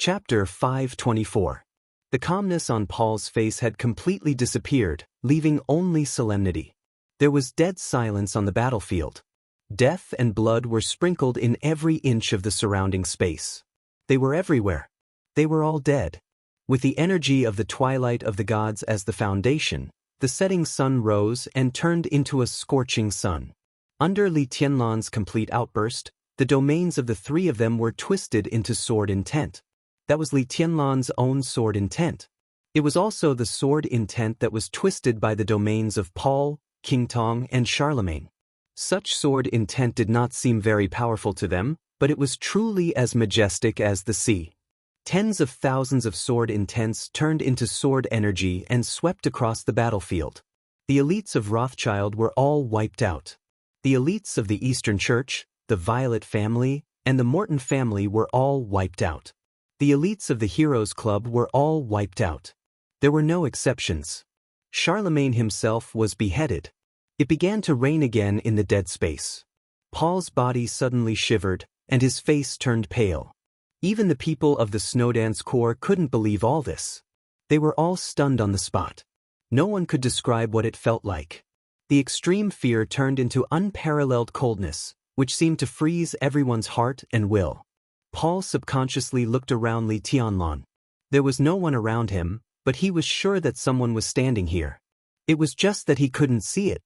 Chapter 524. The calmness on Paul's face had completely disappeared, leaving only solemnity. There was dead silence on the battlefield. Death and blood were sprinkled in every inch of the surrounding space. They were everywhere. They were all dead. With the energy of the twilight of the gods as the foundation, the setting sun rose and turned into a scorching sun. Under Li Tianlan's complete outburst, the domains of the three of them were twisted into sword intent. That was Li Tianlan's own sword intent. It was also the sword intent that was twisted by the domains of Paul, King Tong, and Charlemagne. Such sword intent did not seem very powerful to them, but it was truly as majestic as the sea. Tens of thousands of sword intents turned into sword energy and swept across the battlefield. The elites of Rothschild were all wiped out. The elites of the Eastern Church, the Violet family, and the Morton family were all wiped out. The elites of the Heroes Club were all wiped out. There were no exceptions. Charlemagne himself was beheaded. It began to rain again in the dead space. Paul's body suddenly shivered, and his face turned pale. Even the people of the Snowdance Corps couldn't believe all this. They were all stunned on the spot. No one could describe what it felt like. The extreme fear turned into unparalleled coldness, which seemed to freeze everyone's heart and will. Paul subconsciously looked around Li Tianlan. There was no one around him, but he was sure that someone was standing here. It was just that he couldn't see it.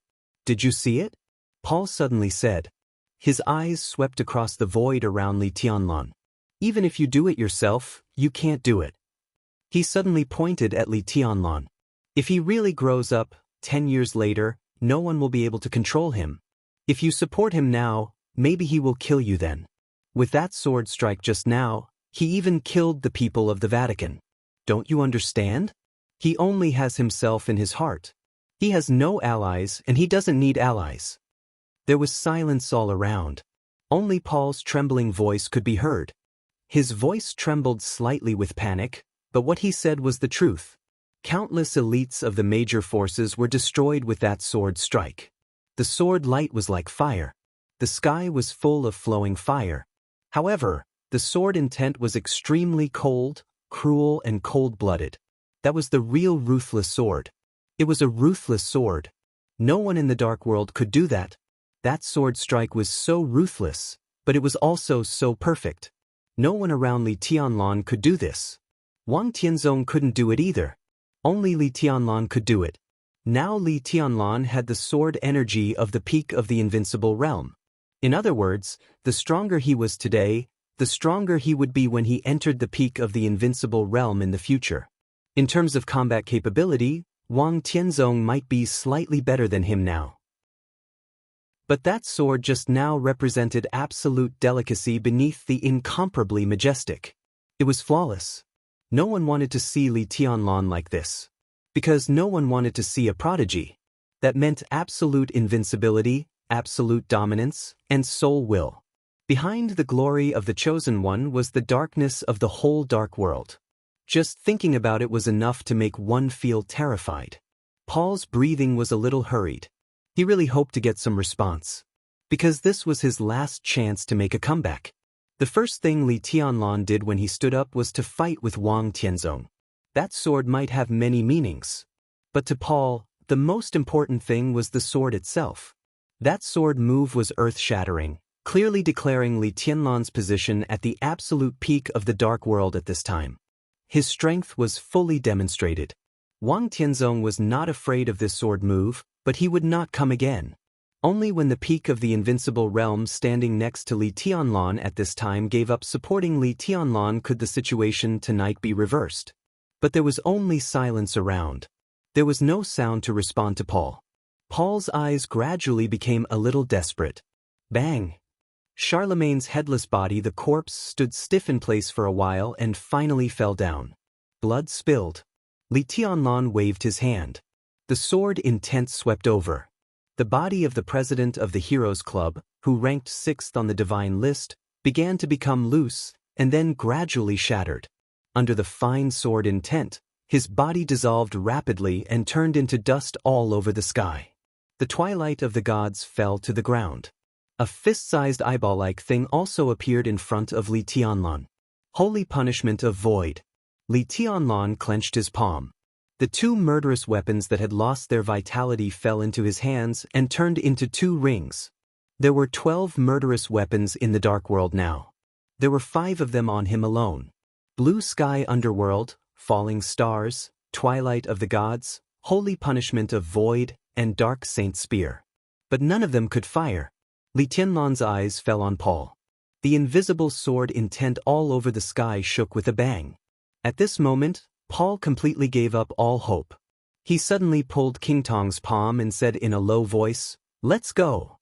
"Did you see it?" Paul suddenly said. His eyes swept across the void around Li Tianlan. "Even if you do it yourself, you can't do it." He suddenly pointed at Li Tianlan. "If he really grows up, 10 years later, no one will be able to control him. If you support him now, maybe he will kill you then. With that sword strike just now, he even killed the people of the Vatican. Don't you understand? He only has himself in his heart. He has no allies and he doesn't need allies." There was silence all around. Only Paul's trembling voice could be heard. His voice trembled slightly with panic, but what he said was the truth. Countless elites of the major forces were destroyed with that sword strike. The sword light was like fire. The sky was full of flowing fire. However, the sword intent was extremely cold, cruel, and cold-blooded. That was the real ruthless sword. It was a ruthless sword. No one in the dark world could do that. That sword strike was so ruthless, but it was also so perfect. No one around Li Tianlan could do this. Wang Tianzong couldn't do it either. Only Li Tianlan could do it. Now Li Tianlan had the sword energy of the peak of the invincible realm. In other words, the stronger he was today, the stronger he would be when he entered the peak of the invincible realm in the future. In terms of combat capability, Wang Tianzong might be slightly better than him now. But that sword just now represented absolute delicacy beneath the incomparably majestic. It was flawless. No one wanted to see Li Tianlan like this. Because no one wanted to see a prodigy. That meant absolute invincibility, absolute dominance, and soul will. Behind the glory of the Chosen One was the darkness of the whole dark world. Just thinking about it was enough to make one feel terrified. Paul's breathing was a little hurried. He really hoped to get some response. Because this was his last chance to make a comeback. The first thing Li Tianlan did when he stood up was to fight with Wang Tianzong. That sword might have many meanings. But to Paul, the most important thing was the sword itself. That sword move was earth-shattering, clearly declaring Li Tianlan's position at the absolute peak of the dark world at this time. His strength was fully demonstrated. Wang Tianzong was not afraid of this sword move, but he would not come again. Only when the peak of the invincible realm standing next to Li Tianlan at this time gave up supporting Li Tianlan could the situation tonight be reversed. But there was only silence around. There was no sound to respond to Paul. Paul's eyes gradually became a little desperate. Bang! Charlemagne's headless body, the corpse, stood stiff in place for a while and finally fell down. Blood spilled. Li Tianlan waved his hand. The sword intent swept over. The body of the president of the Heroes Club, who ranked 6th on the divine list, began to become loose and then gradually shattered. Under the fine sword intent, his body dissolved rapidly and turned into dust all over the sky. The twilight of the gods fell to the ground. A fist-sized eyeball-like thing also appeared in front of Li Tianlan. Holy punishment of void. Li Tianlan clenched his palm. The two murderous weapons that had lost their vitality fell into his hands and turned into two rings. There were 12 murderous weapons in the dark world now. There were 5 of them on him alone. Blue sky underworld, falling stars, twilight of the gods, holy punishment of void, and dark saint spear. But none of them could fire. Li Tianlan's eyes fell on Paul. The invisible sword intent all over the sky shook with a bang. At this moment, Paul completely gave up all hope. He suddenly pulled King Tong's palm and said in a low voice, "Let's go."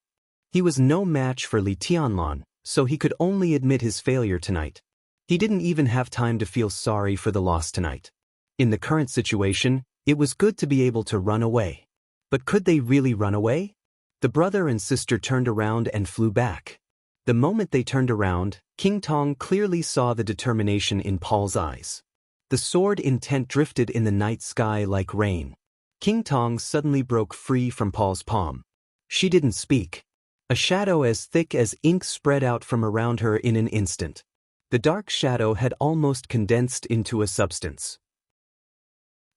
He was no match for Li Tianlan, so he could only admit his failure tonight. He didn't even have time to feel sorry for the loss tonight. In the current situation, it was good to be able to run away. But could they really run away? The brother and sister turned around and flew back. The moment they turned around, King Tong clearly saw the determination in Paul's eyes. The sword intent drifted in the night sky like rain. King Tong suddenly broke free from Paul's palm. She didn't speak. A shadow as thick as ink spread out from around her in an instant. The dark shadow had almost condensed into a substance.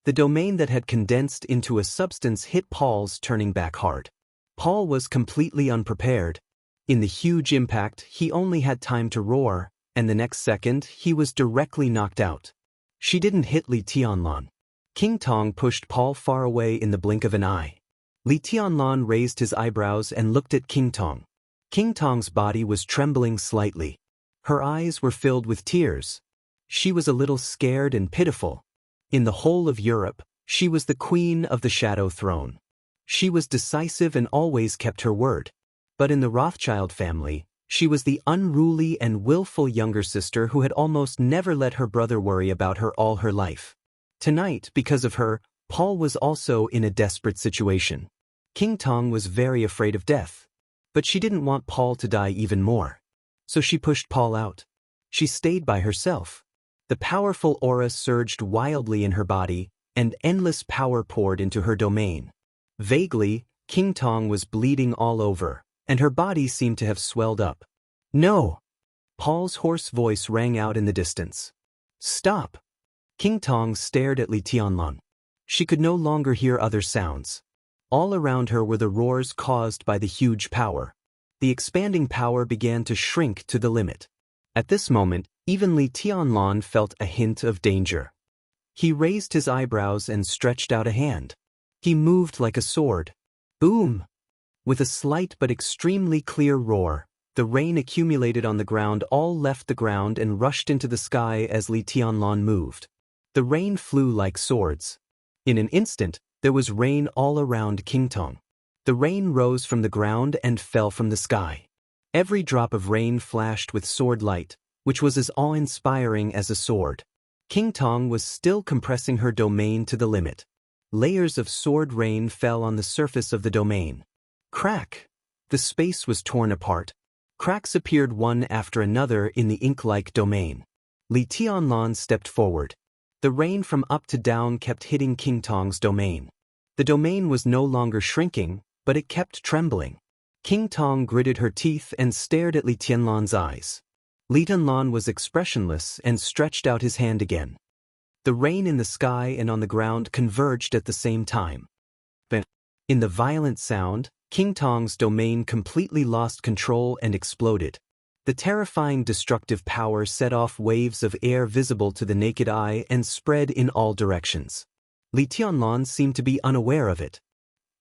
The domain that had condensed into a substance hit Paul's, turning back hard. Paul was completely unprepared. In the huge impact, he only had time to roar, and the next second, he was directly knocked out. She didn't hit Li Tianlan. King Tong pushed Paul far away in the blink of an eye. Li Tianlan raised his eyebrows and looked at King Tong. King Tong's body was trembling slightly. Her eyes were filled with tears. She was a little scared and pitiful. In the whole of Europe, she was the queen of the Shadow Throne. She was decisive and always kept her word. But in the Rothschild family, she was the unruly and willful younger sister who had almost never let her brother worry about her all her life. Tonight, because of her, Paul was also in a desperate situation. King Tong was very afraid of death. But she didn't want Paul to die even more. So she pushed Paul out. She stayed by herself. The powerful aura surged wildly in her body, and endless power poured into her domain. Vaguely, King Tong was bleeding all over, and her body seemed to have swelled up. "No!" Paul's hoarse voice rang out in the distance. "Stop!" King Tong stared at Li Tianlan. She could no longer hear other sounds. All around her were the roars caused by the huge power. The expanding power began to shrink to the limit. At this moment, even Li Tianlan felt a hint of danger. He raised his eyebrows and stretched out a hand. He moved like a sword. Boom! With a slight but extremely clear roar, the rain accumulated on the ground all left the ground and rushed into the sky as Li Tianlan moved. The rain flew like swords. In an instant, there was rain all around King Tong. The rain rose from the ground and fell from the sky. Every drop of rain flashed with sword light, which was as awe-inspiring as a sword. King Tong was still compressing her domain to the limit. Layers of sword rain fell on the surface of the domain. Crack! The space was torn apart. Cracks appeared one after another in the ink-like domain. Li Tianlan stepped forward. The rain from up to down kept hitting King Tong's domain. The domain was no longer shrinking, but it kept trembling. King Tong gritted her teeth and stared at Li Tianlan's eyes. Li Tianlan was expressionless and stretched out his hand again. The rain in the sky and on the ground converged at the same time. In the violent sound, King Tong's domain completely lost control and exploded. The terrifying destructive power set off waves of air visible to the naked eye and spread in all directions. Li Tianlan seemed to be unaware of it.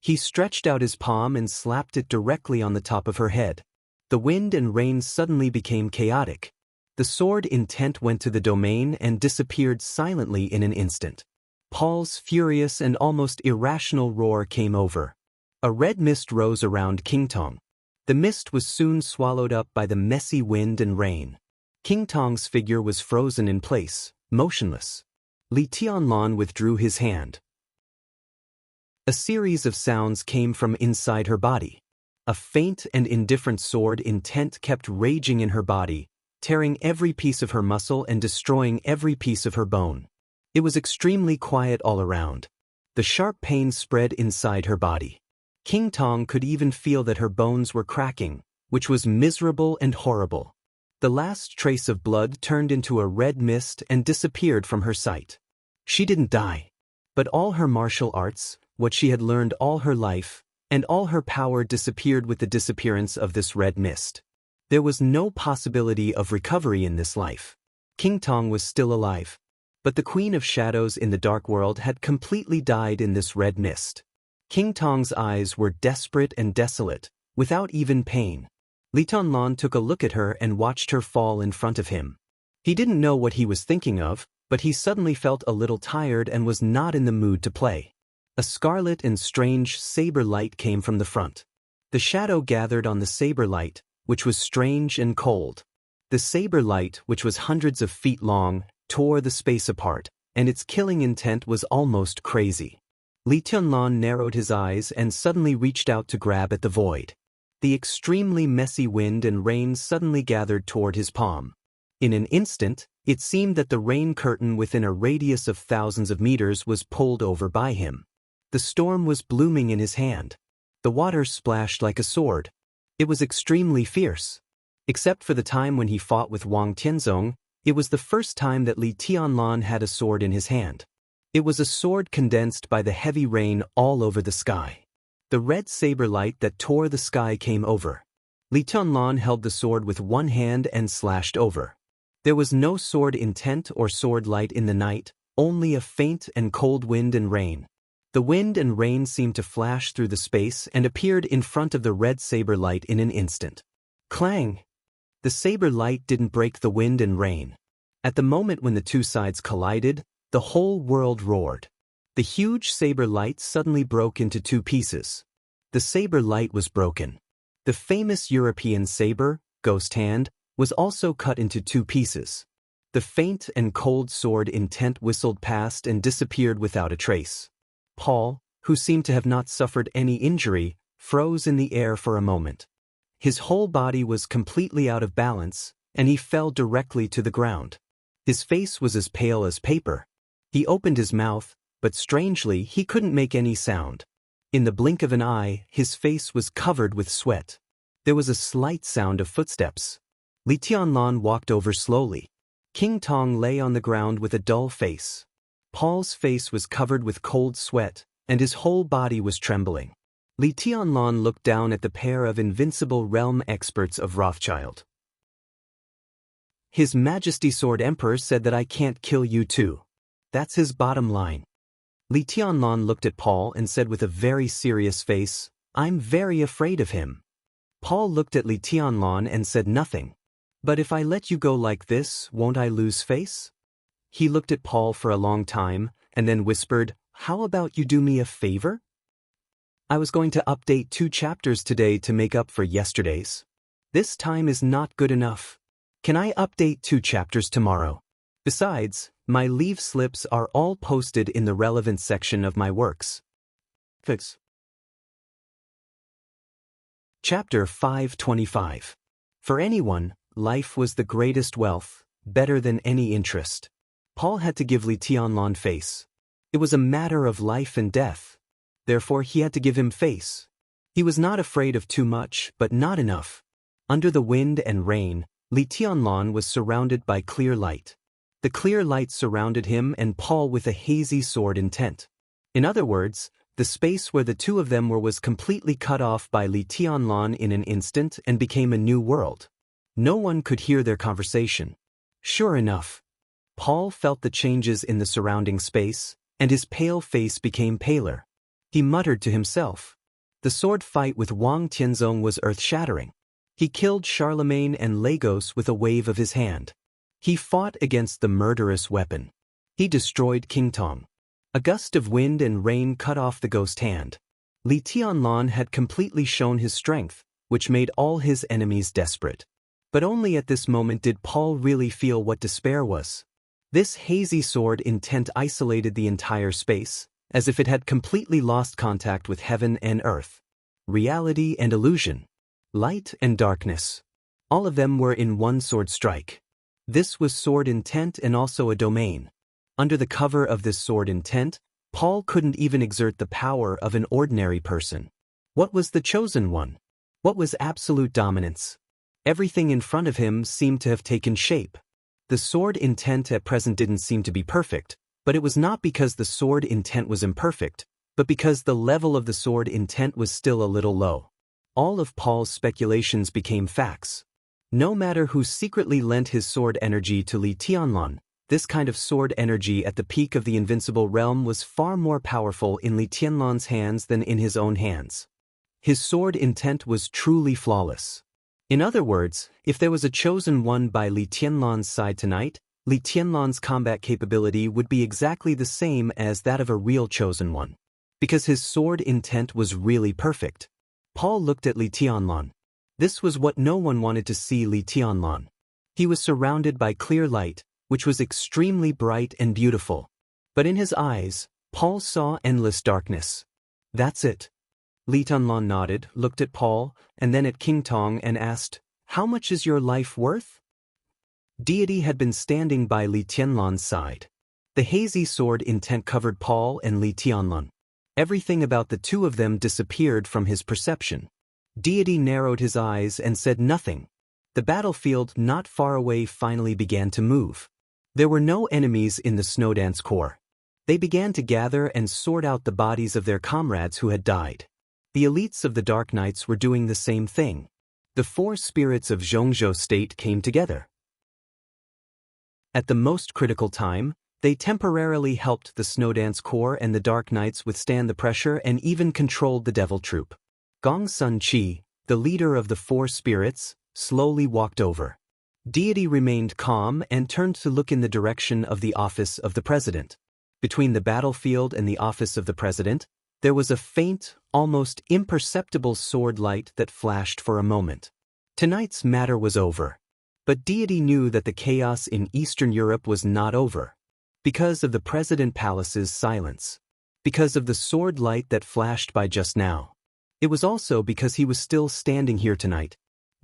He stretched out his palm and slapped it directly on the top of her head. The wind and rain suddenly became chaotic. The sword intent went to the domain and disappeared silently in an instant. Paul's furious and almost irrational roar came over. A red mist rose around King Tong. The mist was soon swallowed up by the messy wind and rain. King Tong's figure was frozen in place, motionless. Li Tianlan withdrew his hand. A series of sounds came from inside her body. A faint and indifferent sword intent kept raging in her body, tearing every piece of her muscle and destroying every piece of her bone. It was extremely quiet all around. The sharp pain spread inside her body. King Tong could even feel that her bones were cracking, which was miserable and horrible. The last trace of blood turned into a red mist and disappeared from her sight. She didn't die. But all her martial arts, what she had learned all her life, and all her power disappeared with the disappearance of this red mist. There was no possibility of recovery in this life. King Tong was still alive. But the Queen of Shadows in the Dark World had completely died in this red mist. King Tong's eyes were desperate and desolate, without even pain. Li Tianlan took a look at her and watched her fall in front of him. He didn't know what he was thinking of, but he suddenly felt a little tired and was not in the mood to play. A scarlet and strange saber light came from the front. The shadow gathered on the saber light, which was strange and cold. The saber light, which was hundreds of feet long, tore the space apart, and its killing intent was almost crazy. Li Tianlan narrowed his eyes and suddenly reached out to grab at the void. The extremely messy wind and rain suddenly gathered toward his palm. In an instant, it seemed that the rain curtain within a radius of thousands of meters was pulled over by him. The storm was blooming in his hand. The water splashed like a sword. It was extremely fierce. Except for the time when he fought with Wang Tianzong, it was the first time that Li Tianlan had a sword in his hand. It was a sword condensed by the heavy rain all over the sky. The red saber light that tore the sky came over. Li Tianlan held the sword with one hand and slashed over. There was no sword intent or sword light in the night, only a faint and cold wind and rain. The wind and rain seemed to flash through the space and appeared in front of the red saber light in an instant. Clang! The saber light didn't break the wind and rain. At the moment when the two sides collided, the whole world roared. The huge saber light suddenly broke into two pieces. The saber light was broken. The famous European saber, Ghost Hand, was also cut into two pieces. The faint and cold sword intent whistled past and disappeared without a trace. Paul, who seemed to have not suffered any injury, froze in the air for a moment. His whole body was completely out of balance, and he fell directly to the ground. His face was as pale as paper. He opened his mouth, but strangely he couldn't make any sound. In the blink of an eye, his face was covered with sweat. There was a slight sound of footsteps. Li Tianlan walked over slowly. King Tong lay on the ground with a dull face. Paul's face was covered with cold sweat, and his whole body was trembling. Li Tianlan looked down at the pair of invincible realm experts of Rothschild. His Majesty Sword Emperor said that I can't kill you too. That's his bottom line. Li Tianlan looked at Paul and said with a very serious face, I'm very afraid of him. Paul looked at Li Tianlan and said nothing. But if I let you go like this, won't I lose face? He looked at Paul for a long time, and then whispered, How about you do me a favor? I was going to update 2 chapters today to make up for yesterday's. This time is not good enough. Can I update 2 chapters tomorrow? Besides, my leave slips are all posted in the relevant section of my works. Fix. Chapter 525. For anyone, life was the greatest wealth, better than any interest. Paul had to give Li Tianlan face. It was a matter of life and death. Therefore he had to give him face. He was not afraid of too much, but not enough. Under the wind and rain, Li Tianlan was surrounded by clear light. The clear light surrounded him and Paul with a hazy sword intent. In other words, the space where the two of them were was completely cut off by Li Tianlan in an instant and became a new world. No one could hear their conversation. Sure enough, Paul felt the changes in the surrounding space, and his pale face became paler. He muttered to himself. The sword fight with Wang Tianzong was earth-shattering. He killed Charlemagne and Lagos with a wave of his hand. He fought against the murderous weapon. He destroyed King Tong. A gust of wind and rain cut off the ghost hand. Li Tianlan had completely shown his strength, which made all his enemies desperate. But only at this moment did Paul really feel what despair was. This hazy sword intent isolated the entire space, as if it had completely lost contact with heaven and earth. Reality and illusion. Light and darkness. All of them were in one sword strike. This was sword intent and also a domain. Under the cover of this sword intent, Paul couldn't even exert the power of an ordinary person. What was the chosen one? What was absolute dominance? Everything in front of him seemed to have taken shape. The sword intent at present didn't seem to be perfect, but it was not because the sword intent was imperfect, but because the level of the sword intent was still a little low. All of Paul's speculations became facts. No matter who secretly lent his sword energy to Li Tianlan, this kind of sword energy at the peak of the invincible realm was far more powerful in Li Tianlan's hands than in his own hands. His sword intent was truly flawless. In other words, if there was a chosen one by Li Tianlan's side tonight, Li Tianlan's combat capability would be exactly the same as that of a real chosen one. Because his sword intent was really perfect. Paul looked at Li Tianlan. This was what no one wanted to see Li Tianlan. He was surrounded by clear light, which was extremely bright and beautiful. But in his eyes, Paul saw endless darkness. That's it. Li Tianlan nodded, looked at Paul, and then at King Tong and asked, "How much is your life worth?" Deity had been standing by Li Tianlan's side. The hazy sword intent covered Paul and Li Tianlan. Everything about the two of them disappeared from his perception. Deity narrowed his eyes and said nothing. The battlefield not far away finally began to move. There were no enemies in the Snowdance Corps. They began to gather and sort out the bodies of their comrades who had died. The elites of the Dark Knights were doing the same thing. The four spirits of Xianxia state came together. At the most critical time, they temporarily helped the Snowdance Corps and the Dark Knights withstand the pressure and even controlled the Devil Troop. Gong Sun Chi, the leader of the four spirits, slowly walked over. Deity remained calm and turned to look in the direction of the office of the president. Between the battlefield and the office of the president, there was a faint, almost imperceptible sword light that flashed for a moment. Tonight's matter was over. But Deity knew that the chaos in Eastern Europe was not over. Because of the President Palace's silence. Because of the sword light that flashed by just now. It was also because he was still standing here tonight.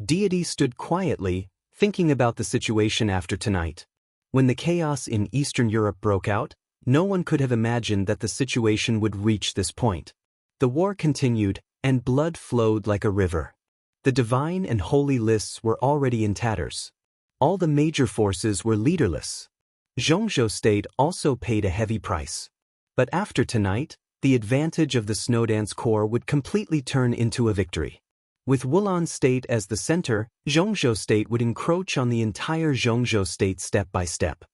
Deity stood quietly, thinking about the situation after tonight. When the chaos in Eastern Europe broke out, no one could have imagined that the situation would reach this point. The war continued, and blood flowed like a river. The divine and holy lists were already in tatters. All the major forces were leaderless. Xianxia state also paid a heavy price. But after tonight, the advantage of the Snowdance Corps would completely turn into a victory. With Wulan state as the center, Xianxia state would encroach on the entire Xianxia state step by step.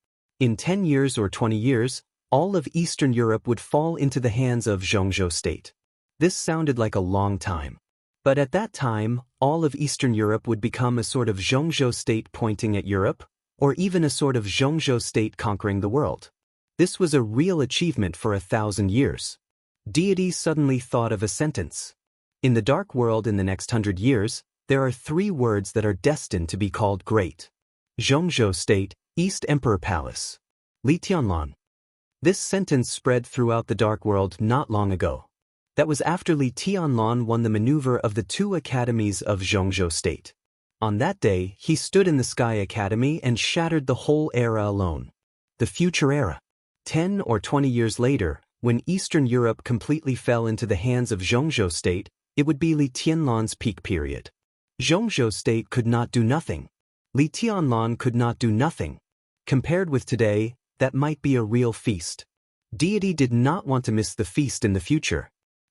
In 10 years or 20 years, all of Eastern Europe would fall into the hands of Xianxia state. This sounded like a long time. But at that time, all of Eastern Europe would become a sort of Xianxia state pointing at Europe, or even a sort of Xianxia state conquering the world. This was a real achievement for 1,000 years. Deity suddenly thought of a sentence. In the dark world in the next 100 years, there are 3 words that are destined to be called great. Xianxia state, East Emperor Palace. Li Tianlan. This sentence spread throughout the dark world not long ago. That was after Li Tianlan won the maneuver of the 2 academies of Xianxia state. On that day, he stood in the Sky Academy and shattered the whole era alone. The future era. 10 or 20 years later, when Eastern Europe completely fell into the hands of Xianxia state, it would be Li Tianlan's peak period. Xianxia state could not do nothing. Li Tianlan could not do nothing. Compared with today, that might be a real feast. Deity did not want to miss the feast in the future.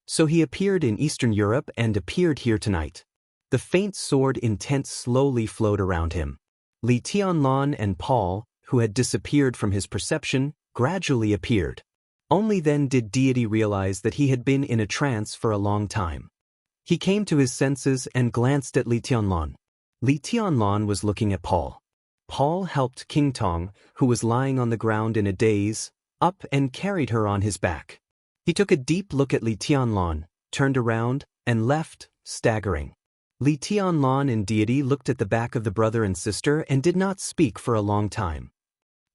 So he appeared in Eastern Europe and appeared here tonight. The faint sword intent slowly flowed around him. Li Tianlan and Paul, who had disappeared from his perception, gradually appeared. Only then did Deity realize that he had been in a trance for a long time. He came to his senses and glanced at Li Tianlan. Li Tianlan was looking at Paul. Paul helped King Tong, who was lying on the ground in a daze, up and carried her on his back. He took a deep look at Li Tianlan, turned around, and left, staggering. Li Tianlan and Deity looked at the back of the brother and sister and did not speak for a long time.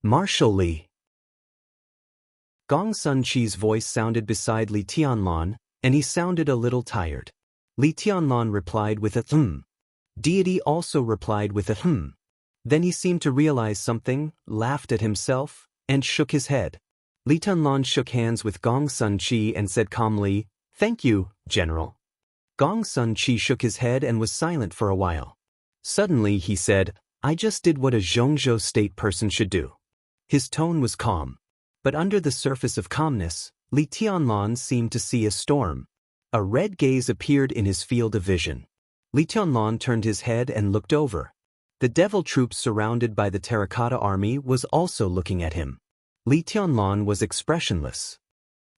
Marshal Li. Gong Sun Chi's voice sounded beside Li Tianlan, and he sounded a little tired. Li Tianlan replied with a "hm." Deity also replied with a "hm." Then he seemed to realize something, laughed at himself, and shook his head. Li Tianlan shook hands with Gong Sun Chi and said calmly, "Thank you, General." Gong Sun Chi shook his head and was silent for a while. Suddenly he said, I just did what a Xianxia state person should do. His tone was calm. But under the surface of calmness, Li Tianlan seemed to see a storm. A red gaze appeared in his field of vision. Li Tianlan turned his head and looked over. The devil troop surrounded by the terracotta army was also looking at him. Li Tianlan was expressionless.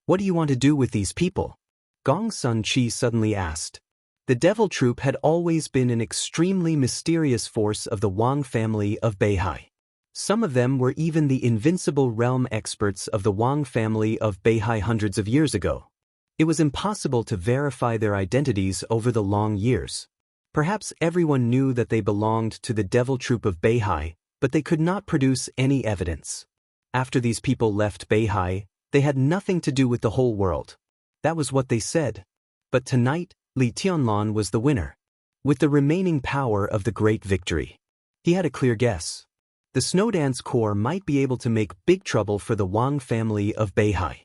What do you want to do with these people? Gong Sun Chi suddenly asked. The devil troop had always been an extremely mysterious force of the Wang family of Beihai. Some of them were even the invincible realm experts of the Wang family of Beihai hundreds of years ago. It was impossible to verify their identities over the long years. Perhaps everyone knew that they belonged to the devil troop of Beihai, but they could not produce any evidence. After these people left Beihai, they had nothing to do with the whole world. That was what they said. But tonight, Li Tianlan was the winner. With the remaining power of the great victory. He had a clear guess. The Snowdance Corps might be able to make big trouble for the Wang family of Beihai.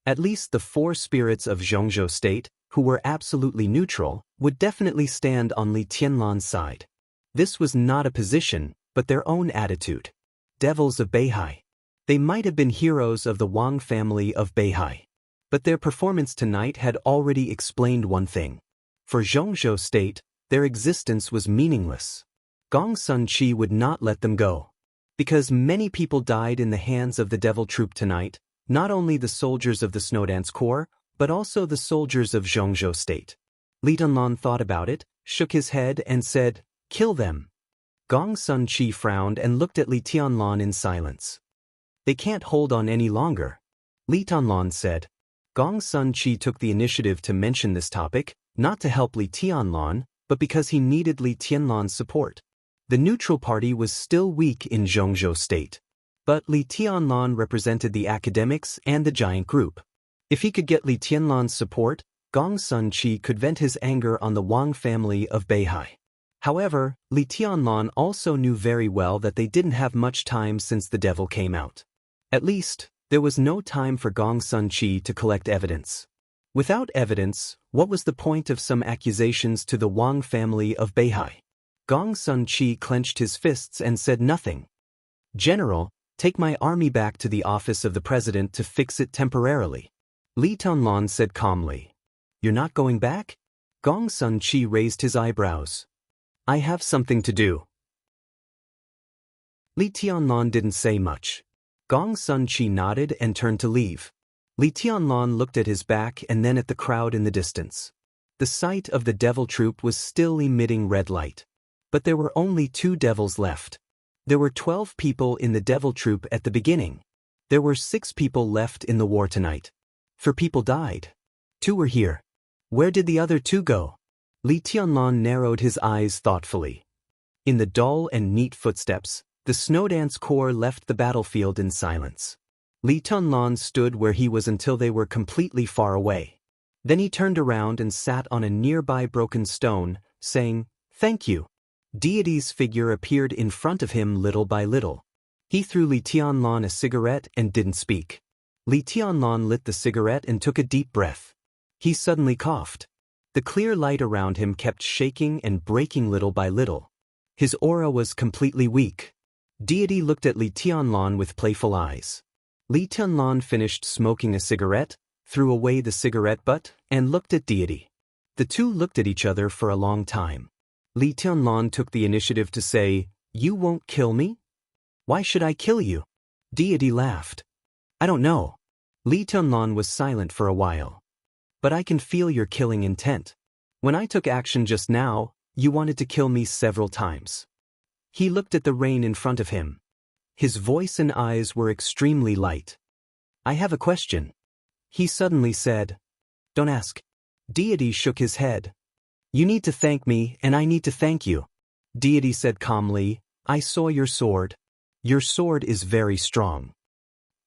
At least the four spirits of Xianxia state, who were absolutely neutral, would definitely stand on Li Tianlan's side. This was not a position, but their own attitude. Devils of Beihai. They might have been heroes of the Wang family of Beihai. But their performance tonight had already explained one thing. For Xianxia state, their existence was meaningless. Gong Sun Chi would not let them go. Because many people died in the hands of the devil troop tonight, not only the soldiers of the Snowdance Corps, but also the soldiers of Xianxia state. Li Tianlan thought about it, shook his head and said, kill them. Gong Sun Chi frowned and looked at Li Tianlan in silence. They can't hold on any longer. Li Tianlan said. Gong Sun Chi took the initiative to mention this topic, not to help Li Tianlan, but because he needed Li Tianlan's support. The neutral party was still weak in Xianxia state. But Li Tianlan represented the academics and the giant group. If he could get Li Tianlan's support, Gong Sun Chi could vent his anger on the Wang family of Beihai. However, Li Tianlan also knew very well that they didn't have much time since the devil came out. At least, there was no time for Gong Sun Chi to collect evidence. Without evidence, what was the point of some accusations to the Wang family of Beihai? Gong Sun Chi clenched his fists and said nothing. General, take my army back to the office of the president to fix it temporarily. Li Tianlan said calmly. You're not going back? Gong Sun Chi raised his eyebrows. I have something to do. Li Tianlan didn't say much. Gong Sun Chi nodded and turned to leave. Li Tianlan looked at his back and then at the crowd in the distance. The sight of the devil troop was still emitting red light. But there were only 2 devils left. There were 12 people in the devil troop at the beginning. There were 6 people left in the war tonight. 4 people died. 2 were here. Where did the other 2 go? Li Tianlan narrowed his eyes thoughtfully. In the dull and neat footsteps, the Snowdance Corps left the battlefield in silence. Li Tianlan stood where he was until they were completely far away. Then he turned around and sat on a nearby broken stone, saying, "Thank you." Deity's figure appeared in front of him little by little. He threw Li Tianlan a cigarette and didn't speak. Li Tianlan lit the cigarette and took a deep breath. He suddenly coughed. The clear light around him kept shaking and breaking little by little. His aura was completely weak. Deity looked at Li Tianlan with playful eyes. Li Tianlan finished smoking a cigarette, threw away the cigarette butt, and looked at Deity. The 2 looked at each other for a long time. Li Tianlan took the initiative to say, "You won't kill me? Why should I kill you?" Deity laughed. "I don't know." Li Tianlan was silent for a while. "But I can feel your killing intent. When I took action just now, you wanted to kill me several times." He looked at the rain in front of him. His voice and eyes were extremely light. "I have a question." He suddenly said. "Don't ask." Deity shook his head. "You need to thank me and I need to thank you." Deity said calmly, "I saw your sword. Your sword is very strong."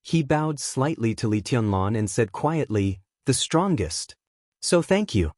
He bowed slightly to Li Tianlan and said quietly, "The strongest. So thank you."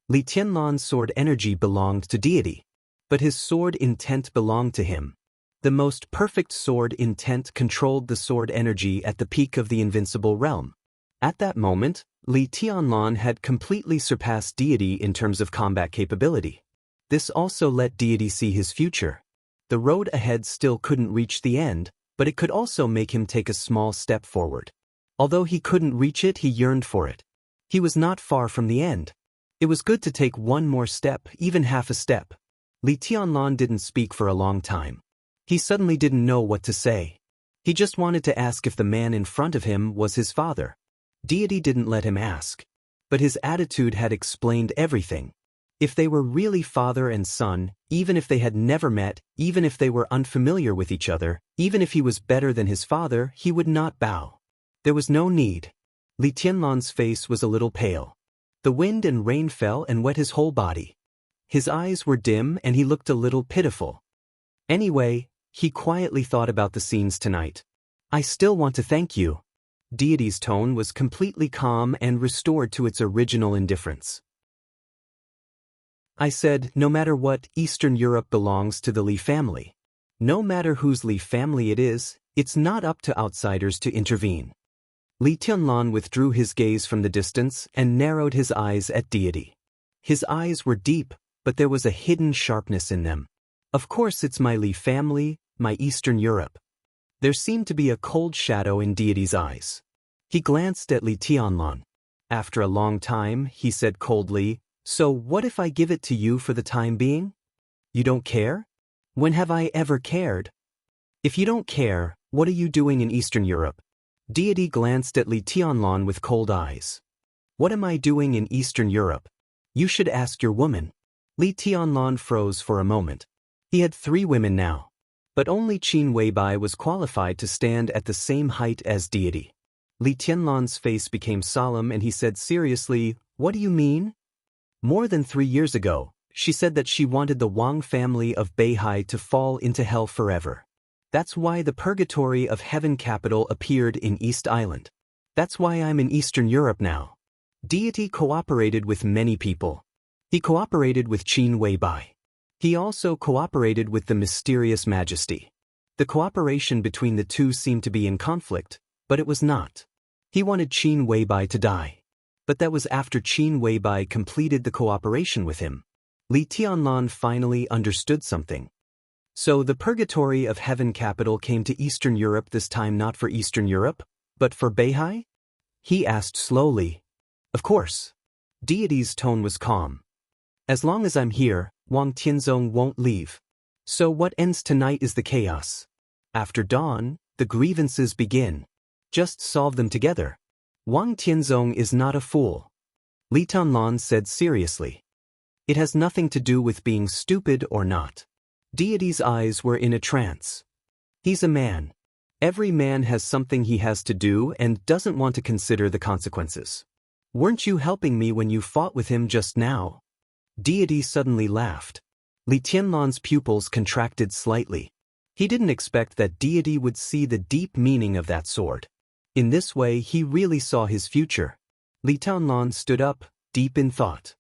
Li Tianlan's sword energy belonged to Deity. But his sword intent belonged to him. The most perfect sword intent controlled the sword energy at the peak of the invincible realm. At that moment, Li Tianlan had completely surpassed Deity in terms of combat capability. This also let deity see his future. The road ahead still couldn't reach the end, but it could also make him take a small step forward. Although he couldn't reach it, he yearned for it. He was not far from the end. It was good to take one more step, even half a step. Li Tianlan didn't speak for a long time. He suddenly didn't know what to say. He just wanted to ask if the man in front of him was his father. Deity didn't let him ask. But his attitude had explained everything. If they were really father and son, even if they had never met, even if they were unfamiliar with each other, even if he was better than his father, he would not bow. There was no need. Li Tianlan's face was a little pale. The wind and rain fell and wet his whole body. His eyes were dim and he looked a little pitiful. Anyway, he quietly thought about the scenes tonight. I still want to thank you. Deity's tone was completely calm and restored to its original indifference. I said, no matter what, Eastern Europe belongs to the Li family. No matter whose Li family it is, it's not up to outsiders to intervene. Li Tianlan withdrew his gaze from the distance and narrowed his eyes at deity. His eyes were deep, but there was a hidden sharpness in them. Of course it's my Li family, my Eastern Europe. There seemed to be a cold shadow in deity's eyes. He glanced at Li Tianlan. After a long time, he said coldly, so what if I give it to you for the time being? You don't care? When have I ever cared? If you don't care, what are you doing in Eastern Europe? Deity glanced at Li Tianlan with cold eyes. What am I doing in Eastern Europe? You should ask your woman. Li Tianlan froze for a moment. He had 3 women now. But only Qin Weibai was qualified to stand at the same height as deity. Li Tianlan's face became solemn and he said seriously, what do you mean? More than 3 years ago, she said that she wanted the Wang family of Beihai to fall into hell forever. That's why the purgatory of heaven capital appeared in East Island. That's why I'm in Eastern Europe now. Deity cooperated with many people. He cooperated with Qin Weibai. He also cooperated with the mysterious majesty. The cooperation between the two seemed to be in conflict, but it was not. He wanted Qin Weibai to die. But that was after Qin Weibai completed the cooperation with him. Li Tianlan finally understood something. So the purgatory of heaven capital came to Eastern Europe this time not for Eastern Europe, but for Beihai? He asked slowly. Of course. Deity's tone was calm. As long as I'm here, Wang Tianzong won't leave. So what ends tonight is the chaos. After dawn, the grievances begin. Just solve them together. Wang Tianzong is not a fool. Li Tianlan said seriously. It has nothing to do with being stupid or not. Deity's eyes were in a trance. He's a man. Every man has something he has to do and doesn't want to consider the consequences. Weren't you helping me when you fought with him just now? Deity suddenly laughed. Li Tianlan's pupils contracted slightly. He didn't expect that deity would see the deep meaning of that sword. In this way, he really saw his future. Li Tianlan stood up, deep in thought.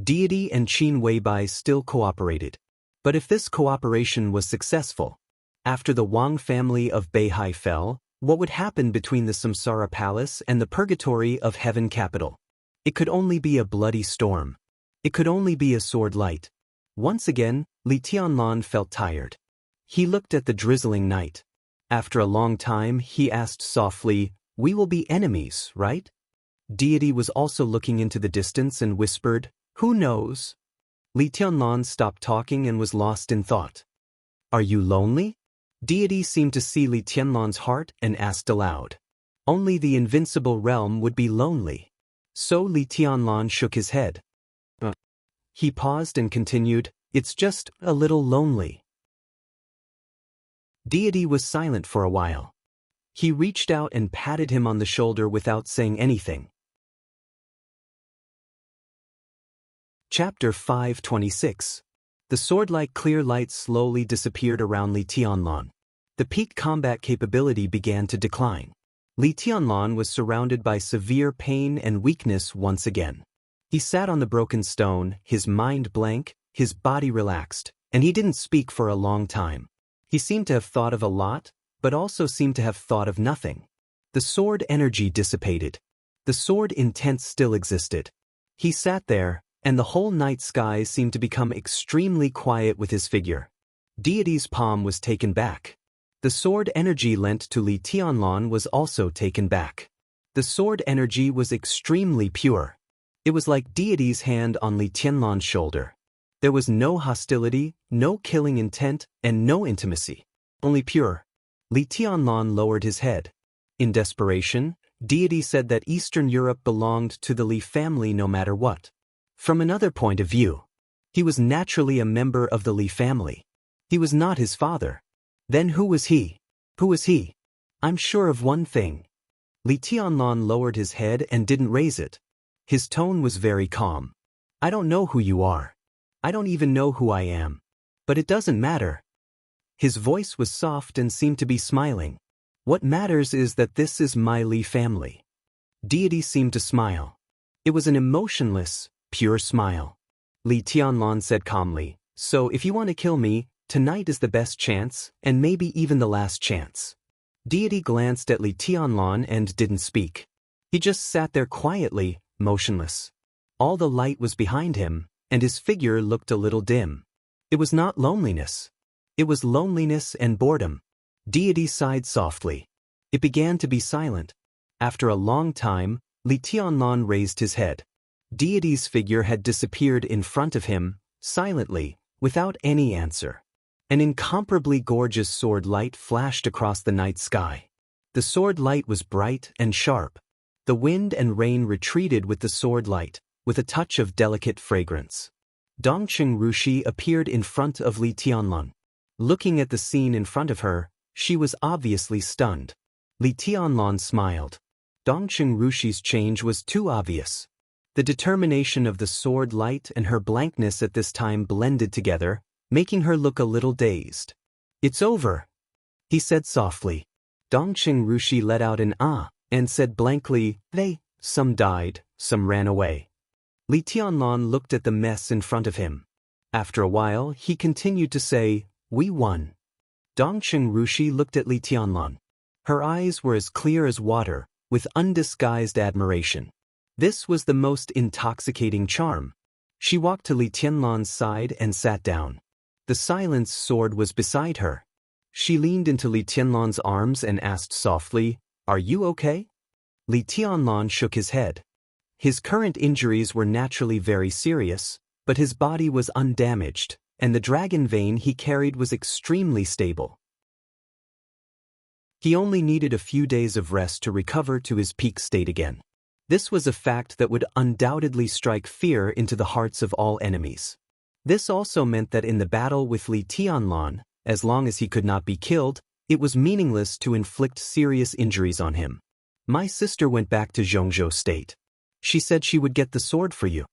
Deity and Qin Weibai still cooperated. But if this cooperation was successful, after the Wang family of Beihai fell, what would happen between the Samsara Palace and the purgatory of heaven capital? It could only be a bloody storm. It could only be a sword light. Once again, Li Tianlan felt tired. He looked at the drizzling night. After a long time, he asked softly, we will be enemies, right? Deity was also looking into the distance and whispered, who knows? Li Tianlan stopped talking and was lost in thought. Are you lonely? Deity seemed to see Li Tianlan's heart and asked aloud. Only the invincible realm would be lonely. So Li Tianlan shook his head. He paused and continued, it's just a little lonely. Deity was silent for a while. He reached out and patted him on the shoulder without saying anything. Chapter 526. The sword-like clear light slowly disappeared around Li Tianlan. The peak combat capability began to decline. Li Tianlan was surrounded by severe pain and weakness once again. He sat on the broken stone, his mind blank, his body relaxed, and he didn't speak for a long time. He seemed to have thought of a lot, but also seemed to have thought of nothing. The sword energy dissipated. The sword intent still existed. He sat there, and the whole night sky seemed to become extremely quiet with his figure. Deity's palm was taken back. The sword energy lent to Li Tianlan was also taken back. The sword energy was extremely pure. It was like Deity's hand on Li Tianlan's shoulder. There was no hostility, no killing intent, and no intimacy. Only pure. Li Tianlan lowered his head. In desperation, Deity said that Eastern Europe belonged to the Li family no matter what. From another point of view, he was naturally a member of the Li family. He was not his father. Then who was he? Who was he? I'm sure of one thing. Li Tianlan lowered his head and didn't raise it. His tone was very calm. I don't know who you are. I don't even know who I am. But it doesn't matter. His voice was soft and seemed to be smiling. What matters is that this is my Li family. Deity seemed to smile. It was an emotionless, pure smile. Li Tianlan said calmly, so if you want to kill me, tonight is the best chance, and maybe even the last chance. Deity glanced at Li Tianlan and didn't speak. He just sat there quietly, motionless. All the light was behind him, and his figure looked a little dim. It was not loneliness. It was loneliness and boredom. Deity sighed softly. It began to be silent. After a long time, Li Tianlan raised his head. Deity's figure had disappeared in front of him, silently, without any answer. An incomparably gorgeous sword light flashed across the night sky. The sword light was bright and sharp. The wind and rain retreated with the sword light, with a touch of delicate fragrance. Dongqing Rushi appeared in front of Li Tianlan. Looking at the scene in front of her, she was obviously stunned. Li Tianlan smiled. Dongqing Rushi's change was too obvious. The determination of the sword light and her blankness at this time blended together, making her look a little dazed. It's over, he said softly. Dongqing Rushi let out an ah, and said blankly, some died, some ran away. Li Tianlan looked at the mess in front of him. After a while, he continued to say, we won. Dongqing Rushi looked at Li Tianlan. Her eyes were as clear as water, with undisguised admiration. This was the most intoxicating charm. She walked to Li Tianlan's side and sat down. The silenced sword was beside her. She leaned into Li Tianlan's arms and asked softly, are you okay? Li Tianlan shook his head. His current injuries were naturally very serious, but his body was undamaged, and the dragon vein he carried was extremely stable. He only needed a few days of rest to recover to his peak state again. This was a fact that would undoubtedly strike fear into the hearts of all enemies. This also meant that in the battle with Li Tianlan, as long as he could not be killed, it was meaningless to inflict serious injuries on him. My sister went back to Zhongzhou State. She said she would get the sword for you.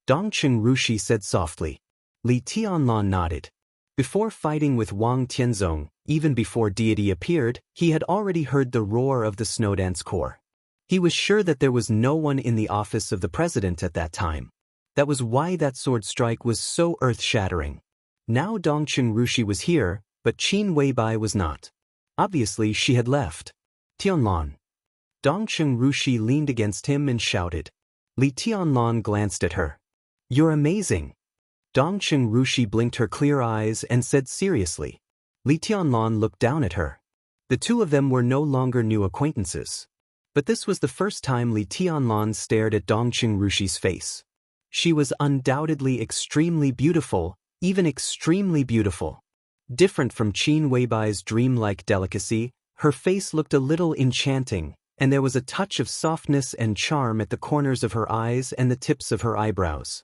Dongqing Rushi said softly. Li Tianlan nodded. Before fighting with Wang Tianzong, even before Deity appeared, he had already heard the roar of the Snowdance Corps. He was sure that there was no one in the office of the president at that time. That was why that sword strike was so earth-shattering. Now Dongqing Rushi was here, but Qin Weibai was not. Obviously she had left. Tianlan. Dongqing Rushi leaned against him and shouted. Li Tianlan glanced at her. You're amazing. Dongqing Rushi blinked her clear eyes and said seriously. Li Tianlan looked down at her. The two of them were no longer new acquaintances. But this was the first time Li Tianlan stared at Dongqing Rushi's face. She was undoubtedly extremely beautiful, even extremely beautiful. Different from Qin Weibai's dreamlike delicacy, her face looked a little enchanting, and there was a touch of softness and charm at the corners of her eyes and the tips of her eyebrows.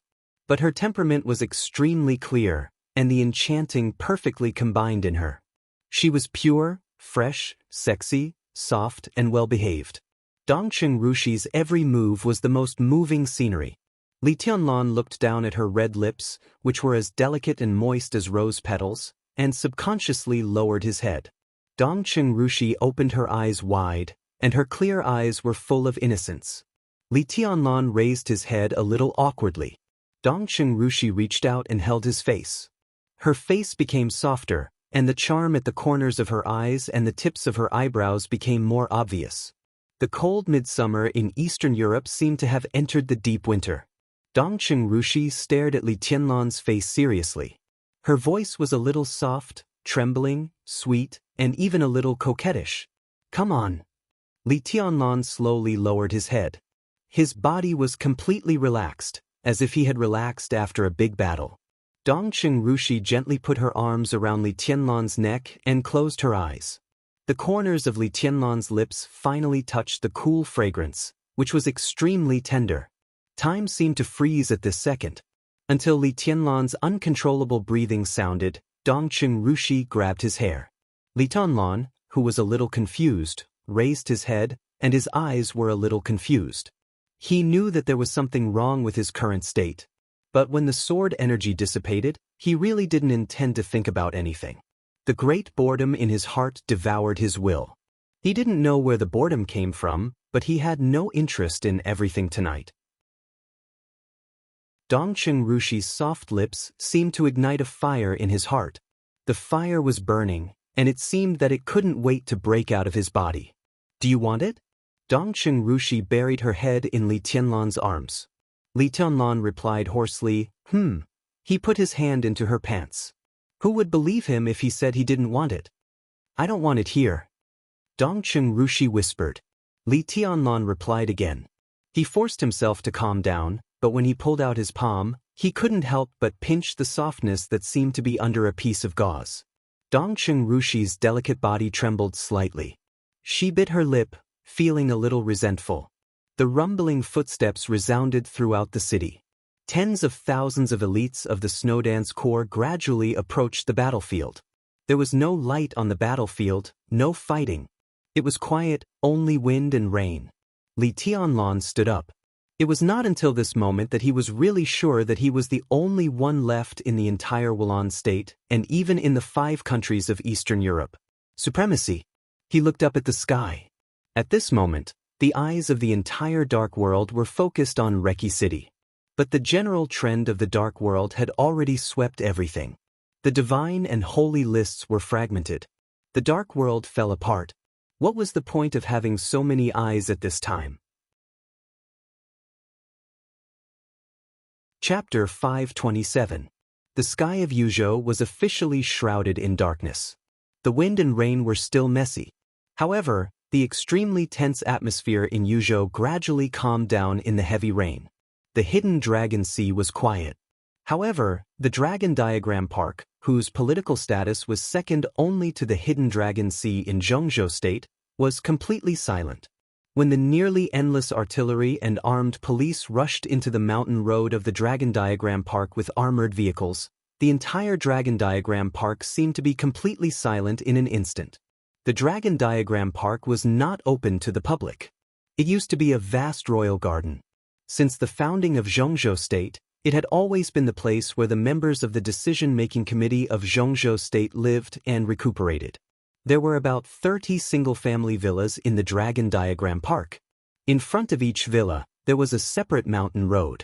But her temperament was extremely clear, and the enchanting perfectly combined in her. She was pure, fresh, sexy, soft, and well-behaved. Dongqing Rushi's every move was the most moving scenery. Li Tianlan looked down at her red lips, which were as delicate and moist as rose petals, and subconsciously lowered his head. Dongqing Rushi opened her eyes wide, and her clear eyes were full of innocence. Li Tianlan raised his head a little awkwardly. Dongqing Rushi reached out and held his face. Her face became softer, and the charm at the corners of her eyes and the tips of her eyebrows became more obvious. The cold midsummer in Eastern Europe seemed to have entered the deep winter. Dongqing Rushi stared at Li Tianlan's face seriously. Her voice was a little soft, trembling, sweet, and even a little coquettish. Come on. Li Tianlan slowly lowered his head. His body was completely relaxed, as if he had relaxed after a big battle. Dongqing Rushi gently put her arms around Li Tianlan's neck and closed her eyes. The corners of Li Tianlan's lips finally touched the cool fragrance, which was extremely tender. Time seemed to freeze at this second. Until Li Tianlan's uncontrollable breathing sounded, Dongqing Rushi grabbed his hair. Li Tianlan, who was a little confused, raised his head, and his eyes were a little confused. He knew that there was something wrong with his current state. But when the sword energy dissipated, he really didn't intend to think about anything. The great boredom in his heart devoured his will. He didn't know where the boredom came from, but he had no interest in everything tonight. Dongqing Rushi's soft lips seemed to ignite a fire in his heart. The fire was burning, and it seemed that it couldn't wait to break out of his body. Do you want it? Dongqing Rushi buried her head in Li Tianlan's arms. Li Tianlan replied hoarsely, He put his hand into her pants. Who would believe him if he said he didn't want it? I don't want it here. Dongqing Rushi whispered. Li Tianlan replied again. He forced himself to calm down, but when he pulled out his palm, he couldn't help but pinch the softness that seemed to be under a piece of gauze. Dongqing Rushi's delicate body trembled slightly. She bit her lip, feeling a little resentful. The rumbling footsteps resounded throughout the city. Tens of thousands of elites of the Snowdance Corps gradually approached the battlefield. There was no light on the battlefield, no fighting. It was quiet, only wind and rain. Li Tianlan stood up. It was not until this moment that he was really sure that he was the only one left in the entire Wulan state, and even in the 5 countries of Eastern Europe. Supremacy. He looked up at the sky. At this moment, the eyes of the entire Dark World were focused on Reki City. But the general trend of the Dark World had already swept everything. The divine and holy lists were fragmented. The Dark World fell apart. What was the point of having so many eyes at this time? Chapter 527. The sky of Yuzhou was officially shrouded in darkness. The wind and rain were still messy. However, the extremely tense atmosphere in Yuzhou gradually calmed down in the heavy rain. The hidden Dragon Sea was quiet. However, the Dragon Diagram Park, whose political status was second only to the hidden Dragon Sea in Zhongzhou State, was completely silent. When the nearly endless artillery and armed police rushed into the mountain road of the Dragon Diagram Park with armored vehicles, the entire Dragon Diagram Park seemed to be completely silent in an instant. The Dragon Diagram Park was not open to the public. It used to be a vast royal garden. Since the founding of Zhongzhou State, it had always been the place where the members of the decision-making committee of Zhongzhou State lived and recuperated. There were about 30 single-family villas in the Dragon Diagram Park. In front of each villa, there was a separate mountain road.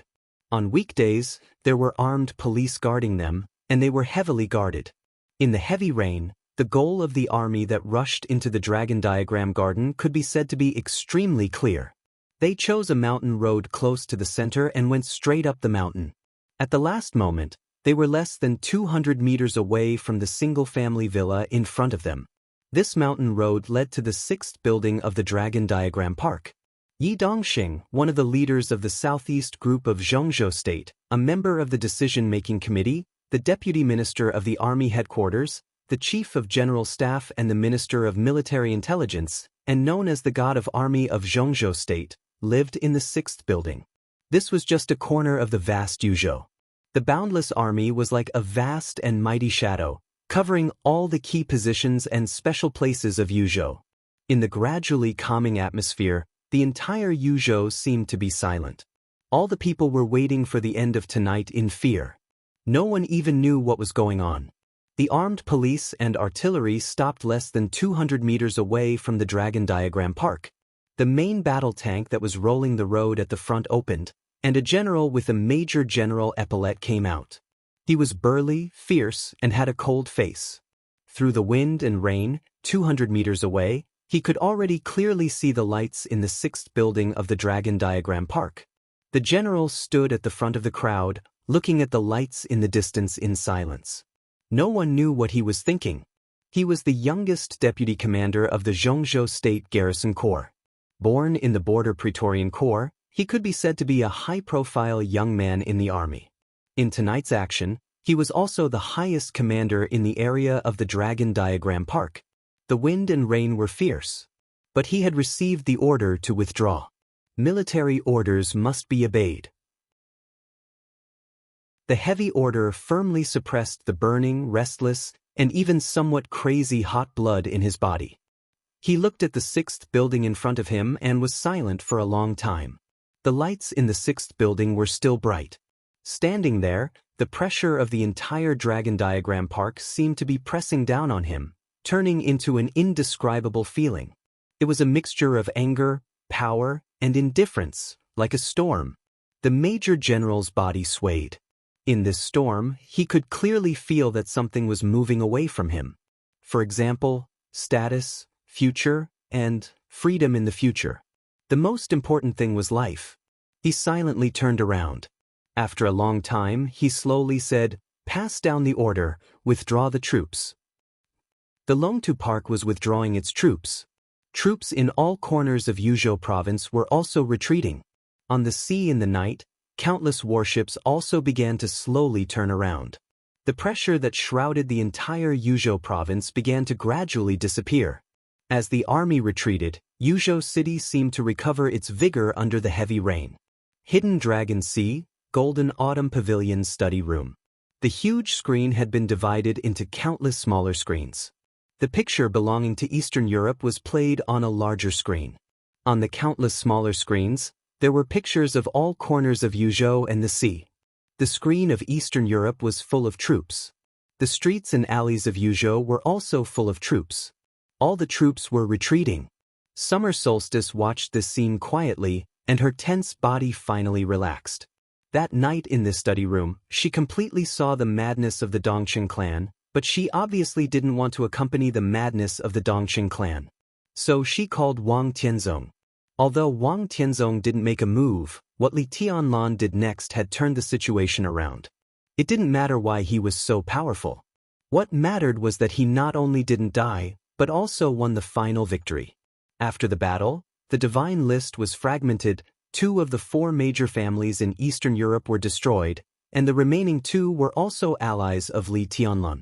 On weekdays, there were armed police guarding them, and they were heavily guarded. In the heavy rain, the goal of the army that rushed into the Dragon Diagram Garden could be said to be extremely clear. They chose a mountain road close to the center and went straight up the mountain. At the last moment, they were less than 200 meters away from the single-family villa in front of them. This mountain road led to the 6th building of the Dragon Diagram Park. Yi Dongxing, one of the leaders of the southeast group of Zhongzhou State, a member of the decision-making committee, the deputy minister of the army headquarters, the chief of general staff and the minister of military intelligence, and known as the god of army of Zhongzhou State, lived in the 6th building. This was just a corner of the vast Yuzhou. The boundless army was like a vast and mighty shadow, covering all the key positions and special places of Yuzhou. In the gradually calming atmosphere, the entire Yuzhou seemed to be silent. All the people were waiting for the end of tonight in fear. No one even knew what was going on. The armed police and artillery stopped less than 200 meters away from the Dragon Diagram Park. The main battle tank that was rolling the road at the front opened, and a general with a Major General epaulette came out. He was burly, fierce, and had a cold face. Through the wind and rain, 200 meters away, he could already clearly see the lights in the 6th building of the Dragon Diagram Park. The general stood at the front of the crowd, looking at the lights in the distance in silence. No one knew what he was thinking. He was the youngest deputy commander of the Xianxia State Garrison Corps. Born in the Border Praetorian Corps, he could be said to be a high-profile young man in the army. In tonight's action, he was also the highest commander in the area of the Dragon Diagram Park. The wind and rain were fierce, but he had received the order to withdraw. Military orders must be obeyed. The heavy order firmly suppressed the burning, restless, and even somewhat crazy hot blood in his body. He looked at the 6th building in front of him and was silent for a long time. The lights in the 6th building were still bright. Standing there, the pressure of the entire Dragon Diagram Park seemed to be pressing down on him, turning into an indescribable feeling. It was a mixture of anger, power, and indifference, like a storm. The Major General's body swayed. In this storm, he could clearly feel that something was moving away from him. For example, status, future, and freedom in the future. The most important thing was life. He silently turned around. After a long time, he slowly said, "Pass down the order, withdraw the troops." The Longtu Park was withdrawing its troops. Troops in all corners of Yuzhou province were also retreating. On the sea in the night, countless warships also began to slowly turn around. The pressure that shrouded the entire Yuzhou province began to gradually disappear. As the army retreated, Yuzhou City seemed to recover its vigor under the heavy rain. Hidden Dragon Sea, Golden Autumn Pavilion Study Room. The huge screen had been divided into countless smaller screens. The picture belonging to Eastern Europe was played on a larger screen. On the countless smaller screens, there were pictures of all corners of Yuzhou and the sea. The screen of Eastern Europe was full of troops. The streets and alleys of Yuzhou were also full of troops. All the troops were retreating. Summer Solstice watched this scene quietly, and her tense body finally relaxed. That night in this study room, she completely saw the madness of the Dongqing clan, but she obviously didn't want to accompany the madness of the Dongqing clan. So she called Wang Tianzong. Although Wang Tianzong didn't make a move, what Li Tianlan did next had turned the situation around. It didn't matter why he was so powerful. What mattered was that he not only didn't die, but also won the final victory. After the battle, the divine list was fragmented. 2 of the 4 major families in Eastern Europe were destroyed, and the remaining 2 were also allies of Li Tianlan.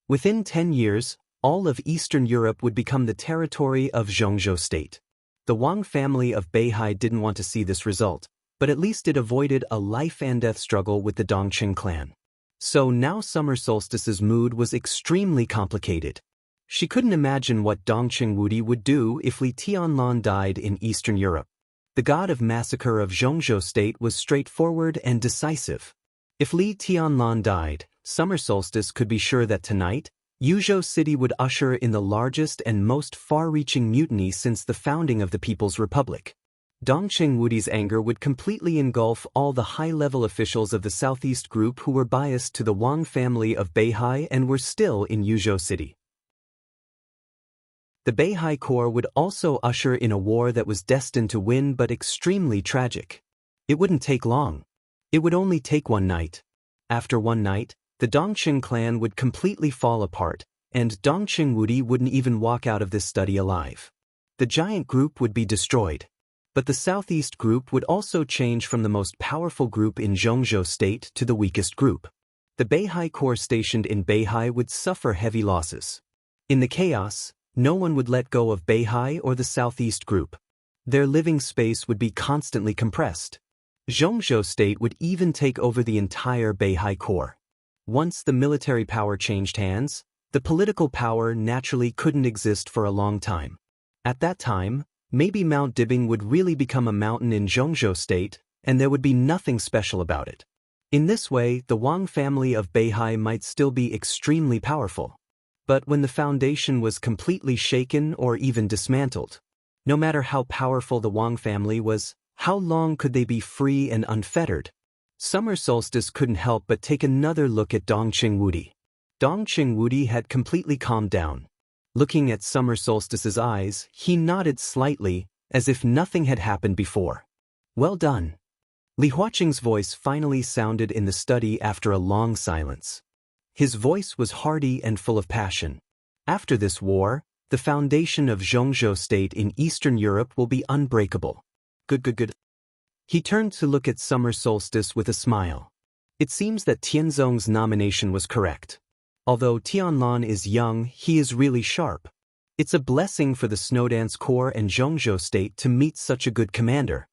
Within 10 years, all of Eastern Europe would become the territory of Xianxia State. The Wang family of Beihai didn't want to see this result, but at least it avoided a life-and-death struggle with the Dongqing clan. So now Summer Solstice's mood was extremely complicated. She couldn't imagine what Dongqing Wudi would do if Li Tianlan died in Eastern Europe. The god of massacre of Xianxia State was straightforward and decisive. If Li Tianlan died, Summer Solstice could be sure that tonight, Yuzhou City would usher in the largest and most far-reaching mutiny since the founding of the People's Republic. Dongqing Wudi's anger would completely engulf all the high-level officials of the Southeast Group who were biased to the Wang family of Beihai and were still in Yuzhou City. The Beihai Corps would also usher in a war that was destined to win but extremely tragic. It wouldn't take long. It would only take one night. After one night, the Dongqing clan would completely fall apart, and Dongqing Wudi wouldn't even walk out of this study alive. The giant group would be destroyed. But the Southeast Group would also change from the most powerful group in Xianxia State to the weakest group. The Beihai Corps stationed in Beihai would suffer heavy losses. In the chaos, no one would let go of Beihai or the Southeast Group. Their living space would be constantly compressed. Xianxia State would even take over the entire Beihai Corps. Once the military power changed hands, the political power naturally couldn't exist for a long time. At that time, maybe Mount Dibing would really become a mountain in Xianxia State, and there would be nothing special about it. In this way, the Wang family of Beihai might still be extremely powerful. But when the foundation was completely shaken or even dismantled, no matter how powerful the Wang family was, how long could they be free and unfettered? Summer Solstice couldn't help but take another look at Dongqing Wudi. Dongqing Wudi had completely calmed down. Looking at Summer Solstice's eyes, he nodded slightly, as if nothing had happened before. "Well done. Li Huaqing's voice finally sounded in the study after a long silence. His voice was hearty and full of passion. After this war, the foundation of Xianxia state in Eastern Europe will be unbreakable. Good. He turned to look at summer solstice with a smile. It seems that Tianzong's nomination was correct. Although Tianlan is young, he is really sharp. It's a blessing for the Snowdance Corps and Xianxia state to meet such a good commander.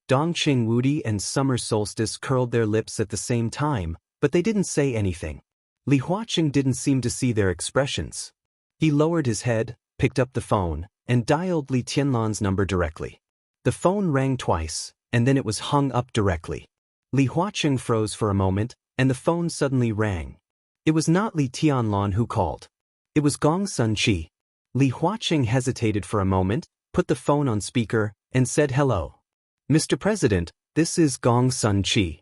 Dongqing Wudi and Summer Solstice curled their lips at the same time, but they didn't say anything. Li Huaqing didn't seem to see their expressions. He lowered his head, picked up the phone, and dialed Li Tianlan's number directly. The phone rang twice, and then it was hung up directly. Li Huaqing froze for a moment, and the phone suddenly rang. It was not Li Tianlan who called. It was Gong Sun Qi. Li Huaqing hesitated for a moment, put the phone on speaker, and said hello. Mr. President, this is Gong Sun Qi.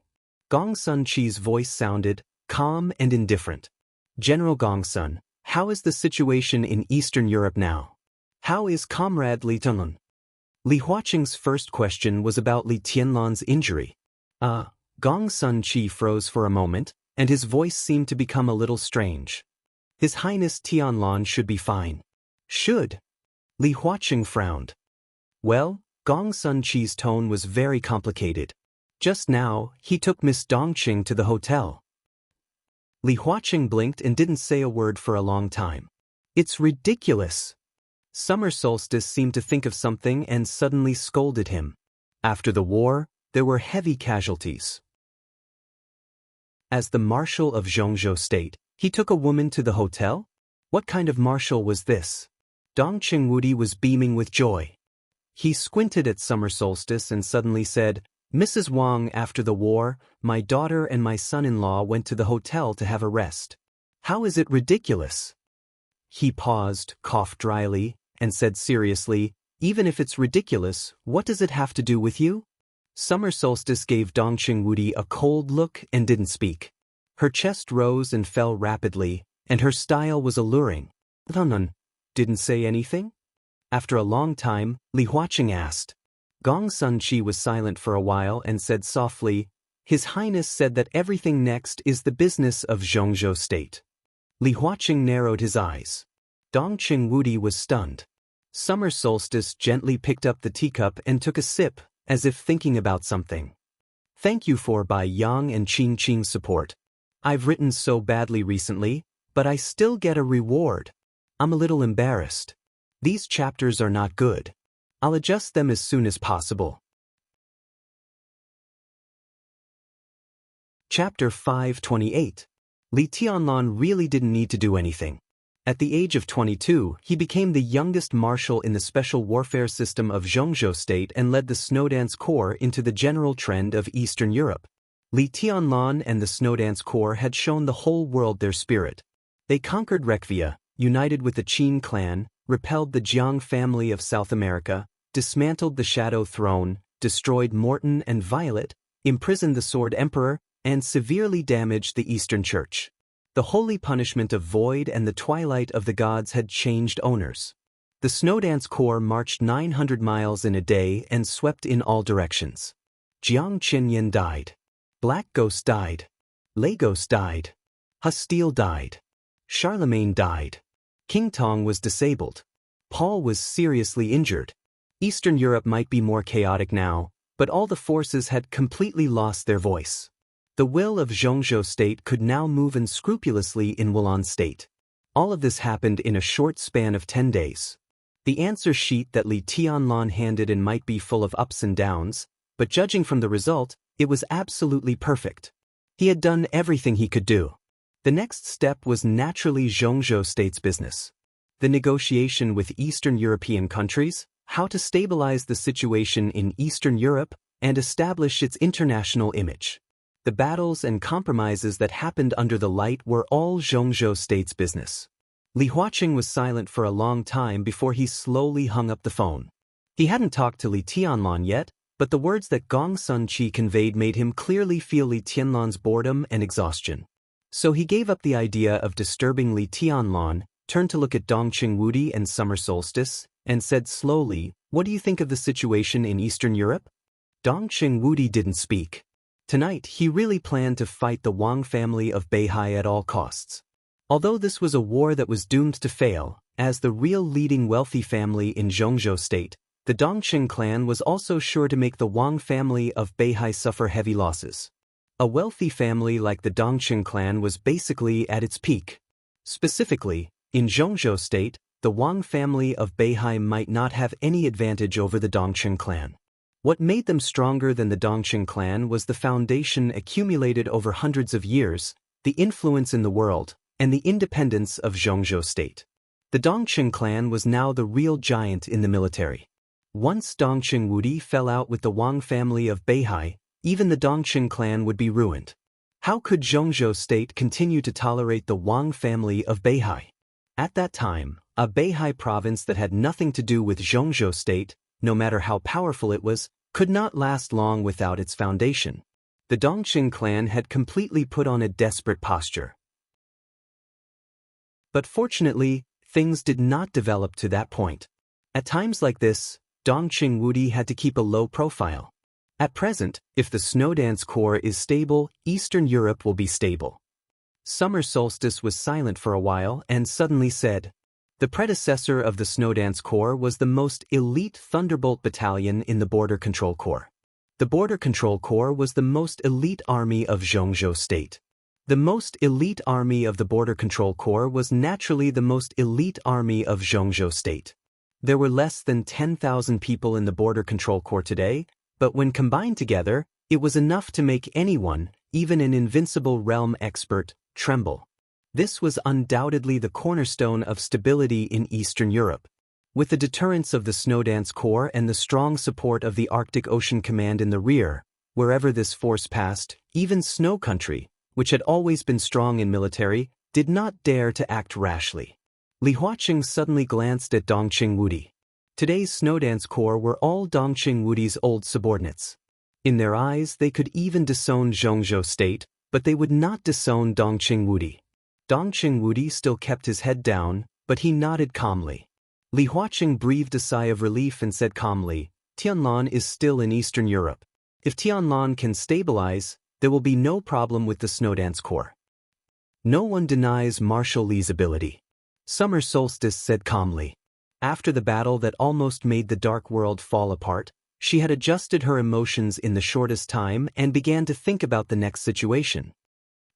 Gong Sun Qi's voice sounded calm and indifferent. General Gong Sun, how is the situation in Eastern Europe now? How is Comrade Li Tianlan? Li Huaqing's first question was about Li Tianlan's injury. Gong Sun Qi froze for a moment, and his voice seemed to become a little strange. His Highness Tianlan should be fine. Should? Li Huaqing frowned. Well, Gong Sun Qi's tone was very complicated. Just now, he took Miss Dongqing to the hotel. Li Huaqing blinked and didn't say a word for a long time. It's ridiculous. Summer Solstice seemed to think of something and suddenly scolded him. After the war, there were heavy casualties. As the Marshal of Xianxia State, he took a woman to the hotel? What kind of marshal was this? Dongqing Wudi was beaming with joy. He squinted at Summer Solstice and suddenly said, Mrs. Wang, after the war, my daughter and my son-in-law went to the hotel to have a rest. How is it ridiculous? He paused, coughed dryly, and said seriously, even if it's ridiculous, what does it have to do with you? Summer Solstice gave Dongqing Wudi a cold look and didn't speak. Her chest rose and fell rapidly, and her style was alluring. Didn't say anything? After a long time, Li Huaqing asked. Gong Sun Qi was silent for a while and said softly, His Highness said that everything next is the business of Xianxia State. Li Huaqing narrowed his eyes. Dongqing Wudi was stunned. Summer Solstice gently picked up the teacup and took a sip, as if thinking about something. Thank you for Bai Yang and Qing Qing's support. I've written so badly recently, but I still get a reward. I'm a little embarrassed. These chapters are not good. I'll adjust them as soon as possible. Chapter 528. Li Tianlan really didn't need to do anything. At the age of 22, he became the youngest marshal in the special warfare system of Xianxia State and led the Snowdance Corps into the general trend of Eastern Europe. Li Tianlan and the Snowdance Corps had shown the whole world their spirit. They conquered Rekvia, united with the Qin clan, repelled the Jiang family of South America, dismantled the Shadow Throne, destroyed Morton and Violet, imprisoned the Sword Emperor, and severely damaged the Eastern Church. The holy punishment of Void and the Twilight of the Gods had changed owners. The Snowdance Corps marched 900 miles in a day and swept in all directions. Jiang Qinyan died. Black Ghost died. Lagos died. Hastile died. Charlemagne died. King Tong was disabled. Paul was seriously injured. Eastern Europe might be more chaotic now, but all the forces had completely lost their voice. The will of Xianxia State could now move unscrupulously in Wulan State. All of this happened in a short span of 10 days. The answer sheet that Li Tianlan handed in might be full of ups and downs, but judging from the result, it was absolutely perfect. He had done everything he could do. The next step was naturally Xianxia State's business. The negotiation with Eastern European countries, how to stabilize the situation in Eastern Europe and establish its international image. The battles and compromises that happened under the light were all Xianxia State's business. Li Huaqing was silent for a long time before he slowly hung up the phone. He hadn't talked to Li Tianlan yet, but the words that Gong Sun Qi conveyed made him clearly feel Li Tianlan's boredom and exhaustion. So he gave up the idea of disturbing Li Tianlan, turned to look at Dongqing Wudi and Summer Solstice, and said slowly, What do you think of the situation in Eastern Europe? Dongqing Wudi didn't speak. Tonight he really planned to fight the Wang family of Beihai at all costs. Although this was a war that was doomed to fail, as the real leading wealthy family in Zhongzhou state, the Dongqing clan was also sure to make the Wang family of Beihai suffer heavy losses. A wealthy family like the Dongqing clan was basically at its peak. Specifically, in Zhongzhou state, the Wang family of Beihai might not have any advantage over the Dongqing clan. What made them stronger than the Dongqing clan was the foundation accumulated over hundreds of years, the influence in the world, and the independence of Zhongzhou state. The Dongqing clan was now the real giant in the military. Once Dongqing Wudi fell out with the Wang family of Beihai, even the Dongqing clan would be ruined. How could Zhongzhou state continue to tolerate the Wang family of Beihai? At that time, a Beihai province that had nothing to do with Zhongzhou state, no matter how powerful it was, could not last long without its foundation. The Dongqing clan had completely put on a desperate posture. But fortunately, things did not develop to that point. At times like this, Dongqing Wudi had to keep a low profile. At present, if the Snowdance core is stable, Eastern Europe will be stable. Summer Solstice was silent for a while and suddenly said, "The predecessor of the Snowdance Corps was the most elite Thunderbolt Battalion in the Border Control Corps. The Border Control Corps was the most elite army of Zhongzhou state. The most elite army of the Border Control Corps was naturally the most elite army of Zhongzhou state. There were less than 10,000 people in the Border Control Corps today, but when combined together, it was enough to make anyone, even an invincible realm expert, tremble. This was undoubtedly the cornerstone of stability in Eastern Europe. With the deterrence of the Snowdance Corps and the strong support of the Arctic Ocean Command in the rear, wherever this force passed, even Snow Country, which had always been strong in military, did not dare to act rashly. Li Huaqing suddenly glanced at Dongqing Wudi. Today's Snowdance Corps were all Dongqing Wudi's old subordinates. In their eyes they could even disown Zhongzhou state, but they would not disown Dongqing Wudi. Dongqing Wudi still kept his head down, but he nodded calmly. Li Huaqing breathed a sigh of relief and said calmly, "Tianlan is still in Eastern Europe. If Tianlan can stabilize, there will be no problem with the Snowdance Corps." No one denies Marshal Li's ability. Summer Solstice said calmly. After the battle that almost made the Dark World fall apart, she had adjusted her emotions in the shortest time and began to think about the next situation.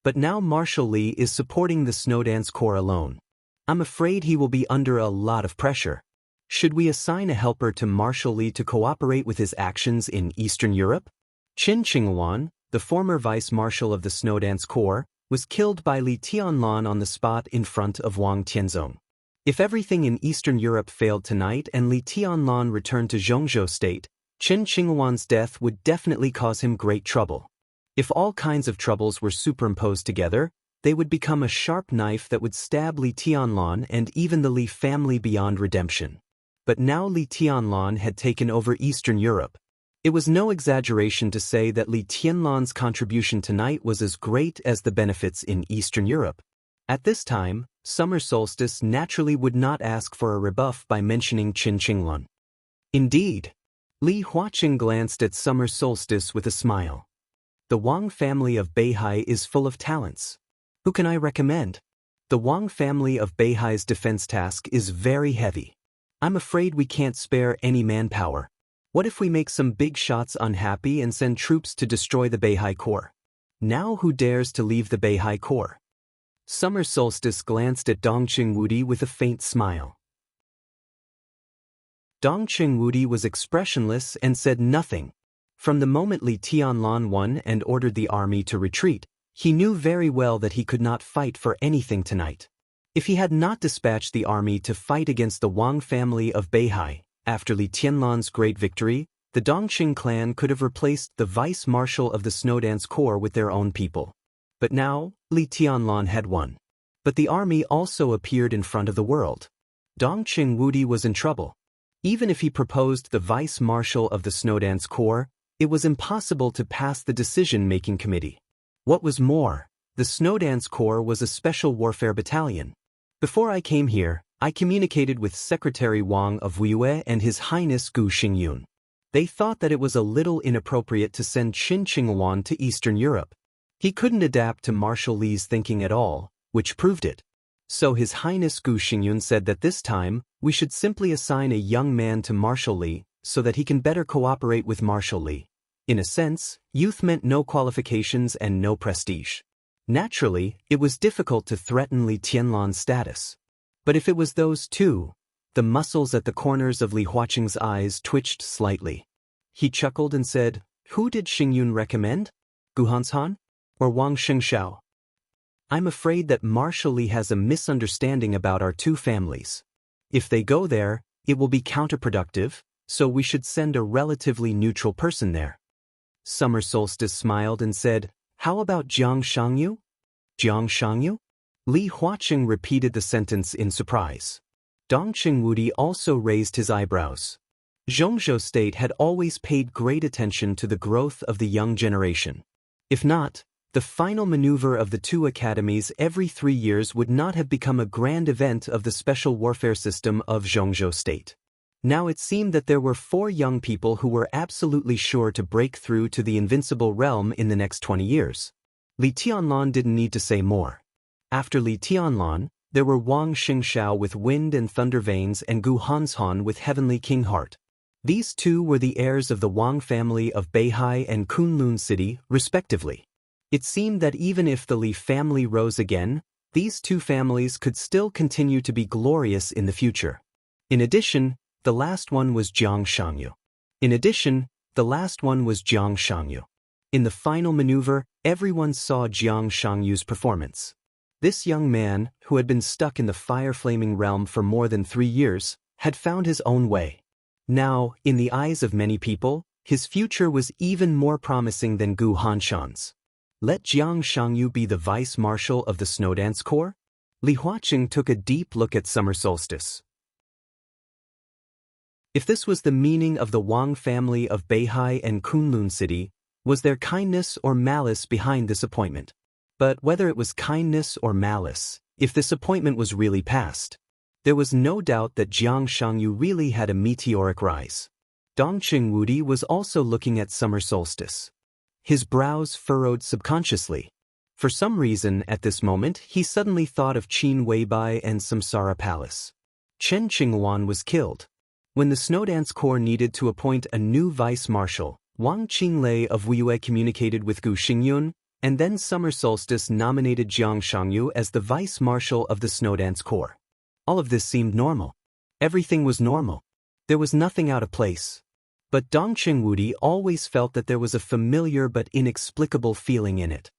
But now Marshal Li is supporting the Snowdance Corps alone. I'm afraid he will be under a lot of pressure. Should we assign a helper to Marshal Li to cooperate with his actions in Eastern Europe? Qin Qinghuan, the former vice-marshal of the Snowdance Corps, was killed by Li Tianlan on the spot in front of Wang Tianzong. If everything in Eastern Europe failed tonight and Li Tianlan returned to Zhongzhou state, Qin Qinghuan's death would definitely cause him great trouble. If all kinds of troubles were superimposed together, they would become a sharp knife that would stab Li Tianlan and even the Li family beyond redemption. But now Li Tianlan had taken over Eastern Europe. It was no exaggeration to say that Li Tianlan's contribution tonight was as great as the benefits in Eastern Europe. At this time, Summer Solstice naturally would not ask for a rebuff by mentioning Qin Qinghuan. Indeed. Li Huaqing glanced at Summer Solstice with a smile. The Wang family of Beihai is full of talents. Who can I recommend? The Wang family of Beihai's defense task is very heavy. I'm afraid we can't spare any manpower. What if we make some big shots unhappy and send troops to destroy the Beihai Corps? Now who dares to leave the Beihai Corps? Summer Solstice glanced at Dongqing Wudi with a faint smile. Dongqing Wudi was expressionless and said nothing. From the moment Li Tianlan won and ordered the army to retreat, he knew very well that he could not fight for anything tonight. If he had not dispatched the army to fight against the Wang family of Beihai, after Li Tianlan's great victory, the Dongqing clan could have replaced the vice-marshal of the Snowdance Corps with their own people. But now, Li Tianlan had won. But the army also appeared in front of the world. Dongqing Wudi was in trouble. Even if he proposed the vice-marshal of the Snowdance Corps, it was impossible to pass the decision-making committee. What was more, the Snowdance Corps was a special warfare battalion. Before I came here, I communicated with Secretary Wang of Wuxia and His Highness Gu Xingyun. They thought that it was a little inappropriate to send Qin Qinghuan to Eastern Europe. He couldn't adapt to Marshal Li's thinking at all, which proved it. So His Highness Gu Xingyun said that this time, we should simply assign a young man to Marshal Li, so that he can better cooperate with Marshal Li. In a sense, youth meant no qualifications and no prestige. Naturally, it was difficult to threaten Li Tianlan's status. But if it was those two, the muscles at the corners of Li Huaqing's eyes twitched slightly. He chuckled and said, "Who did Xingyun recommend? Guhanshan? Or Wang Xingxiao? I'm afraid that Marshal Li has a misunderstanding about our two families. If they go there, it will be counterproductive, so we should send a relatively neutral person there." Summer Solstice smiled and said, "How about Jiang Shangyu?" "Jiang Shangyu?" Li Huaqing repeated the sentence in surprise. Dongqing Wudi also raised his eyebrows. Zhongzhou State had always paid great attention to the growth of the young generation. If not, the final maneuver of the two academies every 3 years would not have become a grand event of the special warfare system of Zhongzhou State. Now it seemed that there were 4 young people who were absolutely sure to break through to the invincible realm in the next 20 years. Li Tianlan didn't need to say more. After Li Tianlan, there were Wang Xingxiao with Wind and Thunder Veins and Gu Hanshan with Heavenly King Heart. These two were the heirs of the Wang family of Beihai and Kunlun City, respectively. It seemed that even if the Li family rose again, these two families could still continue to be glorious in the future. In addition, the last one was Jiang Shangyu. In the final maneuver, everyone saw Jiang Shangyu's performance. This young man, who had been stuck in the fire-flaming realm for more than 3 years, had found his own way. Now, in the eyes of many people, his future was even more promising than Gu Hanshan's. Let Jiang Shangyu be the vice marshal of the Snowdance Corps? Li Huaqing took a deep look at Summer Solstice. If this was the meaning of the Wang family of Beihai and Kunlun City, was there kindness or malice behind this appointment? But whether it was kindness or malice, if this appointment was really passed, there was no doubt that Jiang Shangyu really had a meteoric rise. Dongqing Wudi was also looking at Summer Solstice. His brows furrowed subconsciously. For some reason, at this moment, he suddenly thought of Qin Weibai and Samsara Palace. Chen Qinghuan was killed. When the Snowdance Corps needed to appoint a new vice-marshal, Wang Qinglei of Wuyue communicated with Gu Xingyun, and then Summer Solstice nominated Jiang Shangyu as the vice-marshal of the Snowdance Corps. All of this seemed normal. Everything was normal. There was nothing out of place. But Dongqing Wudi always felt that there was a familiar but inexplicable feeling in it.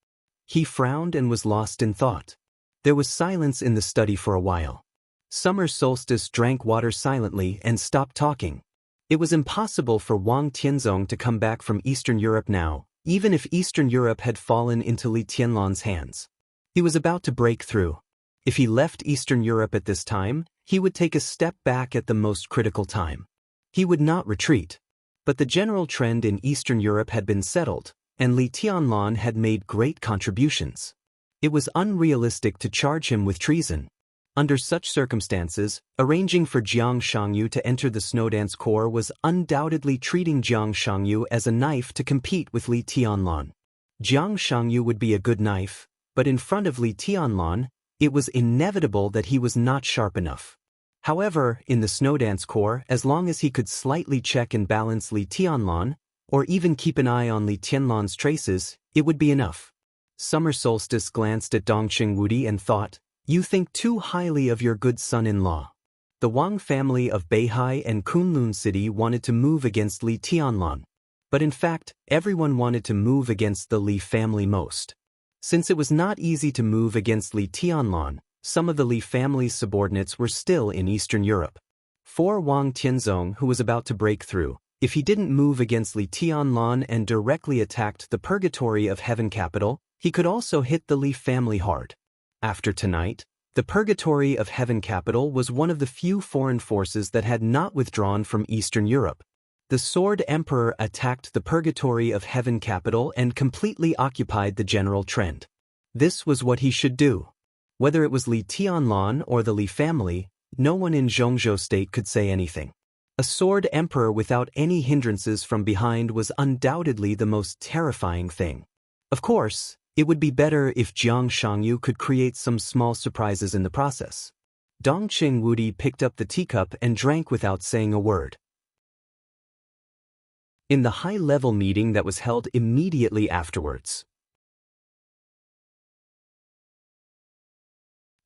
He frowned and was lost in thought. There was silence in the study for a while. Summer Solstice drank water silently and stopped talking. It was impossible for Wang Tianzong to come back from Eastern Europe now, even if Eastern Europe had fallen into Li Tianlan's hands. He was about to break through. If he left Eastern Europe at this time, he would take a step back at the most critical time. He would not retreat. But the general trend in Eastern Europe had been settled, and Li Tianlan had made great contributions. It was unrealistic to charge him with treason. Under such circumstances, arranging for Jiang Shangyu to enter the Snowdance Corps was undoubtedly treating Jiang Shangyu as a knife to compete with Li Tianlan. Jiang Shangyu would be a good knife, but in front of Li Tianlan, it was inevitable that he was not sharp enough. However, in the Snowdance Corps, as long as he could slightly check and balance Li Tianlan, or even keep an eye on Li Tianlan's traces, it would be enough. Summer Solstice glanced at Dongqing Wudi and thought, "You think too highly of your good son-in-law." The Wang family of Beihai and Kunlun City wanted to move against Li Tianlan. But in fact, everyone wanted to move against the Li family most. Since it was not easy to move against Li Tianlan, some of the Li family's subordinates were still in Eastern Europe. For Wang Tianzong, who was about to break through, if he didn't move against Li Tianlan and directly attacked the Purgatory of Heaven capital, he could also hit the Li family hard. After tonight, the Purgatory of Heaven capital was one of the few foreign forces that had not withdrawn from Eastern Europe. The Sword Emperor attacked the Purgatory of Heaven capital and completely occupied the general trend. This was what he should do. Whether it was Li Tianlan or the Li family, no one in Zhongzhou State could say anything. A sword emperor without any hindrances from behind was undoubtedly the most terrifying thing. Of course, it would be better if Jiang Shangyu could create some small surprises in the process. Dongqing Wudi picked up the teacup and drank without saying a word. In the high-level meeting that was held immediately afterwards.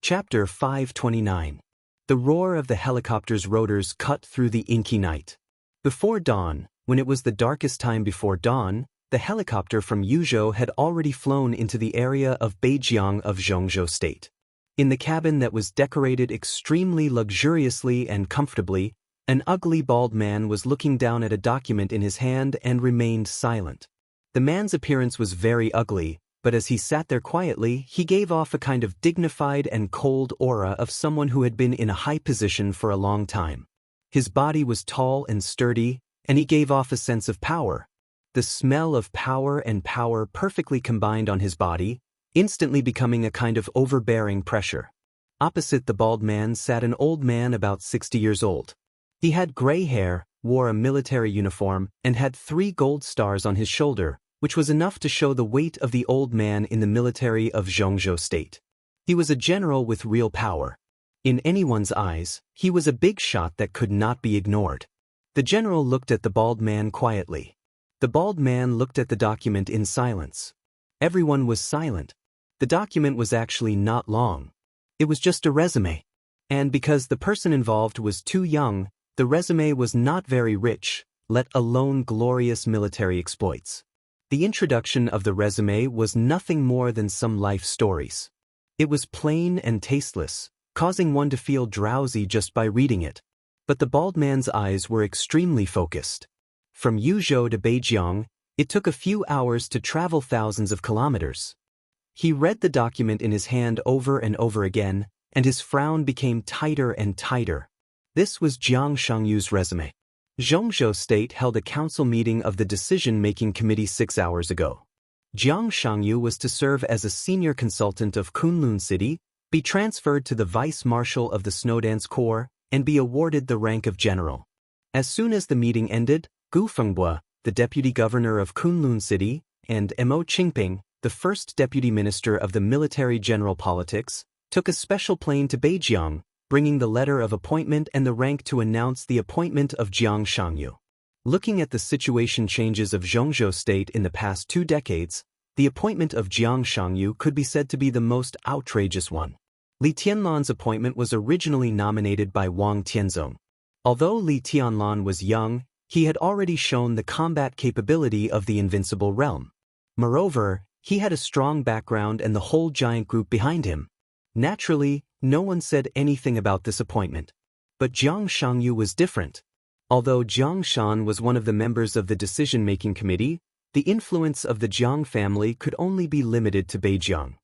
Chapter 529. The roar of the helicopter's rotors cut through the inky night. Before dawn, when it was the darkest time before dawn, the helicopter from Yuzhou had already flown into the area of Beijiang of Zhongzhou State. In the cabin that was decorated extremely luxuriously and comfortably, an ugly bald man was looking down at a document in his hand and remained silent. The man's appearance was very ugly, but as he sat there quietly, he gave off a kind of dignified and cold aura of someone who had been in a high position for a long time. His body was tall and sturdy, and he gave off a sense of power. The smell of power and power perfectly combined on his body, instantly becoming a kind of overbearing pressure. Opposite the bald man sat an old man about 60 years old. He had gray hair, wore a military uniform, and had 3 gold stars on his shoulder, which was enough to show the weight of the old man in the military of Zhongzhou State. He was a general with real power. In anyone's eyes, he was a big shot that could not be ignored. The general looked at the bald man quietly. The bald man looked at the document in silence. Everyone was silent. The document was actually not long. It was just a resume. And because the person involved was too young, the resume was not very rich, let alone glorious military exploits. The introduction of the resume was nothing more than some life stories. It was plain and tasteless, causing one to feel drowsy just by reading it. But the bald man's eyes were extremely focused. From Yuzhou to Beijiang, it took a few hours to travel thousands of kilometers. He read the document in his hand over and over again, and his frown became tighter and tighter. This was Jiang Shangyu's resume. Zhongzhou State held a council meeting of the decision-making committee 6 hours ago. Jiang Shangyu was to serve as a senior consultant of Kunlun City, be transferred to the vice-marshal of the Snowdance Corps, and be awarded the rank of general. As soon as the meeting ended, Gu Fenghua, the deputy governor of Kunlun City, and Mo Qingping, the first deputy minister of the military general politics, took a special plane to Beijiang, bringing the letter of appointment and the rank to announce the appointment of Jiang Shangyu. Looking at the situation changes of Zhongzhou State in the past 2 decades, the appointment of Jiang Shangyu could be said to be the most outrageous one. Li Tianlan's appointment was originally nominated by Wang Tianzong. Although Li Tianlan was young, he had already shown the combat capability of the invincible realm. Moreover, he had a strong background and the whole giant group behind him. Naturally, no one said anything about this appointment. But Jiang Shangyu was different. Although Jiang Shan was one of the members of the decision-making committee, the influence of the Jiang family could only be limited to Beijiang.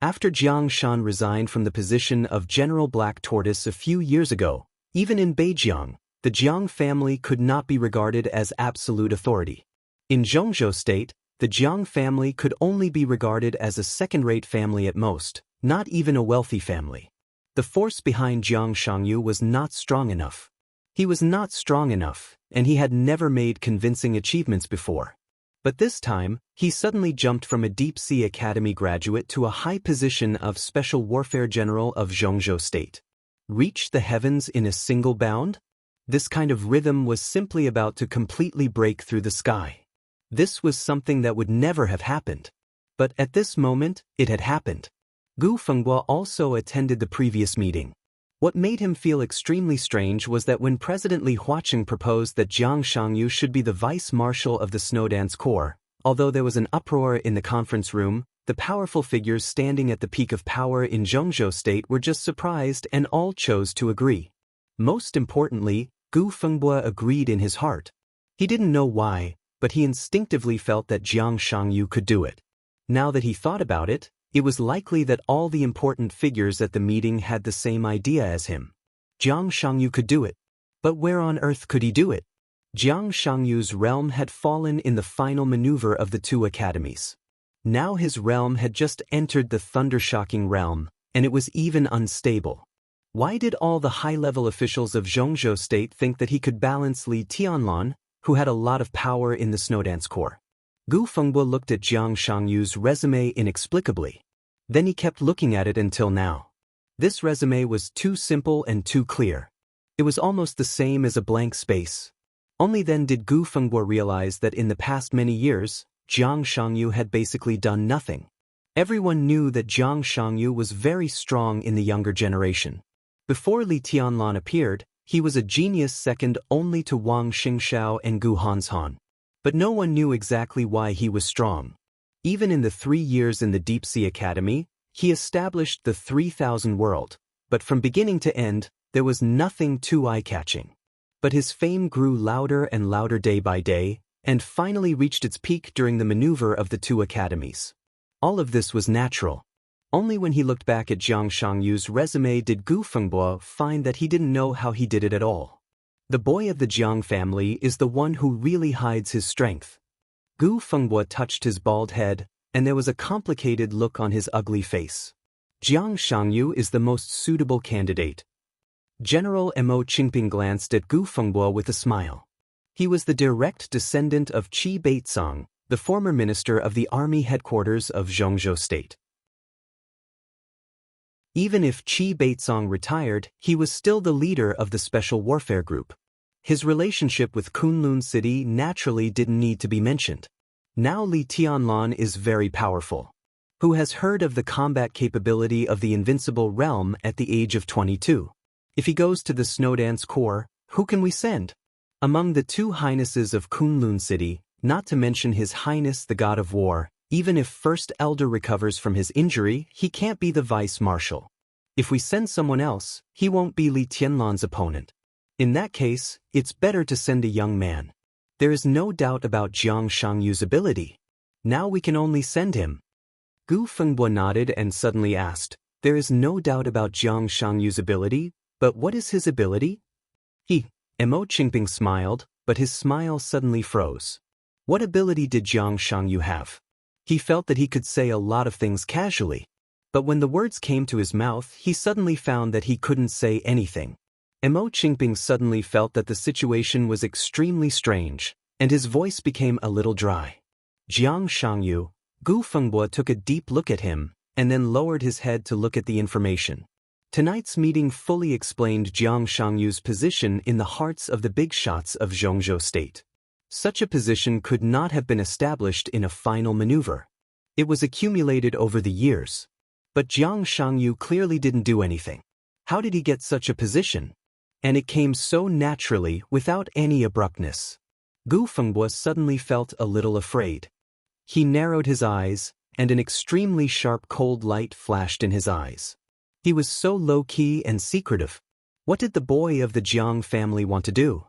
After Jiang Shan resigned from the position of General Black Tortoise a few years ago, even in Beijiang, the Jiang family could not be regarded as absolute authority. In Zhongzhou State, the Jiang family could only be regarded as a second-rate family at most, not even a wealthy family. The force behind Jiang Shangyu was not strong enough. He was not strong enough, and he had never made convincing achievements before. But this time, he suddenly jumped from a deep-sea academy graduate to a high position of Special Warfare General of Zhongzhou State. Reach the heavens in a single bound? This kind of rhythm was simply about to completely break through the sky. This was something that would never have happened. But at this moment, it had happened. Gu Fenghua also attended the previous meeting. What made him feel extremely strange was that when President Li Huaqing proposed that Jiang Shangyu should be the vice-marshal of the Snowdance Corps, although there was an uproar in the conference room, the powerful figures standing at the peak of power in Zhongzhou State were just surprised and all chose to agree. Most importantly, Gu Fenghua agreed in his heart. He didn't know why, but he instinctively felt that Jiang Shangyu could do it. Now that he thought about it, it was likely that all the important figures at the meeting had the same idea as him. Jiang Shangyu could do it. But where on earth could he do it? Jiang Shangyu's realm had fallen in the final maneuver of the 2 academies. Now his realm had just entered the thunder-shocking realm, and it was even unstable. Why did all the high-level officials of Zhongzhou state think that he could balance Li Tianlan, who had a lot of power in the Snowdance Corps? Gu Fengbo looked at Jiang Shangyu's resume inexplicably. Then he kept looking at it until now. This resume was too simple and too clear. It was almost the same as a blank space. Only then did Gu Fengbo realize that in the past many years, Jiang Shangyu had basically done nothing. Everyone knew that Jiang Shangyu was very strong in the younger generation. Before Li Tianlan appeared, he was a genius second only to Wang Xingxiao and Gu Hanshan. But no one knew exactly why he was strong. Even in the 3 years in the Deep Sea Academy, he established the 3000 world, but from beginning to end, there was nothing too eye-catching. But his fame grew louder and louder day by day, and finally reached its peak during the maneuver of the 2 academies. All of this was natural. Only when he looked back at Jiang Shangyu's resume did Gu Fengbo find that he didn't know how he did it at all. The boy of the Jiang family is the one who really hides his strength. Gu Fengbo touched his bald head, and there was a complicated look on his ugly face. Jiang Shangyu is the most suitable candidate. General Mo Qingping glanced at Gu Fengbo with a smile. He was the direct descendant of Qi Beizong, the former minister of the army headquarters of Zhongzhou state. Even if Qi Beizong retired, he was still the leader of the Special Warfare Group. His relationship with Kunlun City naturally didn't need to be mentioned. Now Li Tianlan is very powerful. Who has heard of the combat capability of the Invincible Realm at the age of 22? If he goes to the Snowdance Corps, who can we send? Among the 2 highnesses of Kunlun City, not to mention His Highness the God of War, even if First Elder recovers from his injury, he can't be the Vice Marshal. If we send someone else, he won't be Li Tianlan's opponent. In that case, it's better to send a young man. There is no doubt about Jiang Shangyu's ability. Now we can only send him. Gu Fengbo nodded and suddenly asked, there is no doubt about Jiang Shangyu's ability, but what is his ability? Mo Qingping smiled, but his smile suddenly froze. What ability did Jiang Shangyu have? He felt that he could say a lot of things casually. But when the words came to his mouth, he suddenly found that he couldn't say anything. Mo Qingping suddenly felt that the situation was extremely strange, and his voice became a little dry. Jiang Shangyu, Gu Fengbo took a deep look at him, and then lowered his head to look at the information. Tonight's meeting fully explained Jiang Shangyu's position in the hearts of the big shots of Zhongzhou state. Such a position could not have been established in a final maneuver. It was accumulated over the years. But Jiang Shangyu clearly didn't do anything. How did he get such a position? And it came so naturally without any abruptness. Gu Fengbo suddenly felt a little afraid. He narrowed his eyes, and an extremely sharp cold light flashed in his eyes. He was so low-key and secretive. What did the boy of the Jiang family want to do?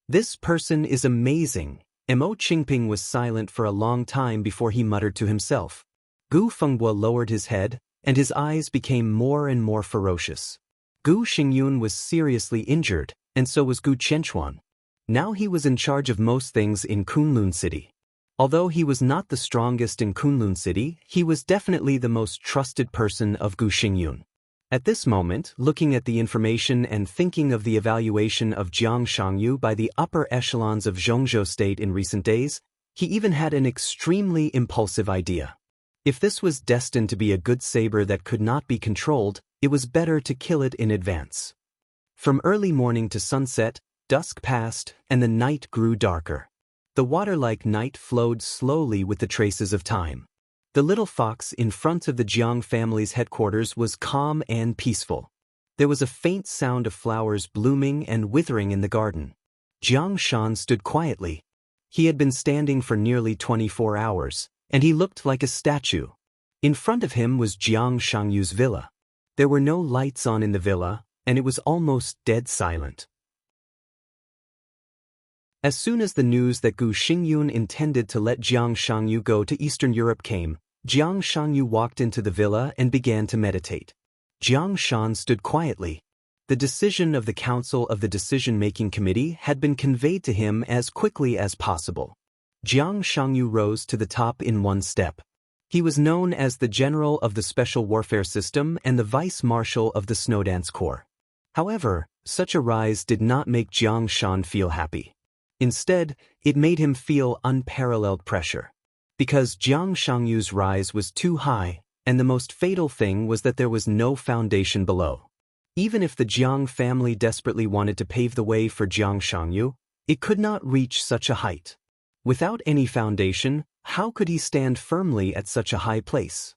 This person is amazing. Mo Qingping was silent for a long time before he muttered to himself. Gu Fengbo lowered his head, and his eyes became more and more ferocious. Gu Xingyun was seriously injured, and so was Gu Chenchuan. Now he was in charge of most things in Kunlun City. Although he was not the strongest in Kunlun City, he was definitely the most trusted person of Gu Xingyun. At this moment, looking at the information and thinking of the evaluation of Jiang Shangyu by the upper echelons of Zhongzhou state in recent days, he even had an extremely impulsive idea. If this was destined to be a good saber that could not be controlled, it was better to kill it in advance. From early morning to sunset, dusk passed, and the night grew darker. The water-like night flowed slowly with the traces of time. The little fox in front of the Jiang family's headquarters was calm and peaceful. There was a faint sound of flowers blooming and withering in the garden. Jiang Shan stood quietly. He had been standing for nearly 24 hours, and he looked like a statue. In front of him was Jiang Shangyu's villa. There were no lights on in the villa, and it was almost dead silent. As soon as the news that Gu Xingyun intended to let Jiang Shangyu go to Eastern Europe came, Jiang Shangyu walked into the villa and began to meditate. Jiang Shan stood quietly. The decision of the Council of the Decision-Making Committee had been conveyed to him as quickly as possible. Jiang Shangyu rose to the top in one step. He was known as the General of the Special Warfare System and the Vice Marshal of the Snowdance Corps. However, such a rise did not make Jiang Shan feel happy. Instead, it made him feel unparalleled pressure. Because Jiang Shangyu's rise was too high, and the most fatal thing was that there was no foundation below. Even if the Jiang family desperately wanted to pave the way for Jiang Shangyu, it could not reach such a height. Without any foundation, how could he stand firmly at such a high place?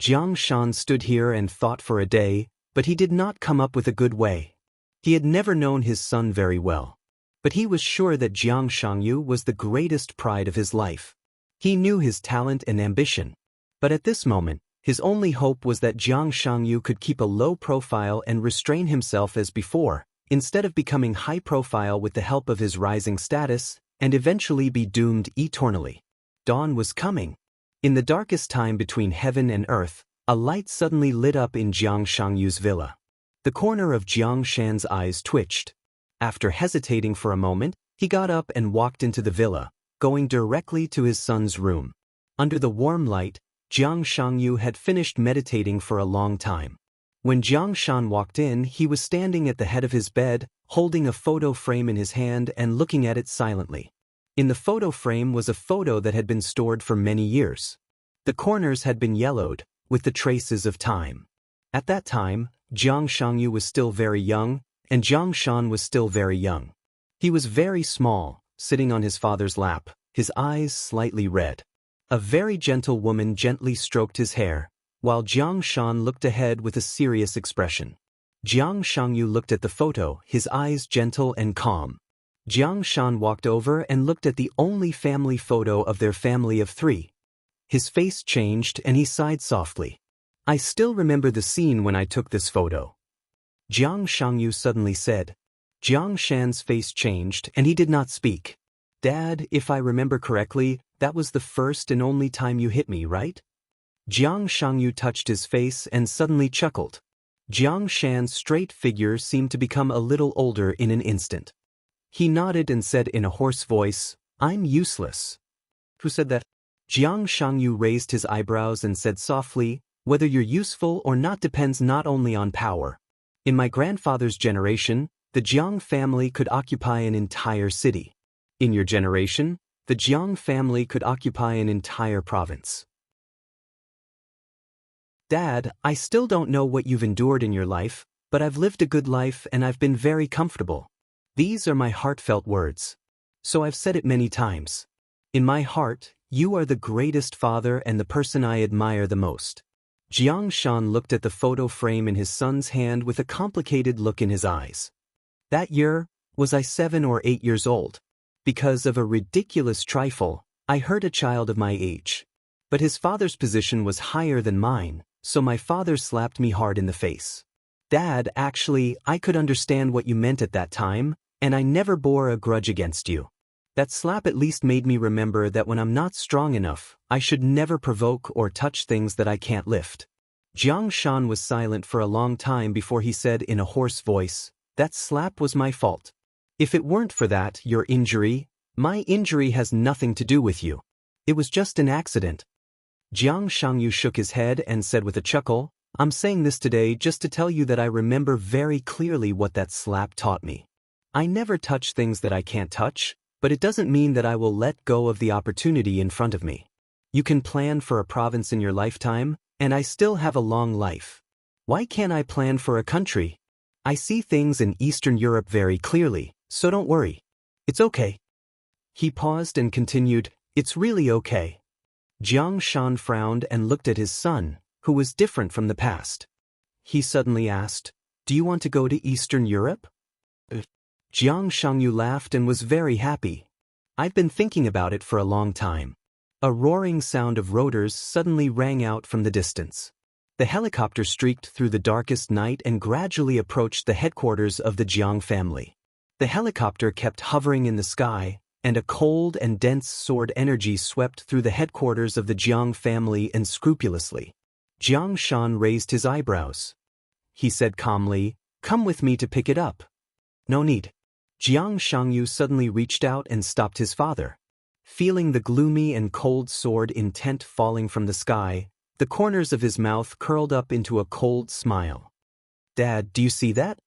Jiang Shan stood here and thought for a day, but he did not come up with a good way. He had never known his son very well, but he was sure that Jiang Shangyu was the greatest pride of his life. He knew his talent and ambition, but at this moment, his only hope was that Jiang Shangyu could keep a low profile and restrain himself as before, instead of becoming high profile with the help of his rising status, and eventually be doomed eternally. Dawn was coming. In the darkest time between heaven and earth, a light suddenly lit up in Jiang Shangyu's villa. The corner of Jiang Shan's eyes twitched. After hesitating for a moment, he got up and walked into the villa, going directly to his son's room. Under the warm light, Jiang Shangyu had finished meditating for a long time. When Jiang Shan walked in, he was standing at the head of his bed, holding a photo frame in his hand and looking at it silently. In the photo frame was a photo that had been stored for many years. The corners had been yellowed, with the traces of time. At that time, Jiang Shangyu was still very young, and Jiang Shan was still very young. He was very small, sitting on his father's lap, his eyes slightly red. A very gentle woman gently stroked his hair, while Jiang Shan looked ahead with a serious expression. Jiang Shangyu looked at the photo, his eyes gentle and calm. Jiang Shan walked over and looked at the only family photo of their family of 3. His face changed and he sighed softly. I still remember the scene when I took this photo. Jiang Shangyu suddenly said. Jiang Shan's face changed and he did not speak. Dad, if I remember correctly, that was the first and only time you hit me, right? Jiang Shangyu touched his face and suddenly chuckled. Jiang Shan's straight figure seemed to become a little older in an instant. He nodded and said in a hoarse voice, I'm useless. Who said that? Jiang Shangyu raised his eyebrows and said softly, whether you're useful or not depends not only on power. In my grandfather's generation, the Jiang family could occupy an entire city. In your generation, the Jiang family could occupy an entire province. Dad, I still don't know what you've endured in your life, but I've lived a good life and I've been very comfortable. These are my heartfelt words. So I've said it many times. In my heart, you are the greatest father and the person I admire the most. Jiang Shan looked at the photo frame in his son's hand with a complicated look in his eyes. That year, was I 7 or 8 years old? Because of a ridiculous trifle, I hurt a child of my age. But his father's position was higher than mine, so my father slapped me hard in the face. Dad, actually, I could understand what you meant at that time, and I never bore a grudge against you. That slap at least made me remember that when I'm not strong enough, I should never provoke or touch things that I can't lift. Jiang Shan was silent for a long time before he said in a hoarse voice, that slap was my fault. If it weren't for that, your injury, my injury has nothing to do with you. It was just an accident. Jiang Shangyu shook his head and said with a chuckle, I'm saying this today just to tell you that I remember very clearly what that slap taught me. I never touch things that I can't touch, but it doesn't mean that I will let go of the opportunity in front of me. You can plan for a province in your lifetime, and I still have a long life. Why can't I plan for a country? I see things in Eastern Europe very clearly, so don't worry. It's okay. He paused and continued, it's really okay. Jiang Shan frowned and looked at his son, who was different from the past. He suddenly asked, do you want to go to Eastern Europe? Jiang Shangyu laughed and was very happy. I've been thinking about it for a long time. A roaring sound of rotors suddenly rang out from the distance. The helicopter streaked through the darkest night and gradually approached the headquarters of the Jiang family. The helicopter kept hovering in the sky, and a cold and dense sword energy swept through the headquarters of the Jiang family unscrupulously. Jiang Shan raised his eyebrows. He said calmly, come with me to pick it up. No need. Jiang Shangyu suddenly reached out and stopped his father. Feeling the gloomy and cold sword intent falling from the sky, the corners of his mouth curled up into a cold smile. Dad, do you see that?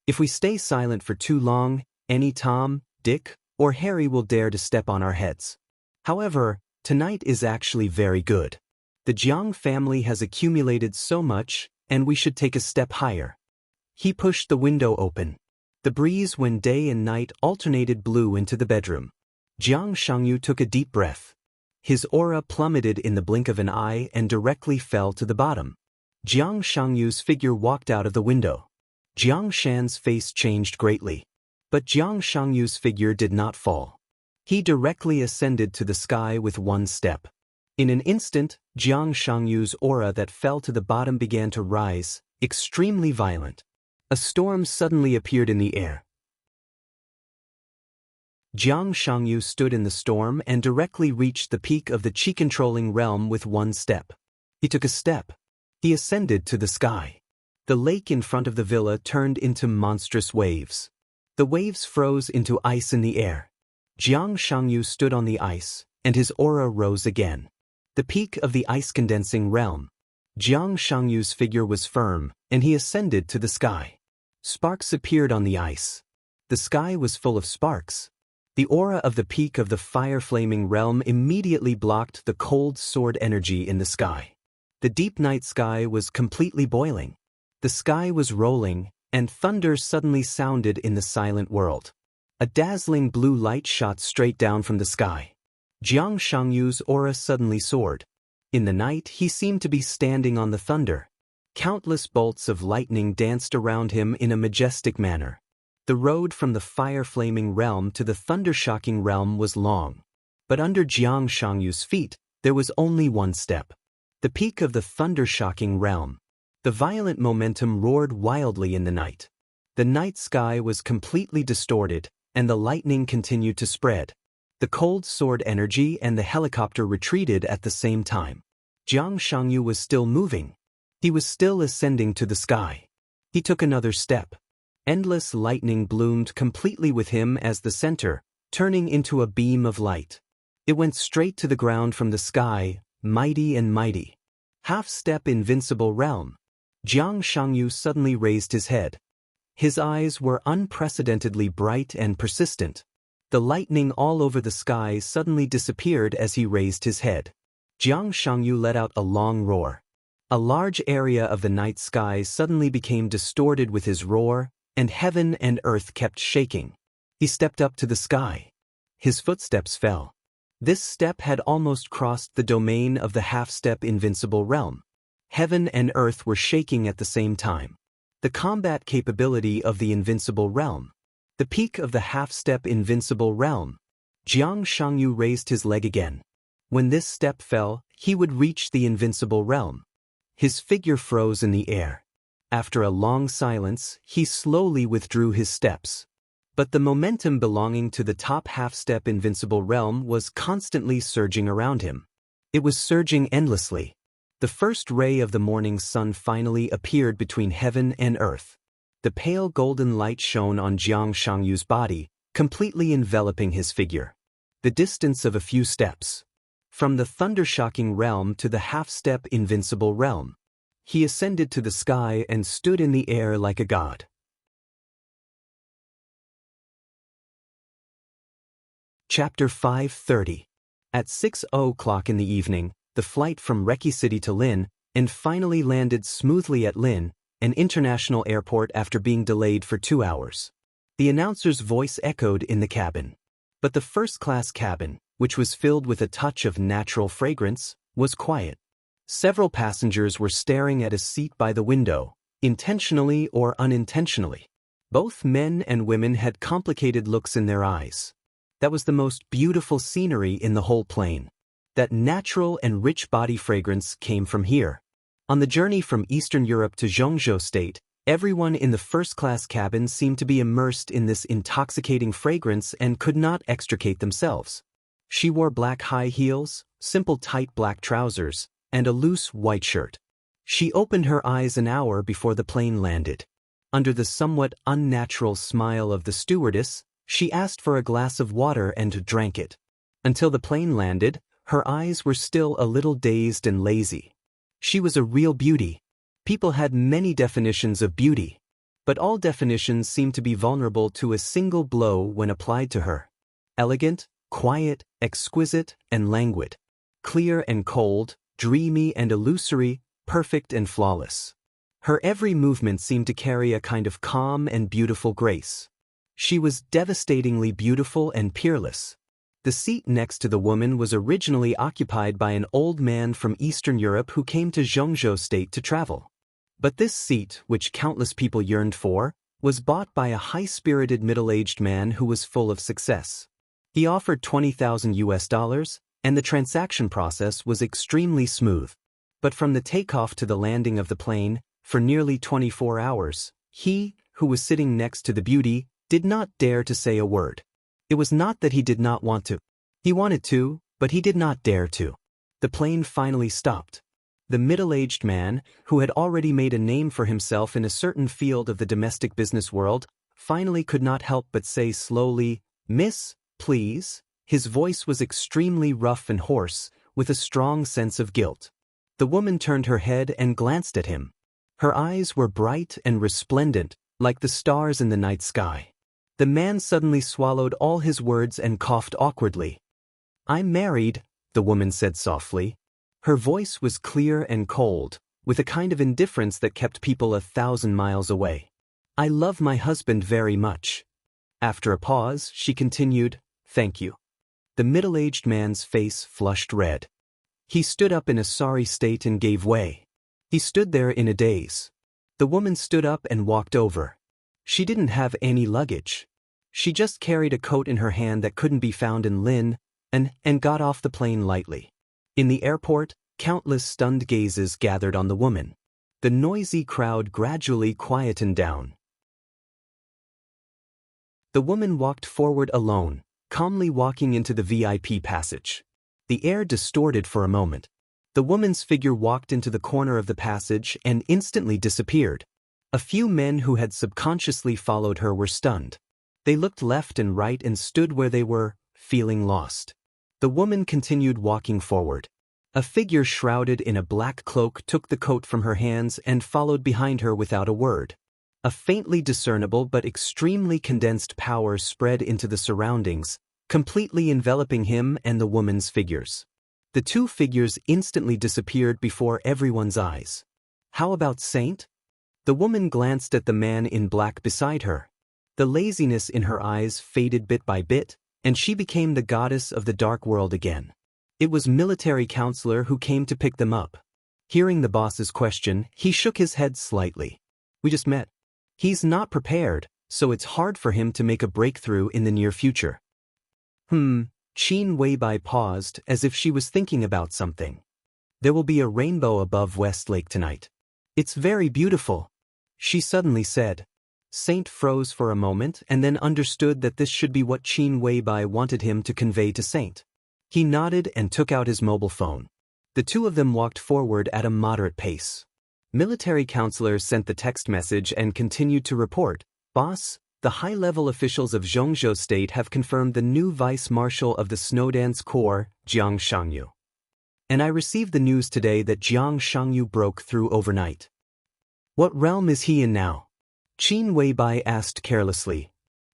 If we stay silent for too long, any Tom, Dick, or Harry will dare to step on our heads. However, tonight is actually very good. The Jiang family has accumulated so much, and we should take a step higher. He pushed the window open. The breeze when day and night alternated blew into the bedroom. Jiang Shangyu took a deep breath. His aura plummeted in the blink of an eye and directly fell to the bottom. Jiang Shangyu's figure walked out of the window. Jiang Shan's face changed greatly. But Jiang Shangyu's figure did not fall. He directly ascended to the sky with one step. In an instant, Jiang Shangyu's aura that fell to the bottom began to rise, extremely violent. A storm suddenly appeared in the air. Jiang Shangyu stood in the storm and directly reached the peak of the chi-controlling realm with one step. He took a step. He ascended to the sky. The lake in front of the villa turned into monstrous waves. The waves froze into ice in the air. Jiang Shangyu stood on the ice, and his aura rose again. The peak of the ice-condensing realm. Jiang Shangyu's figure was firm, and he ascended to the sky. Sparks appeared on the ice. The sky was full of sparks. The aura of the peak of the fire-flaming realm immediately blocked the cold sword energy in the sky. The deep night sky was completely boiling. The sky was rolling, and thunder suddenly sounded in the silent world. A dazzling blue light shot straight down from the sky. Jiang Shangyu's aura suddenly soared. In the night, he seemed to be standing on the thunder. Countless bolts of lightning danced around him in a majestic manner. The road from the fire-flaming realm to the thunder-shocking realm was long. But under Jiang Shangyu's feet, there was only one step. The peak of the thunder-shocking realm. The violent momentum roared wildly in the night. The night sky was completely distorted, and the lightning continued to spread. The cold sword energy and the helicopter retreated at the same time. Jiang Shangyu was still moving. He was still ascending to the sky. He took another step. Endless lightning bloomed completely with him as the center, turning into a beam of light. It went straight to the ground from the sky, mighty and mighty. Half-step invincible realm. Jiang Shangyu suddenly raised his head. His eyes were unprecedentedly bright and persistent. The lightning all over the sky suddenly disappeared as he raised his head. Jiang Shangyu let out a long roar. A large area of the night sky suddenly became distorted with his roar, and heaven and earth kept shaking. He stepped up to the sky. His footsteps fell. This step had almost crossed the domain of the half-step invincible realm. Heaven and earth were shaking at the same time. The combat capability of the invincible realm. The peak of the half-step invincible realm. Jiang Shangyu raised his leg again. When this step fell, he would reach the invincible realm. His figure froze in the air. After a long silence, he slowly withdrew his steps. But the momentum belonging to the top half-step invincible realm was constantly surging around him. It was surging endlessly. The first ray of the morning sun finally appeared between heaven and earth. The pale golden light shone on Jiang Shangyu's body, completely enveloping his figure. The distance of a few steps. From the thunder-shocking realm to the half-step invincible realm. He ascended to the sky and stood in the air like a god. Chapter 530. At 6:00 in the evening, the flight from Reki City to Lin, and finally landed smoothly at Lin, an international airport after being delayed for 2 hours. The announcer's voice echoed in the cabin. But the first-class cabin, which was filled with a touch of natural fragrance, was quiet. Several passengers were staring at a seat by the window, intentionally or unintentionally. Both men and women had complicated looks in their eyes. That was the most beautiful scenery in the whole plane. That natural and rich body fragrance came from here. On the journey from Eastern Europe to Zhongzhou State, everyone in the first-class cabin seemed to be immersed in this intoxicating fragrance and could not extricate themselves. She wore black high heels, simple tight black trousers, and a loose white shirt. She opened her eyes an hour before the plane landed. Under the somewhat unnatural smile of the stewardess, she asked for a glass of water and drank it. Until the plane landed, her eyes were still a little dazed and lazy. She was a real beauty. People had many definitions of beauty. but all definitions seemed to be vulnerable to a single blow when applied to her. Elegant, quiet, exquisite, and languid. Clear and cold, dreamy and illusory, perfect and flawless. Her every movement seemed to carry a kind of calm and beautiful grace. She was devastatingly beautiful and peerless. The seat next to the woman was originally occupied by an old man from Eastern Europe who came to Xianxia state to travel. But this seat, which countless people yearned for, was bought by a high-spirited middle-aged man who was full of success. He offered $20,000, and the transaction process was extremely smooth. But from the takeoff to the landing of the plane, for nearly 24 hours, he, who was sitting next to the beauty, did not dare to say a word. It was not that he did not want to. He wanted to, but he did not dare to. The plane finally stopped. The middle-aged man, who had already made a name for himself in a certain field of the domestic business world, finally could not help but say slowly, "Miss, please." His voice was extremely rough and hoarse, with a strong sense of guilt. The woman turned her head and glanced at him. Her eyes were bright and resplendent, like the stars in the night sky. The man suddenly swallowed all his words and coughed awkwardly. "I'm married," the woman said softly. Her voice was clear and cold, with a kind of indifference that kept people 1,000 miles away. "I love my husband very much." After a pause, she continued, "Thank you." The middle-aged man's face flushed red. He stood up in a sorry state and gave way. He stood there in a daze. The woman stood up and walked over. She didn't have any luggage. She just carried a coat in her hand that couldn't be found in Lin, and got off the plane lightly. In the airport, countless stunned gazes gathered on the woman. The noisy crowd gradually quietened down. The woman walked forward alone, calmly walking into the VIP passage. The air distorted for a moment. The woman's figure walked into the corner of the passage and instantly disappeared. A few men who had subconsciously followed her were stunned. They looked left and right and stood where they were, feeling lost. The woman continued walking forward. A figure shrouded in a black cloak took the coat from her hands and followed behind her without a word. A faintly discernible but extremely condensed power spread into the surroundings, completely enveloping him and the woman's figures. The two figures instantly disappeared before everyone's eyes. "How about Saint?" The woman glanced at the man in black beside her. The laziness in her eyes faded bit by bit, and she became the goddess of the dark world again. It was military counselor who came to pick them up. Hearing the boss's question, he shook his head slightly. "We just met. He's not prepared, so it's hard for him to make a breakthrough in the near future." Qin Weibai paused as if she was thinking about something. "There will be a rainbow above West Lake tonight. It's very beautiful," she suddenly said. Saint froze for a moment and then understood that this should be what Qin Weibai wanted him to convey to Saint. He nodded and took out his mobile phone. The two of them walked forward at a moderate pace. Military counselor sent the text message and continued to report, "Boss, the high-level officials of Xianxia State have confirmed the new vice-marshal of the Snowdance Corps, Jiang Shangyu. And I received the news today that Jiang Shangyu broke through overnight." "What realm is he in now?" Qin Weibai asked carelessly.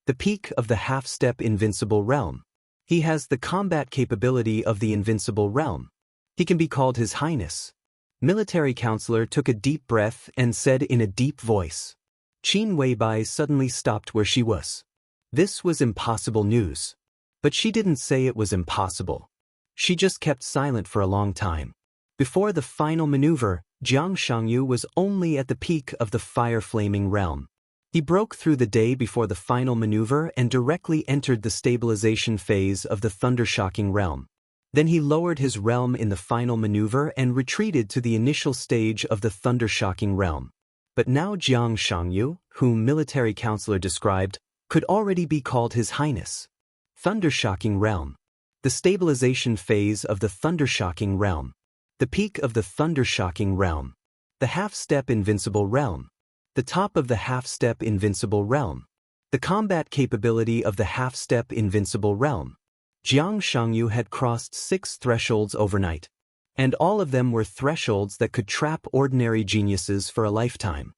"The peak of the half-step invincible realm. He has the combat capability of the invincible realm. He can be called His Highness." Military counselor took a deep breath and said in a deep voice. Qin Weibai suddenly stopped where she was. This was impossible news. But she didn't say it was impossible. She just kept silent for a long time. Before the final maneuver, Jiang Shangyu was only at the peak of the fire-flaming realm. He broke through the day before the final maneuver and directly entered the stabilization phase of the thunder-shocking realm. Then he lowered his realm in the final maneuver and retreated to the initial stage of the thunder-shocking realm. But now Jiang Shangyu, whom military counselor described, could already be called His Highness. Thunder-shocking realm. The stabilization phase of the thunder-shocking realm. The peak of the thunder-shocking realm. The half-step invincible realm. The top of the half-step invincible realm. The combat capability of the half-step invincible realm. Jiang Shangyu had crossed 6 thresholds overnight. And all of them were thresholds that could trap ordinary geniuses for a lifetime.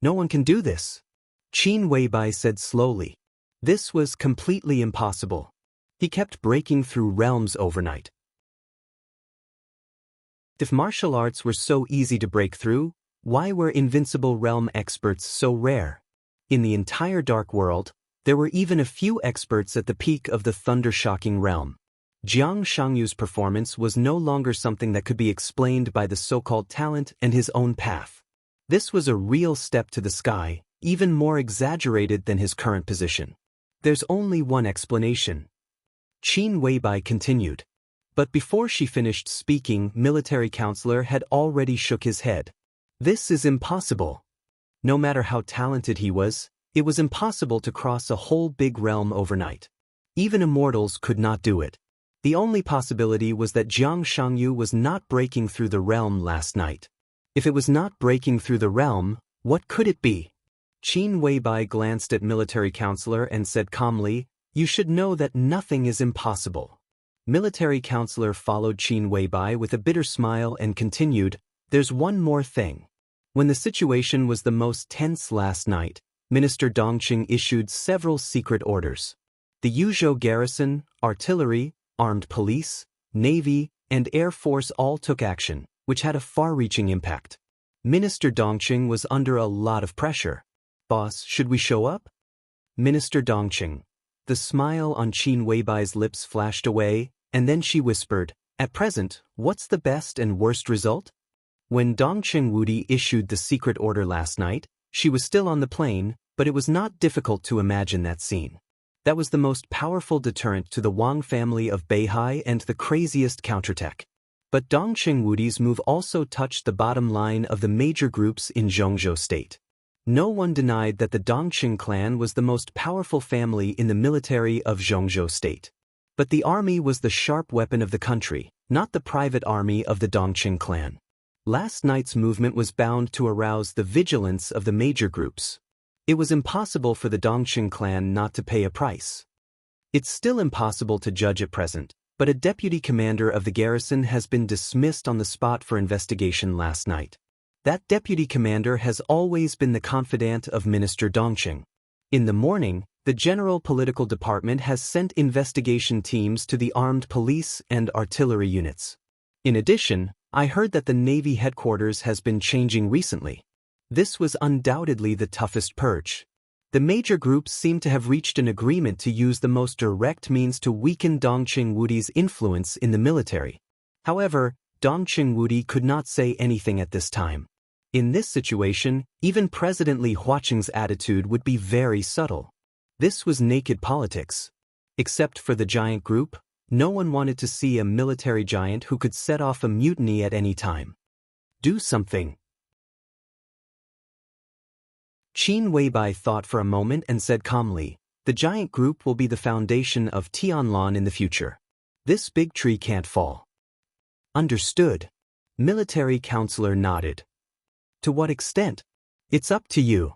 "No one can do this." Qin Weibai said slowly. This was completely impossible. He kept breaking through realms overnight. If martial arts were so easy to break through, why were invincible realm experts so rare? In the entire Dark World, there were even a few experts at the peak of the thunder-shocking realm. Jiang Shangyu's performance was no longer something that could be explained by the so-called talent and his own path. This was a real step to the sky, even more exaggerated than his current position. There's only one explanation. Qin Weibai continued. But before she finished speaking, military counselor had already shook his head. This is impossible. No matter how talented he was, it was impossible to cross a whole big realm overnight. Even immortals could not do it. The only possibility was that Jiang Shangyu was not breaking through the realm last night. If it was not breaking through the realm, what could it be? Qin Weibai glanced at military counselor and said calmly, "You should know that nothing is impossible." Military counselor followed Qin Weibai with a bitter smile and continued, "There's one more thing. When the situation was the most tense last night, Minister Dongqing issued several secret orders. The Yuzhou garrison, artillery, armed police, navy, and air force all took action, which had a far-reaching impact. Minister Dongqing was under a lot of pressure. Boss, should we show up? Minister Dongqing. The smile on Qin Weibai's lips flashed away, and then she whispered, "At present, what's the best and worst result?" When Dongqing Wudi issued the secret order last night, she was still on the plane, but it was not difficult to imagine that scene. That was the most powerful deterrent to the Wang family of Beihai and the craziest counterattack. But Dongqing Wudi's move also touched the bottom line of the major groups in Zhongzhou state. No one denied that the Dongqing clan was the most powerful family in the military of Zhongzhou state. But the army was the sharp weapon of the country, not the private army of the Dongqing clan. Last night's movement was bound to arouse the vigilance of the major groups. It was impossible for the Dongqing clan not to pay a price. It's still impossible to judge at present, but a deputy commander of the garrison has been dismissed on the spot for investigation last night. That deputy commander has always been the confidant of Minister Dongqing. In the morning, the General Political Department has sent investigation teams to the armed police and artillery units. In addition, I heard that the Navy headquarters has been changing recently. This was undoubtedly the toughest purge. The major groups seem to have reached an agreement to use the most direct means to weaken Dongqing Wudi's influence in the military. However, Dongqing Wudi could not say anything at this time. In this situation, even President Li Huaqing's attitude would be very subtle. This was naked politics. Except for the giant group, no one wanted to see a military giant who could set off a mutiny at any time. Do something. Qin Weibai thought for a moment and said calmly, "The giant group will be the foundation of Tianlan in the future. This big tree can't fall." Understood. Military counselor nodded. To what extent? It's up to you.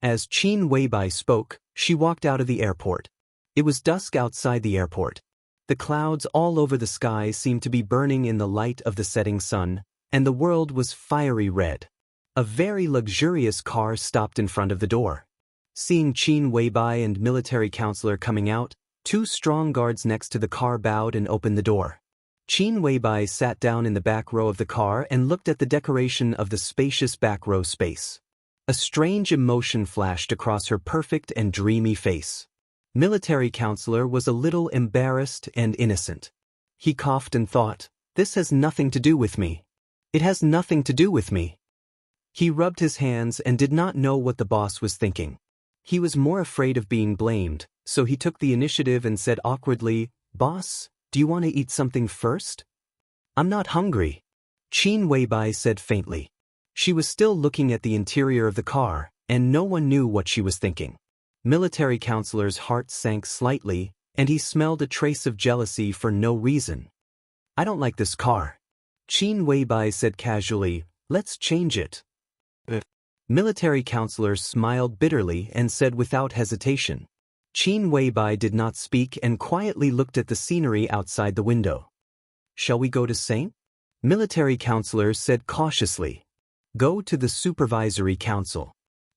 As Qin Weibai spoke, she walked out of the airport. It was dusk outside the airport. The clouds all over the sky seemed to be burning in the light of the setting sun, and the world was fiery red. A very luxurious car stopped in front of the door. Seeing Qin Weibai and military counselor coming out, two strong guards next to the car bowed and opened the door. Qin Weibai sat down in the back row of the car and looked at the decoration of the spacious back row space. A strange emotion flashed across her perfect and dreamy face. Military counselor was a little embarrassed and innocent. He coughed and thought, "This has nothing to do with me. It has nothing to do with me." He rubbed his hands and did not know what the boss was thinking. He was more afraid of being blamed, so he took the initiative and said awkwardly, "Boss, do you want to eat something first?" "I'm not hungry," Qin Weibai said faintly. She was still looking at the interior of the car, and no one knew what she was thinking. Military counselor's heart sank slightly, and he smelled a trace of jealousy for no reason. "I don't like this car," Qin Weibai said casually, "Let's change it." Military counselor smiled bitterly and said without hesitation. Qin Weibai did not speak and quietly looked at the scenery outside the window. "Shall we go to Saint?" Military counselor said cautiously. "Go to the supervisory council."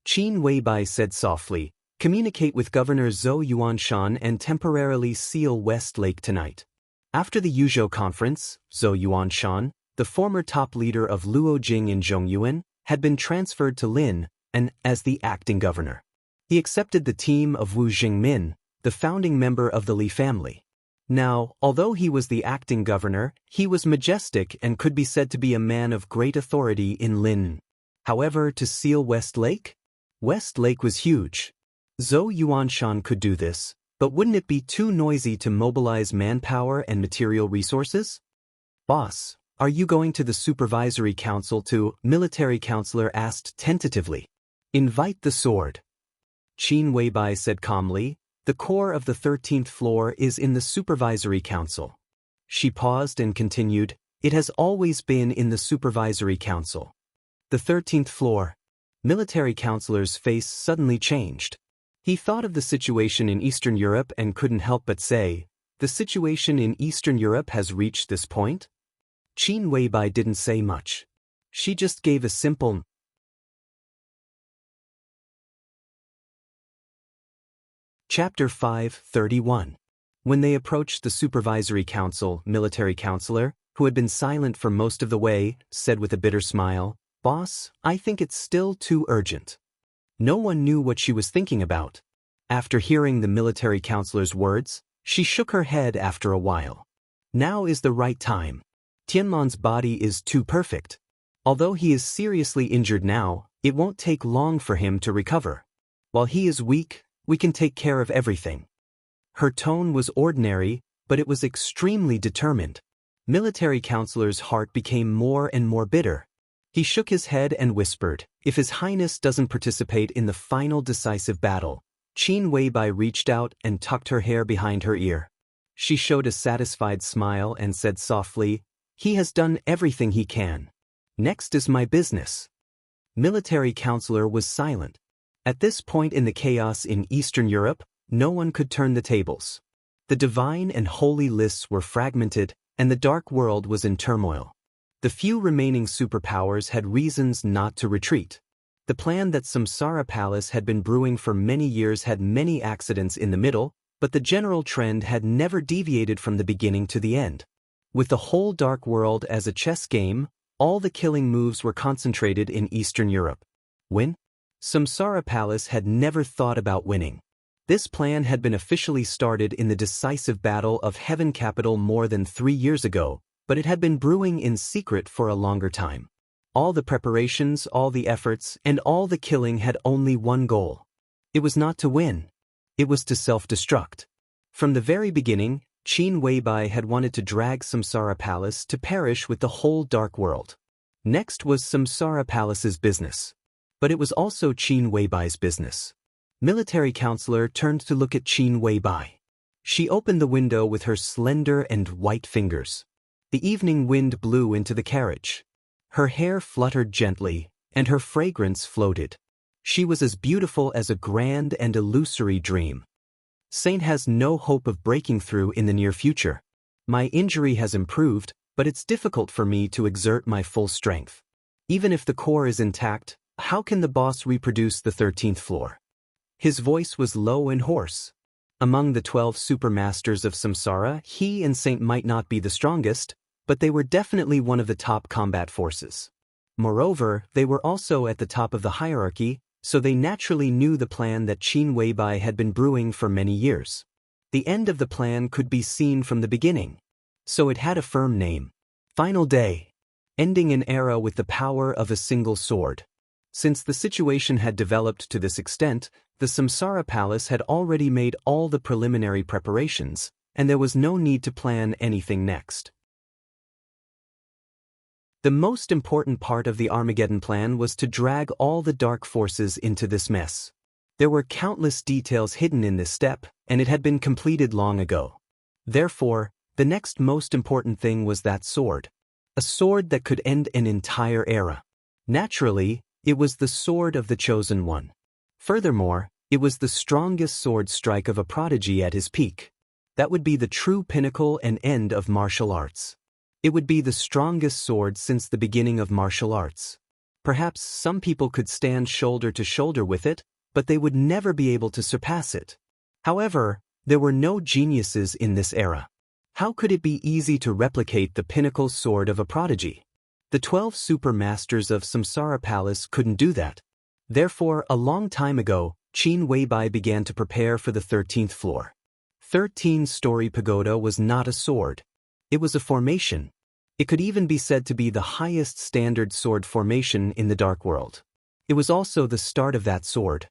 Qin Weibai said softly, "Communicate with Governor Zhou Yuanshan and temporarily seal West Lake tonight." After the Yuzhou conference, Zhou Yuanshan, the former top leader of Luojing in Zhongyuan, had been transferred to Lin, and as the acting governor. He accepted the team of Wu Jingmin, the founding member of the Li family. Now, although he was the acting governor, he was majestic and could be said to be a man of great authority in Lin. However, to seal West Lake? West Lake was huge. Zhou Yuanshan could do this, but wouldn't it be too noisy to mobilize manpower and material resources? "Boss, are you going to the supervisory council to?" Military counselor asked tentatively. "Invite the sword." Qin Weibai said calmly, "The core of the 13th floor is in the supervisory council." She paused and continued, "It has always been in the supervisory council." The 13th floor. Military counselor's face suddenly changed. He thought of the situation in Eastern Europe and couldn't help but say, "The situation in Eastern Europe has reached this point?" Qin Weibai didn't say much. She just gave a simple. Chapter 5:31. When they approached the supervisory council, military counselor, who had been silent for most of the way, said with a bitter smile, "Boss, I think it's still too urgent." No one knew what she was thinking about. After hearing the military counselor's words, she shook her head after a while. Now is the right time. Tianman's body is too perfect. Although he is seriously injured now, it won't take long for him to recover. While he is weak, we can take care of everything. Her tone was ordinary, but it was extremely determined. Military counselor's heart became more and more bitter. He shook his head and whispered, "If His Highness doesn't participate in the final decisive battle." Qin Weibai reached out and tucked her hair behind her ear. She showed a satisfied smile and said softly, "He has done everything he can. Next is my business." Military counselor was silent. At this point in the chaos in Eastern Europe, no one could turn the tables. The divine and holy lists were fragmented, and the dark world was in turmoil. The few remaining superpowers had reasons not to retreat. The plan that Samsara Palace had been brewing for many years had many accidents in the middle, but the general trend had never deviated from the beginning to the end. With the whole dark world as a chess game, all the killing moves were concentrated in Eastern Europe. Win? Samsara Palace had never thought about winning. This plan had been officially started in the decisive battle of Heaven Capital more than 3 years ago, but it had been brewing in secret for a longer time. All the preparations, all the efforts, and all the killing had only one goal. It was not to win. It was to self-destruct. From the very beginning, Qin Weibai had wanted to drag Samsara Palace to perish with the whole dark world. Next was Samsara Palace's business. But it was also Qin Weibai's business. Military counselor turned to look at Qin Weibai. She opened the window with her slender and white fingers. The evening wind blew into the carriage. Her hair fluttered gently, and her fragrance floated. She was as beautiful as a grand and illusory dream. Saint has no hope of breaking through in the near future. My injury has improved, but it's difficult for me to exert my full strength. Even if the core is intact, how can the boss reproduce the 13th floor? His voice was low and hoarse. Among the 12 supermasters of Samsara, he and Saint might not be the strongest, but they were definitely one of the top combat forces. Moreover, they were also at the top of the hierarchy, so they naturally knew the plan that Qin Weibai had been brewing for many years. The end of the plan could be seen from the beginning. So it had a firm name. Final Day. Ending an era with the power of a single sword. Since the situation had developed to this extent, the Samsara Palace had already made all the preliminary preparations, and there was no need to plan anything next. The most important part of the Armageddon plan was to drag all the dark forces into this mess. There were countless details hidden in this step, and it had been completed long ago. Therefore, the next most important thing was that sword. A sword that could end an entire era. Naturally, it was the sword of the Chosen One. Furthermore, it was the strongest sword strike of a prodigy at his peak. That would be the true pinnacle and end of martial arts. It would be the strongest sword since the beginning of martial arts. Perhaps some people could stand shoulder to shoulder with it, but they would never be able to surpass it. However, there were no geniuses in this era. How could it be easy to replicate the pinnacle sword of a prodigy? The 12 super masters of Samsara Palace couldn't do that. Therefore, a long time ago, Qin Weibai began to prepare for the 13th floor. 13-story pagoda was not a sword. It was a formation. It could even be said to be the highest standard sword formation in the Dark World. It was also the start of that sword.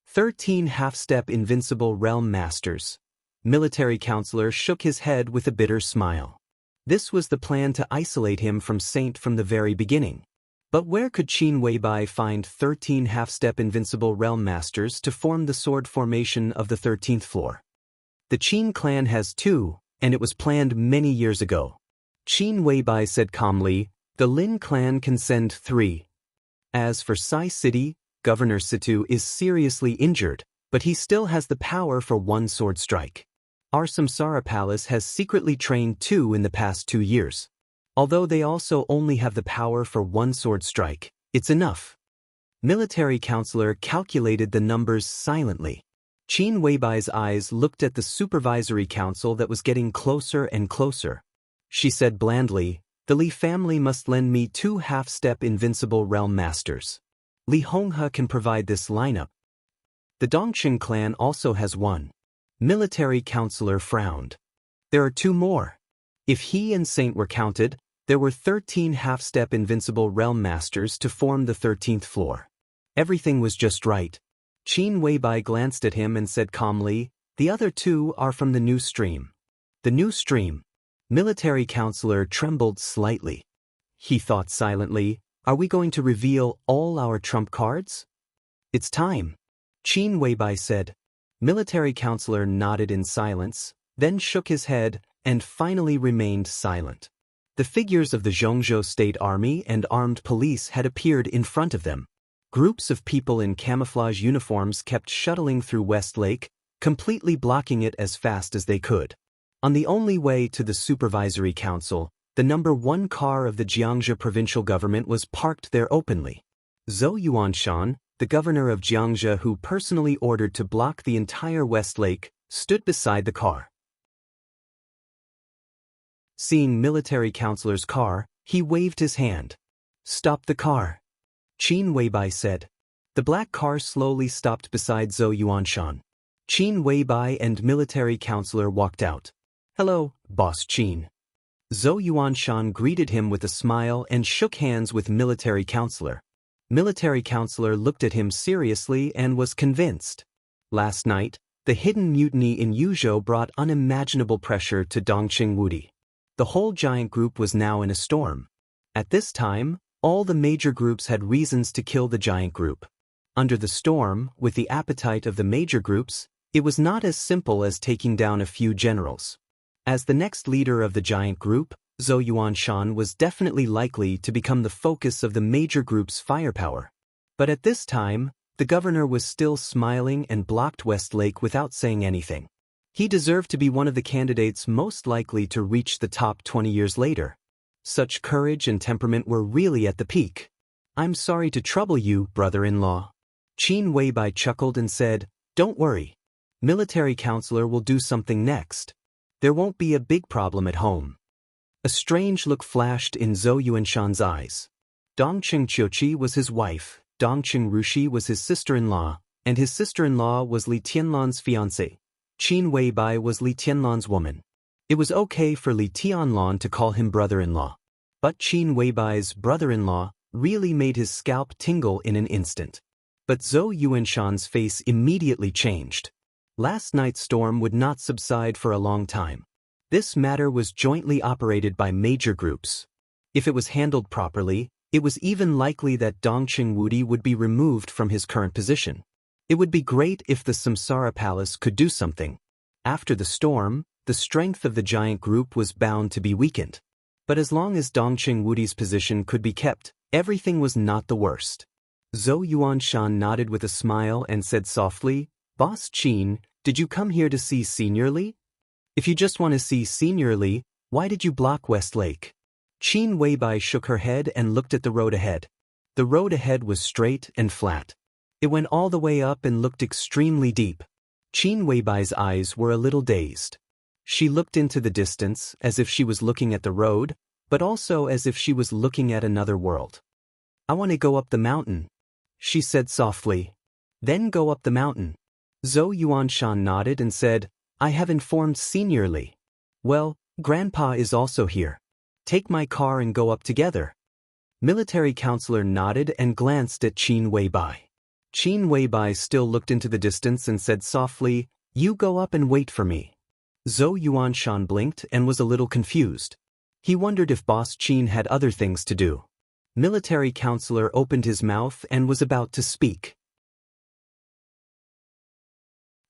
13 half-step invincible realm masters. Military counselor shook his head with a bitter smile. This was the plan to isolate him from Saint from the very beginning. But where could Qin Weibai find 13 half-step invincible realm masters to form the sword formation of the 13th floor? The Qin clan has 2, and it was planned many years ago. Qin Weibai said calmly, the Lin clan can send 3. As for Sai City, Governor Situ is seriously injured, but he still has the power for 1 sword strike. Our Samsara Palace has secretly trained 2 in the past 2 years. Although they also only have the power for 1 sword strike, it's enough. Military counselor calculated the numbers silently. Qin Weibai's eyes looked at the supervisory council that was getting closer and closer. She said blandly, the Li family must lend me 2 half-step invincible realm masters. Li Honghe can provide this lineup. The Dongqing clan also has 1. Military counselor frowned. There are 2 more. If he and Saint were counted, there were 13 half-step invincible realm masters to form the 13th floor. Everything was just right. Qin Weibai glanced at him and said calmly, the other 2 are from the new stream. The new stream. Military counselor trembled slightly. He thought silently, are we going to reveal all our trump cards? It's time. Qin Weibai said. Military counselor nodded in silence, then shook his head, and finally remained silent. The figures of the Zhongzhou State Army and armed police had appeared in front of them. Groups of people in camouflage uniforms kept shuttling through Westlake, completely blocking it as fast as they could. On the only way to the Supervisory Council, the number 1 car of the Xianxia provincial government was parked there openly. Zhou Yuanshan, the governor of Xianxia who personally ordered to block the entire Westlake, stood beside the car. Seeing military counselor's car, he waved his hand. Stop the car. Qin Weibai said. The black car slowly stopped beside Zhou Yuanshan. Qin Weibai and military counselor walked out. Hello, Boss Qin. Zhou Yuanshan greeted him with a smile and shook hands with military counselor. Military counselor looked at him seriously and was convinced. Last night, the hidden mutiny in Yuzhou brought unimaginable pressure to Dongqing Wudi. The whole giant group was now in a storm. At this time, all the major groups had reasons to kill the giant group. Under the storm, with the appetite of the major groups, it was not as simple as taking down a few generals. As the next leader of the giant group, Zhou Yuanshan was definitely likely to become the focus of the major group's firepower. But at this time, the governor was still smiling and blocked Westlake without saying anything. He deserved to be one of the candidates most likely to reach the top 20 years later. Such courage and temperament were really at the peak. I'm sorry to trouble you, brother-in-law. Qin Weibai chuckled and said, don't worry. Military counselor will do something next. There won't be a big problem at home. A strange look flashed in Zhou Yuanshan's eyes. Dongqing Qiuqi was his wife, Dongqing Rushi was his sister-in-law, and his sister-in-law was Li Tianlan's fiancée. Qin Weibai was Li Tianlan's woman. It was okay for Li Tianlan to call him brother-in-law. But Qin Weibai's brother-in-law really made his scalp tingle in an instant. But Zhou Yuanshan's face immediately changed. Last night's storm would not subside for a long time. This matter was jointly operated by major groups. If it was handled properly, it was even likely that Dongqing Wudi would be removed from his current position. It would be great if the Samsara Palace could do something. After the storm, the strength of the giant group was bound to be weakened. But as long as Dongqing Wudi's position could be kept, everything was not the worst. Zhou Yuanshan nodded with a smile and said softly, Boss Qin, did you come here to see Senior Li? If you just want to see Senior Li, why did you block Westlake? Qin Weibai shook her head and looked at the road ahead. The road ahead was straight and flat. It went all the way up and looked extremely deep. Qin Weibai's eyes were a little dazed. She looked into the distance as if she was looking at the road, but also as if she was looking at another world. "I want to go up the mountain," she said softly. "Then go up the mountain." Zhou Yuanshan nodded and said, "I have informed Senior Li. Well, Grandpa is also here. Take my car and go up together." Military counselor nodded and glanced at Qin Weibai. Qin Weibai still looked into the distance and said softly, "You go up and wait for me." Zhou Yuanshan blinked and was a little confused. He wondered if Boss Qin had other things to do. Military counselor opened his mouth and was about to speak.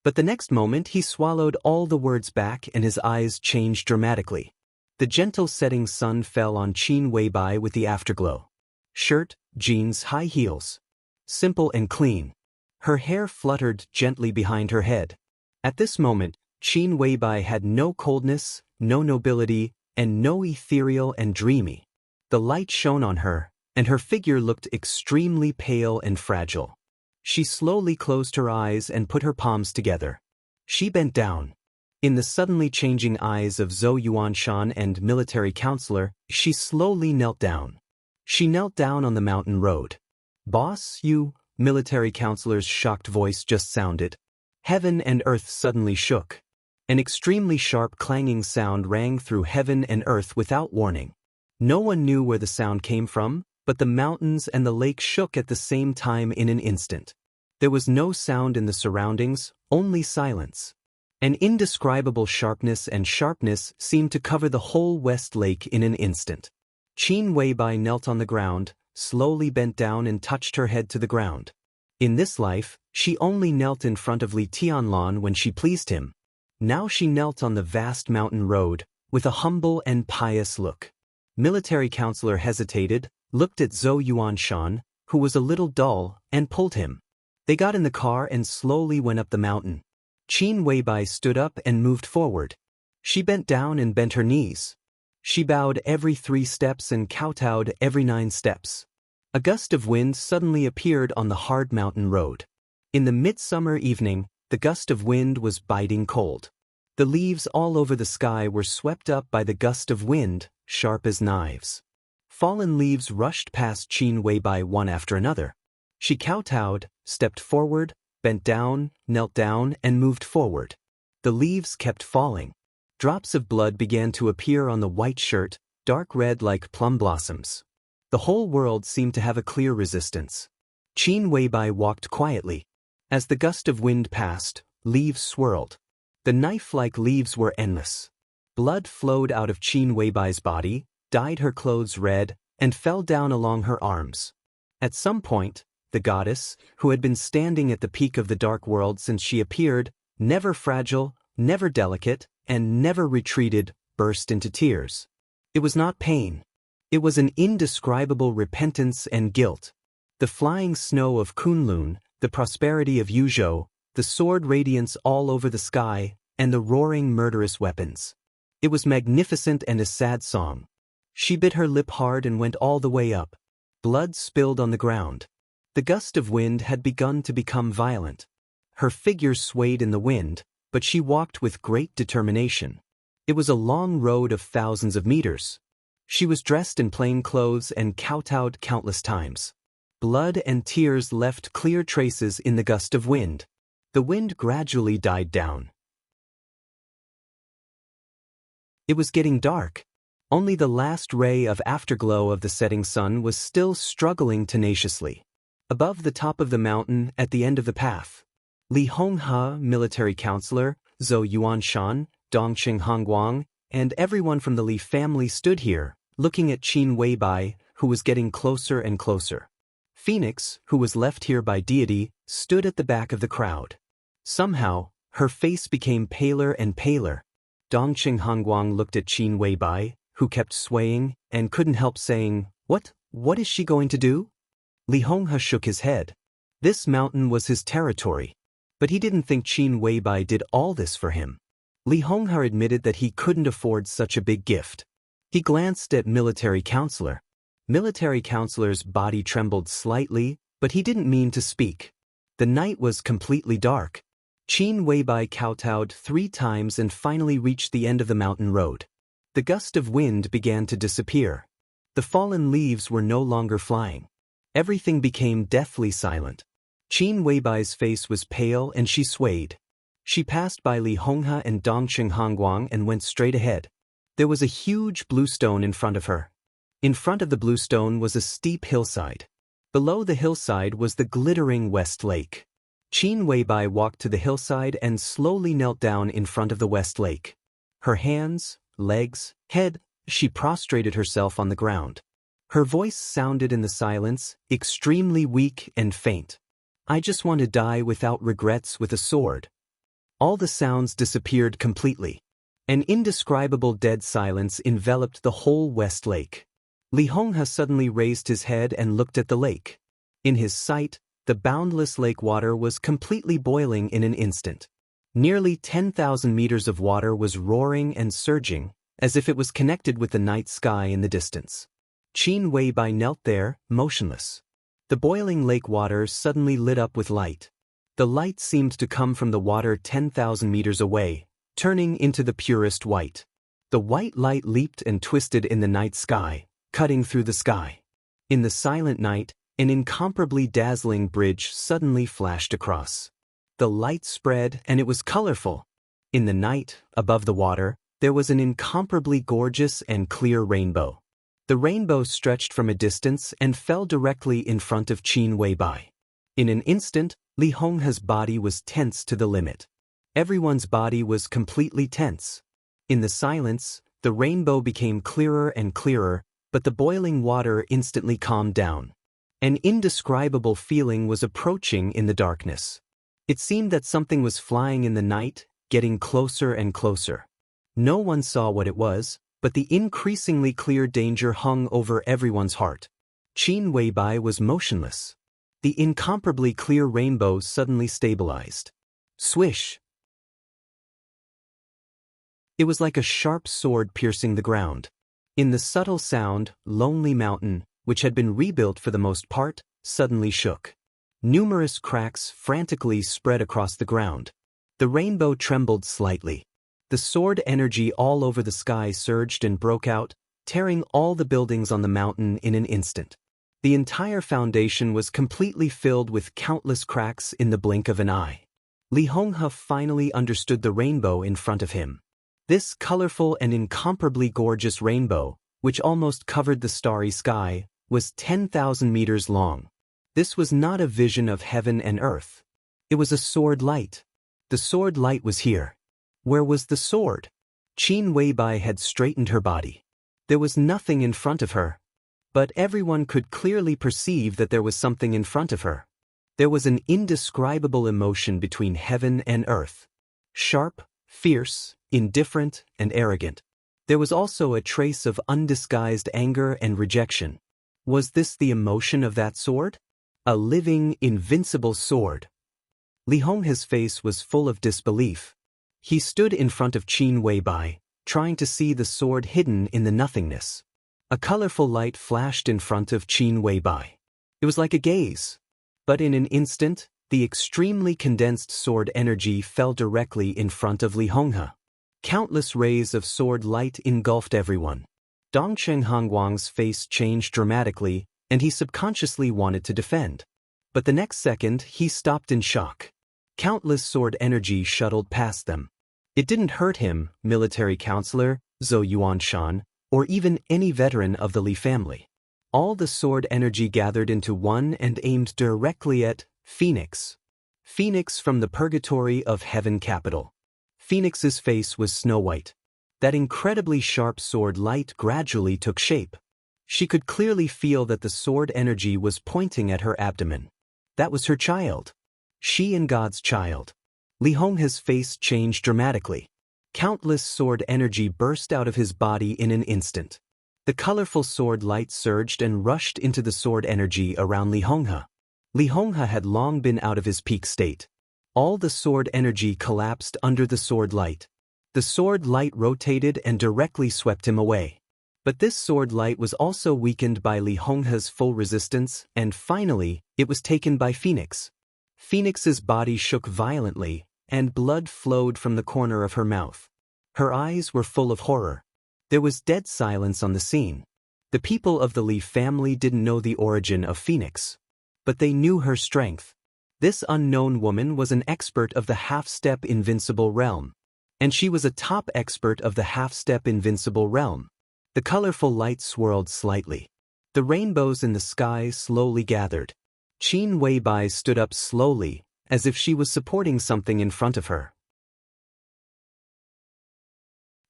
But the next moment he swallowed all the words back and his eyes changed dramatically. The gentle setting sun fell on Qin Weibai with the afterglow. Shirt, jeans, high heels. Simple and clean. Her hair fluttered gently behind her head. At this moment, Qin Weibai had no coldness, no nobility, and no ethereal and dreamy. The light shone on her, and her figure looked extremely pale and fragile. She slowly closed her eyes and put her palms together. She bent down. In the suddenly changing eyes of Zhou Yuanshan and military counselor, she slowly knelt down. She knelt down on the mountain road. "Boss, you," military counselor's shocked voice just sounded. Heaven and earth suddenly shook. An extremely sharp clanging sound rang through heaven and earth without warning. No one knew where the sound came from, but the mountains and the lake shook at the same time in an instant. There was no sound in the surroundings, only silence. An indescribable sharpness seemed to cover the whole West Lake in an instant. Qin Weibai knelt on the ground, slowly bent down and touched her head to the ground. In this life, she only knelt in front of Li Tianlan when she pleased him. Now she knelt on the vast mountain road, with a humble and pious look. Military counselor hesitated, looked at Zhou Yuanshan, who was a little dull, and pulled him. They got in the car and slowly went up the mountain. Qin Weibai stood up and moved forward. She bent down and bent her knees. She bowed every 3 steps and kowtowed every 9 steps. A gust of wind suddenly appeared on the hard mountain road. In the midsummer evening, the gust of wind was biting cold. The leaves all over the sky were swept up by the gust of wind, sharp as knives. Fallen leaves rushed past Qin Weibai one after another. She kowtowed, stepped forward, bent down, knelt down, and moved forward. The leaves kept falling. Drops of blood began to appear on the white shirt, dark red like plum blossoms. The whole world seemed to have a clear resistance. Qin Weibai walked quietly. As the gust of wind passed, leaves swirled. The knife-like leaves were endless. Blood flowed out of Qin Weibai's body, dyed her clothes red, and fell down along her arms. At some point, the goddess, who had been standing at the peak of the dark world since she appeared, never fragile, never delicate, and never retreated, burst into tears. It was not pain. It was an indescribable repentance and guilt. The flying snow of Kunlun, the prosperity of Yuzhou, the sword radiance all over the sky, and the roaring murderous weapons. It was magnificent and a sad song. She bit her lip hard and went all the way up. Blood spilled on the ground. The gust of wind had begun to become violent. Her figure swayed in the wind, but she walked with great determination. It was a long road of thousands of meters. She was dressed in plain clothes and kowtowed countless times. Blood and tears left clear traces in the gust of wind. The wind gradually died down. It was getting dark. Only the last ray of afterglow of the setting sun was still struggling tenaciously. Above the top of the mountain, at the end of the path, Li Honghe, military counselor, Zhou Yuanshan, Dongqing Hongguang, and everyone from the Li family stood here, looking at Qin Weibai, who was getting closer and closer. Phoenix, who was left here by deity, stood at the back of the crowd. Somehow, her face became paler and paler. Dongqing Hongguang looked at Qin Weibai, who kept swaying, and couldn't help saying, What is she going to do? Li Honghe shook his head. This mountain was his territory. But he didn't think Qin Weibai did all this for him. Li Honghe admitted that he couldn't afford such a big gift. He glanced at military counselor. Military counselor's body trembled slightly, but he didn't mean to speak. The night was completely dark. Qin Weibai kowtowed 3 times and finally reached the end of the mountain road. The gust of wind began to disappear. The fallen leaves were no longer flying. Everything became deathly silent. Qin Weibai's face was pale and she swayed. She passed by Li Honghe and Dongqing Hongguang and went straight ahead. There was a huge blue stone in front of her. In front of the blue stone was a steep hillside. Below the hillside was the glittering West Lake. Qin Weibai walked to the hillside and slowly knelt down in front of the West Lake. Her hands, legs, head, she prostrated herself on the ground. Her voice sounded in the silence, extremely weak and faint. "I just want to die without regrets with a sword." All the sounds disappeared completely. An indescribable dead silence enveloped the whole West Lake. Li Honghe suddenly raised his head and looked at the lake. In his sight, the boundless lake water was completely boiling in an instant. Nearly 10,000 meters of water was roaring and surging, as if it was connected with the night sky in the distance. Qin Weibai knelt there, motionless. The boiling lake water suddenly lit up with light. The light seemed to come from the water 10,000 meters away, turning into the purest white. The white light leaped and twisted in the night sky, cutting through the sky. In the silent night, an incomparably dazzling bridge suddenly flashed across. The light spread and it was colorful. In the night, above the water, there was an incomparably gorgeous and clear rainbow. The rainbow stretched from a distance and fell directly in front of Qin Weibai. In an instant, Li Honghe's body was tense to the limit. Everyone's body was completely tense. In the silence, the rainbow became clearer and clearer, but the boiling water instantly calmed down. An indescribable feeling was approaching in the darkness. It seemed that something was flying in the night, getting closer and closer. No one saw what it was, but the increasingly clear danger hung over everyone's heart. Qin Weibai was motionless. The incomparably clear rainbow suddenly stabilized. Swish! It was like a sharp sword piercing the ground. In the subtle sound, Lonely Mountain, which had been rebuilt for the most part, suddenly shook. Numerous cracks frantically spread across the ground. The rainbow trembled slightly. The sword energy all over the sky surged and broke out, tearing all the buildings on the mountain in an instant. The entire foundation was completely filled with countless cracks in the blink of an eye. Li Honghe finally understood the rainbow in front of him. This colorful and incomparably gorgeous rainbow, which almost covered the starry sky, was 10,000 meters long. This was not a vision of heaven and earth. It was a sword light. The sword light was here. Where was the sword? Qin Weibai had straightened her body. There was nothing in front of her. But everyone could clearly perceive that there was something in front of her. There was an indescribable emotion between heaven and earth. Sharp, fierce, indifferent, and arrogant. There was also a trace of undisguised anger and rejection. Was this the emotion of that sword? A living, invincible sword. Li Honghe's face was full of disbelief. He stood in front of Qin Weibai, trying to see the sword hidden in the nothingness. A colorful light flashed in front of Qin Weibai. It was like a gaze. But in an instant, the extremely condensed sword energy fell directly in front of Li Honghe. Countless rays of sword light engulfed everyone. Dongqing Hongguang's face changed dramatically, and he subconsciously wanted to defend. But the next second, he stopped in shock. Countless sword energy shuttled past them. It didn't hurt him, military counselor, Zhou Yuanshan, or even any veteran of the Li family. All the sword energy gathered into one and aimed directly at Phoenix. Phoenix from the purgatory of heaven capital. Phoenix's face was snow-white. That incredibly sharp sword light gradually took shape. She could clearly feel that the sword energy was pointing at her abdomen. That was her child. She and God's child. Li Honghe's face changed dramatically. Countless sword energy burst out of his body in an instant. The colorful sword light surged and rushed into the sword energy around Li Honghe. Li Honghe had long been out of his peak state. All the sword energy collapsed under the sword light. The sword light rotated and directly swept him away. But this sword light was also weakened by Li Honghe's full resistance, and finally, it was taken by Phoenix. Phoenix's body shook violently, and blood flowed from the corner of her mouth. Her eyes were full of horror. There was dead silence on the scene. The people of the Li family didn't know the origin of Phoenix. But they knew her strength. This unknown woman was an expert of the half-step invincible realm. And she was a top expert of the half-step invincible realm. The colorful light swirled slightly. The rainbows in the sky slowly gathered. Qin Weibai stood up slowly, as if she was supporting something in front of her.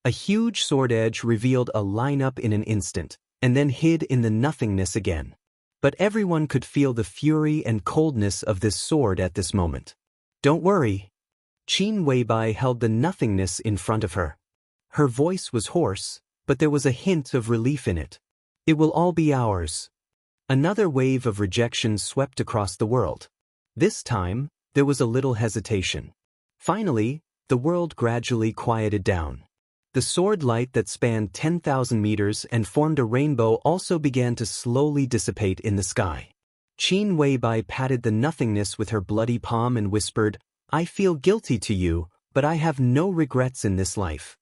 A huge sword edge revealed a lineup in an instant, and then hid in the nothingness again. But everyone could feel the fury and coldness of this sword at this moment. Don't worry. Qin Weibai held the nothingness in front of her. Her voice was hoarse, but there was a hint of relief in it. It will all be ours. Another wave of rejection swept across the world. This time, there was a little hesitation. Finally, the world gradually quieted down. The sword light that spanned 10,000 meters and formed a rainbow also began to slowly dissipate in the sky. Qin Weibai patted the nothingness with her bloody palm and whispered, "I feel guilty to you, but I have no regrets in this life."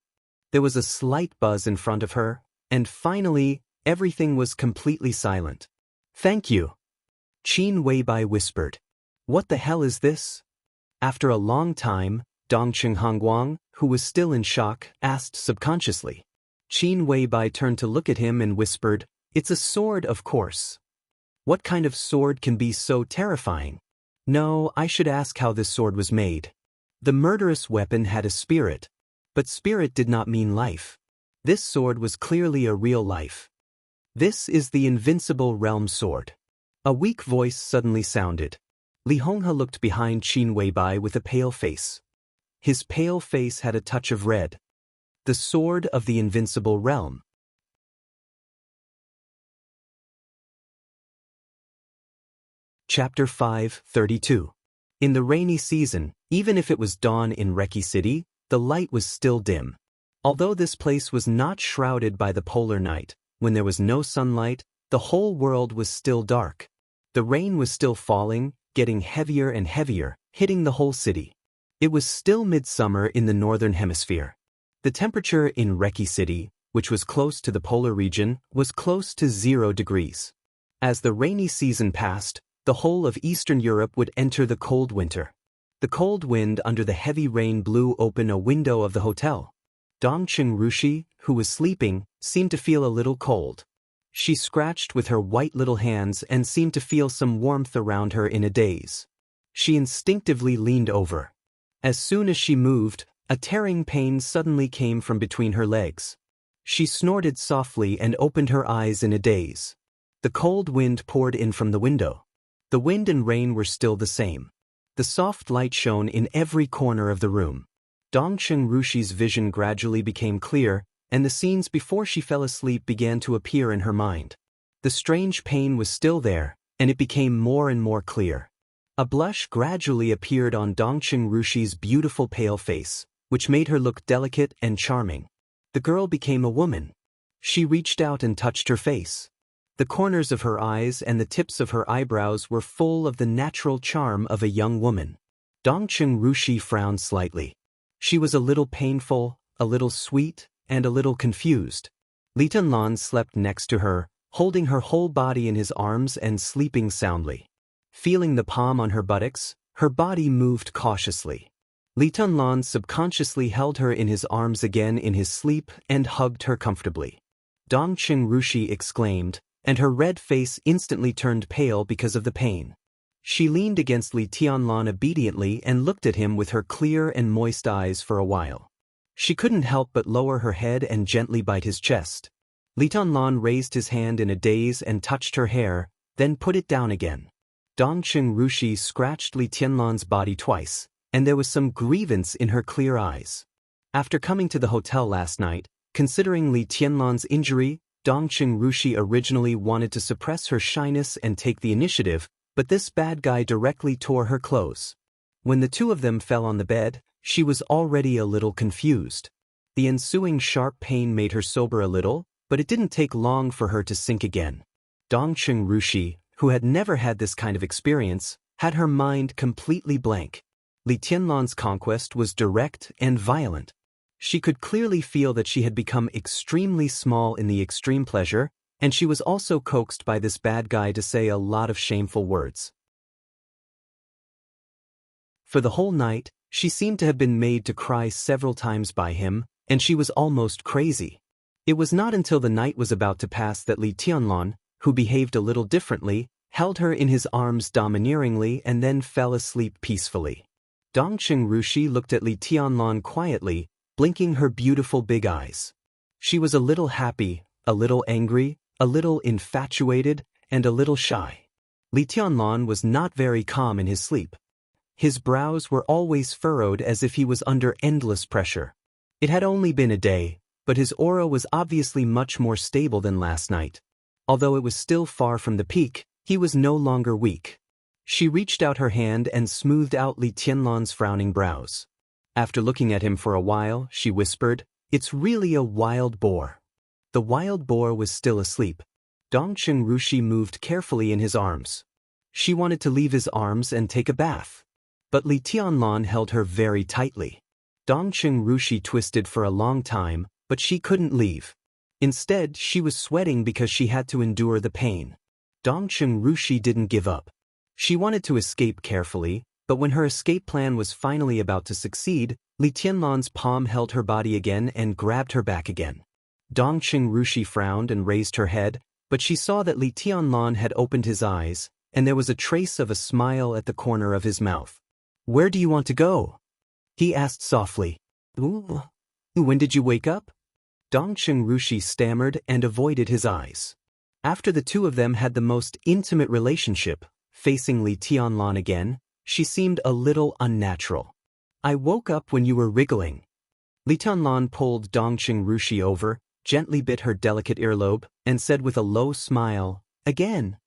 There was a slight buzz in front of her, and finally, everything was completely silent. "Thank you," Qin Weibai whispered. "What the hell is this?" After a long time, Dongqing Hongguang, who was still in shock, asked subconsciously. Qin Weibai turned to look at him and whispered, "It's a sword, of course." "What kind of sword can be so terrifying?" "No, I should ask how this sword was made." The murderous weapon had a spirit. But spirit did not mean life. This sword was clearly a real life. "This is the invincible realm sword." A weak voice suddenly sounded. Li Honghe looked behind Qin Weibai with a pale face. His pale face had a touch of red. The sword of the invincible realm. Chapter 5:32. In the rainy season, even if it was dawn in Reki City, the light was still dim. Although this place was not shrouded by the polar night, when there was no sunlight, the whole world was still dark. The rain was still falling, getting heavier and heavier, hitting the whole city. It was still midsummer in the northern hemisphere. The temperature in Reki City, which was close to the polar region, was close to 0 degrees. As the rainy season passed, the whole of Eastern Europe would enter the cold winter. The cold wind under the heavy rain blew open a window of the hotel. Dongqing Rushi, who was sleeping, seemed to feel a little cold. She scratched with her white little hands and seemed to feel some warmth around her in a daze. She instinctively leaned over. As soon as she moved, a tearing pain suddenly came from between her legs. She snorted softly and opened her eyes in a daze. The cold wind poured in from the window. The wind and rain were still the same. The soft light shone in every corner of the room. Dongqing Rushi's vision gradually became clear, and the scenes before she fell asleep began to appear in her mind. The strange pain was still there, and it became more and more clear. A blush gradually appeared on Dongqing Rushi's beautiful pale face, which made her look delicate and charming. The girl became a woman. She reached out and touched her face. The corners of her eyes and the tips of her eyebrows were full of the natural charm of a young woman. Dongqing Rushi frowned slightly. She was a little painful, a little sweet, and a little confused. Li Tenlan slept next to her, holding her whole body in his arms and sleeping soundly. Feeling the palm on her buttocks, her body moved cautiously. Li Tenlan subconsciously held her in his arms again in his sleep and hugged her comfortably. Dongqing Rushi exclaimed, and her red face instantly turned pale because of the pain. She leaned against Li Tianlan obediently and looked at him with her clear and moist eyes for a while. She couldn't help but lower her head and gently bite his chest. Li Tianlan raised his hand in a daze and touched her hair, then put it down again. Dongqing Rushi scratched Li Tianlan's body twice, and there was some grievance in her clear eyes. After coming to the hotel last night, considering Li Tianlan's injury, Dongqing Rushi originally wanted to suppress her shyness and take the initiative, but this bad guy directly tore her clothes. When the two of them fell on the bed, she was already a little confused. The ensuing sharp pain made her sober a little, but it didn't take long for her to sink again. Dongqing Rushi, who had never had this kind of experience, had her mind completely blank. Li Tianlan's conquest was direct and violent. She could clearly feel that she had become extremely small in the extreme pleasure, and she was also coaxed by this bad guy to say a lot of shameful words. For the whole night, she seemed to have been made to cry several times by him, and she was almost crazy. It was not until the night was about to pass that Li Tianlan, who behaved a little differently, held her in his arms domineeringly and then fell asleep peacefully. Dongqing Rushi looked at Li Tianlan quietly, blinking her beautiful big eyes. She was a little happy, a little angry, a little infatuated, and a little shy. Li Tianlan was not very calm in his sleep. His brows were always furrowed as if he was under endless pressure. It had only been a day, but his aura was obviously much more stable than last night. Although it was still far from the peak, he was no longer weak. She reached out her hand and smoothed out Li Tianlan's frowning brows. After looking at him for a while, she whispered, "It's really a wild boar." The wild boar was still asleep. Dongqing Rushi moved carefully in his arms. She wanted to leave his arms and take a bath. But Li Tianlan held her very tightly. Dongqing Rushi twisted for a long time, but she couldn't leave. Instead, she was sweating because she had to endure the pain. Dongqing Rushi didn't give up. She wanted to escape carefully, but when her escape plan was finally about to succeed, Li Tianlan's palm held her body again and grabbed her back again. Dongqing Rushi frowned and raised her head, but she saw that Li Tianlan had opened his eyes, and there was a trace of a smile at the corner of his mouth. "Where do you want to go?" he asked softly. "Ooh. When did you wake up?" Dongqing Rushi stammered and avoided his eyes. After the two of them had the most intimate relationship, facing Li Tianlan again, she seemed a little unnatural. "I woke up when you were wriggling." Li Tianlan pulled Dongqing Rushi over, gently bit her delicate earlobe, and said with a low smile, "Again."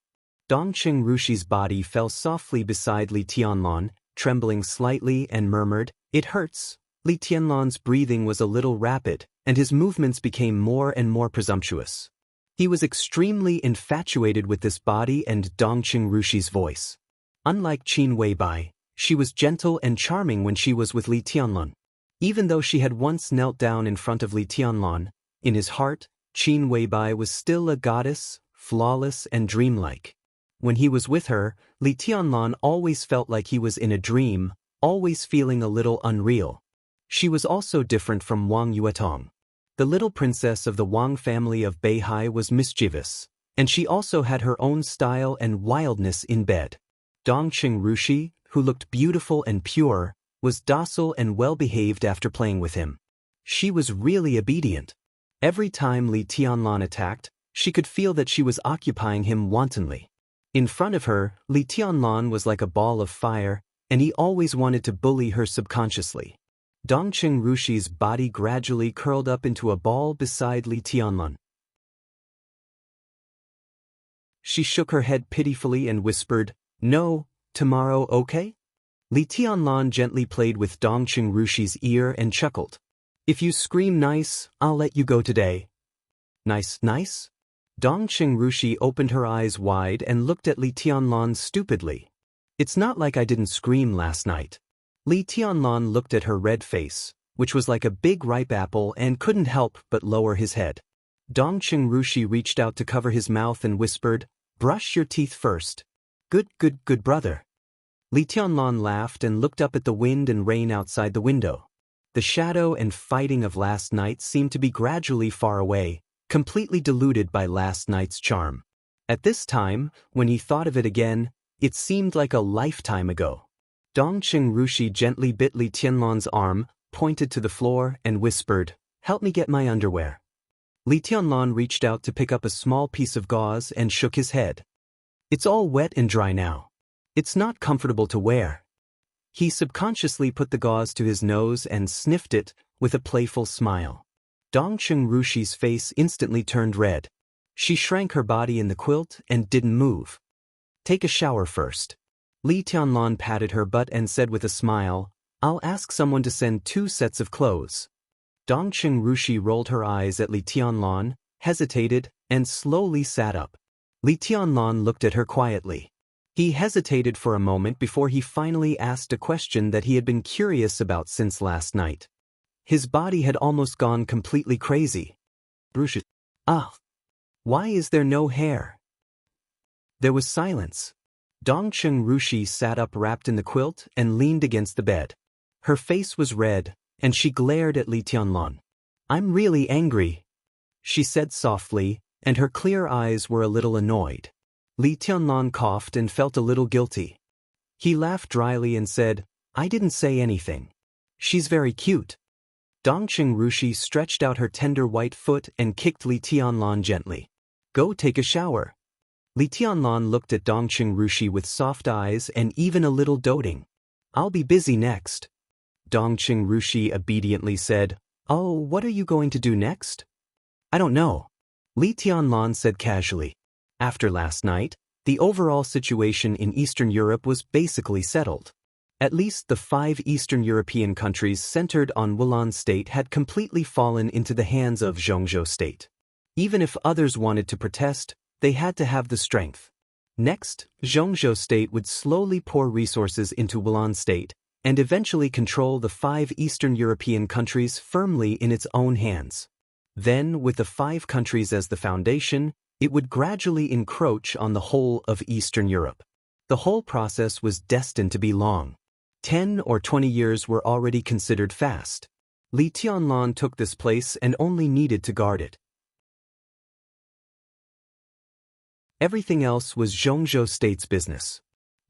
Dongqing Rushi's body fell softly beside Li Tianlan, trembling slightly, and murmured, "It hurts." Li Tianlan's breathing was a little rapid, and his movements became more and more presumptuous. He was extremely infatuated with this body and Dongqing Rushi's voice. Unlike Qin Weibai, she was gentle and charming when she was with Li Tianlan. Even though she had once knelt down in front of Li Tianlan, in his heart, Qin Weibai was still a goddess, flawless and dreamlike. When he was with her, Li Tianlan always felt like he was in a dream, always feeling a little unreal. She was also different from Wang Yuetong. The little princess of the Wang family of Beihai was mischievous, and she also had her own style and wildness in bed. Dongqing Rushi, who looked beautiful and pure, was docile and well-behaved after playing with him. She was really obedient. Every time Li Tianlan attacked, she could feel that she was occupying him wantonly. In front of her, Li Tianlan was like a ball of fire, and he always wanted to bully her subconsciously. Dongqing Rushi's body gradually curled up into a ball beside Li Tianlan. She shook her head pitifully and whispered, "No, tomorrow, okay?" Li Tianlan gently played with Dongqing Rushi's ear and chuckled. "If you scream nice, I'll let you go today." "Nice, nice?" Dongqing Rushi opened her eyes wide and looked at Li Tianlan stupidly. "It's not like I didn't scream last night." Li Tianlan looked at her red face, which was like a big ripe apple, and couldn't help but lower his head. Dongqing Rushi reached out to cover his mouth and whispered, "Brush your teeth first." Good brother." Li Tianlan laughed and looked up at the wind and rain outside the window. The shadow and fighting of last night seemed to be gradually far away, completely diluted by last night's charm. At this time, when he thought of it again, it seemed like a lifetime ago. Dongqing Rushi gently bit Li Tianlan's arm, pointed to the floor, and whispered, "Help me get my underwear." Li Tianlan reached out to pick up a small piece of gauze and shook his head. "It's all wet and dry now. It's not comfortable to wear." He subconsciously put the gauze to his nose and sniffed it with a playful smile. Dongqing Rushi's face instantly turned red. She shrank her body in the quilt and didn't move. "Take a shower first." Li Tianlan patted her butt and said with a smile, "I'll ask someone to send 2 sets of clothes." Dongqing Rushi rolled her eyes at Li Tianlan, hesitated, and slowly sat up. Li Tianlan looked at her quietly. He hesitated for a moment before he finally asked a question that he had been curious about since last night. His body had almost gone completely crazy. Brush. Ah! Why is there no hair? There was silence. Dongcheng Rushi sat up wrapped in the quilt and leaned against the bed. Her face was red, and she glared at Li Tianlan. "I'm really angry," she said softly, and her clear eyes were a little annoyed. Li Tianlan coughed and felt a little guilty. He laughed dryly and said, "I didn't say anything. She's very cute." Dongcheng Rushi stretched out her tender white foot and kicked Li Tianlan gently. "Go take a shower." Li Tianlan looked at Dongcheng Rushi with soft eyes and even a little doting. "I'll be busy next." Dongcheng Rushi obediently said, "Oh, what are you going to do next?" "I don't know," Li Tianlan said casually. After last night, the overall situation in Eastern Europe was basically settled. At least the 5 Eastern European countries centered on Wulan State had completely fallen into the hands of Zhongzhou State. Even if others wanted to protest, they had to have the strength. Next, Zhongzhou State would slowly pour resources into Wulan State and eventually control the 5 Eastern European countries firmly in its own hands. Then, with the 5 countries as the foundation, it would gradually encroach on the whole of Eastern Europe. The whole process was destined to be long. 10 or 20 years were already considered fast. Li Tianlan took this place and only needed to guard it. Everything else was Zhongzhou State's business.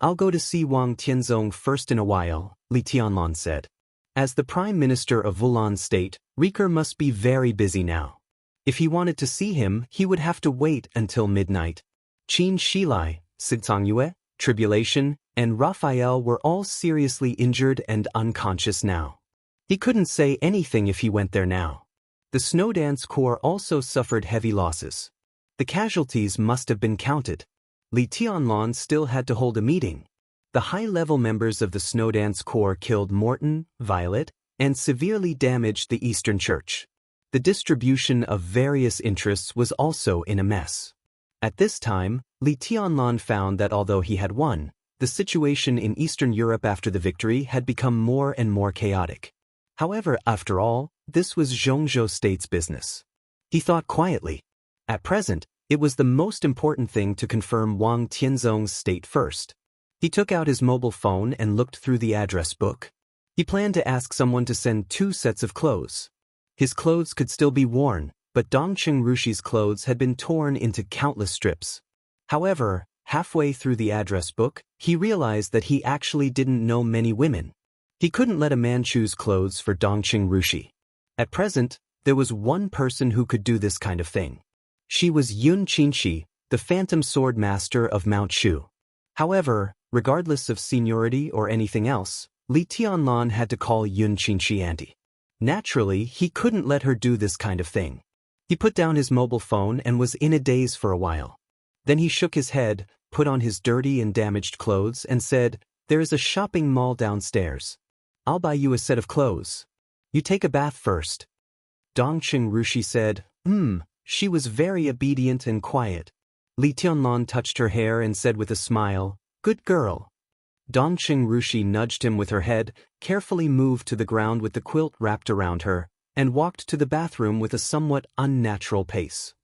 "I'll go to see Wang Tianzong first in a while," Li Tianlan said. As the Prime Minister of Wulan State, Riker must be very busy now. If he wanted to see him, he would have to wait until midnight. Qin Shilai, Xianxia, Tribulation, and Raphael were all seriously injured and unconscious now. He couldn't say anything if he went there now. The Snowdance Corps also suffered heavy losses. The casualties must have been counted. Li Tianlan still had to hold a meeting. The high-level members of the Snowdance Corps killed Morton, Violet, and severely damaged the Eastern Church. The distribution of various interests was also in a mess. At this time, Li Tianlan found that although he had won, the situation in Eastern Europe after the victory had become more and more chaotic. However, after all, this was Zhongzhou State's business. He thought quietly. At present, it was the most important thing to confirm Wang Tianzong's state first. He took out his mobile phone and looked through the address book. He planned to ask someone to send 2 sets of clothes. His clothes could still be worn, but Dongcheng Rushi's clothes had been torn into countless strips. However, halfway through the address book, he realized that he actually didn't know many women. He couldn't let a man choose clothes for Dongcheng Rushi. At present, there was one person who could do this kind of thing. She was Yun Qinshi, the Phantom Sword Master of Mount Shu. However, regardless of seniority or anything else, Li Tianlan had to call Yun Qinshi auntie. Naturally, he couldn't let her do this kind of thing. He put down his mobile phone and was in a daze for a while. Then he shook his head, put on his dirty and damaged clothes, and said, "There is a shopping mall downstairs. I'll buy you a set of clothes. You take a bath first." Dongcheng Rushi said, She was very obedient and quiet. Li Tianlan touched her hair and said with a smile, "Good girl." Dongcheng Rushi nudged him with her head, carefully moved to the ground with the quilt wrapped around her, and walked to the bathroom with a somewhat unnatural pace.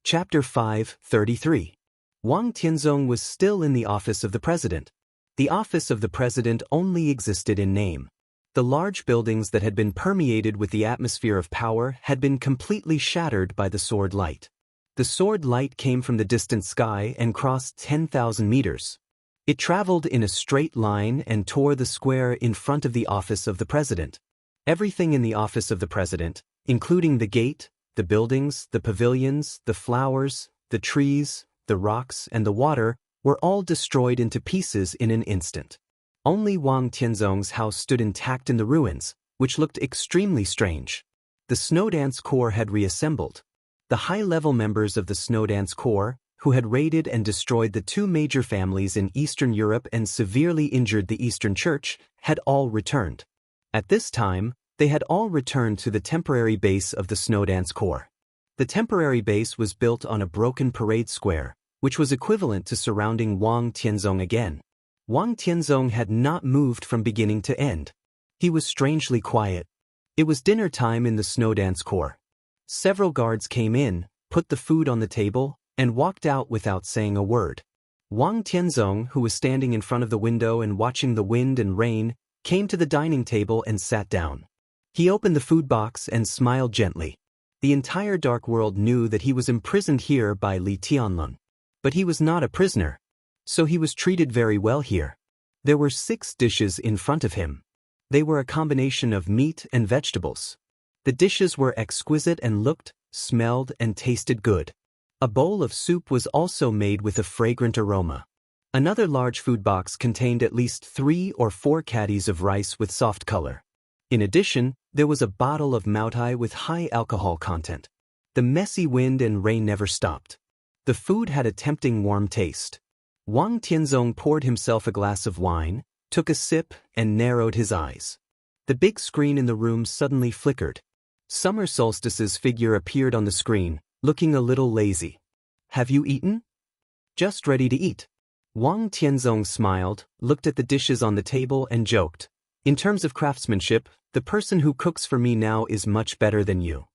Chapter 5:33. Wang Tianzong was still in the office of the president. The office of the president only existed in name. The large buildings that had been permeated with the atmosphere of power had been completely shattered by the sword light. The sword light came from the distant sky and crossed 10,000 meters. It traveled in a straight line and tore the square in front of the office of the president. Everything in the office of the president, including the gate, the buildings, the pavilions, the flowers, the trees, the rocks, and the water, were all destroyed into pieces in an instant. Only Wang Tianzong's house stood intact in the ruins, which looked extremely strange. The Snowdance Corps had reassembled. The high-level members of the Snowdance Corps, who had raided and destroyed the 2 major families in Eastern Europe and severely injured the Eastern Church, had all returned. At this time, they had all returned to the temporary base of the Snow Dance Corps. The temporary base was built on a broken parade square, which was equivalent to surrounding Wang Tianzong again. Wang Tianzong had not moved from beginning to end. He was strangely quiet. It was dinner time in the Snow Dance Corps. Several guards came in, put the food on the table, and walked out without saying a word. Wang Tianzong, who was standing in front of the window and watching the wind and rain, came to the dining table and sat down. He opened the food box and smiled gently. The entire dark world knew that he was imprisoned here by Li Tianlong. But he was not a prisoner. So he was treated very well here. There were 6 dishes in front of him. They were a combination of meat and vegetables. The dishes were exquisite and looked, smelled, and tasted good. A bowl of soup was also made with a fragrant aroma. Another large food box contained at least 3 or 4 caddies of rice with soft color. In addition, there was a bottle of Moutai with high alcohol content. The messy wind and rain never stopped. The food had a tempting warm taste. Wang Tianzong poured himself a glass of wine, took a sip, and narrowed his eyes. The big screen in the room suddenly flickered. Summer Solstice's figure appeared on the screen, looking a little lazy. "Have you eaten?" "Just ready to eat." Wang Tianzong smiled, looked at the dishes on the table and joked. "In terms of craftsmanship, the person who cooks for me now is much better than you."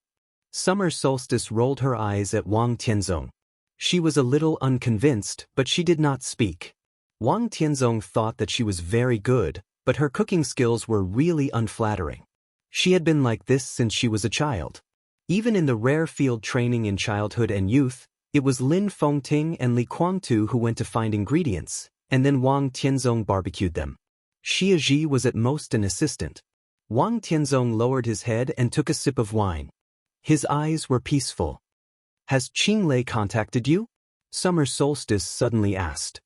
Summer Solstice rolled her eyes at Wang Tianzong. She was a little unconvinced, but she did not speak. Wang Tianzong thought that she was very good, but her cooking skills were really unflattering. She had been like this since she was a child. Even in the rare field training in childhood and youth, it was Lin Fengting and Li Guangtu who went to find ingredients, and then Wang Tianzong barbecued them. Xia Ji was at most an assistant. Wang Tianzong lowered his head and took a sip of wine. His eyes were peaceful. "Has Qinglei contacted you?" Summer Solstice suddenly asked.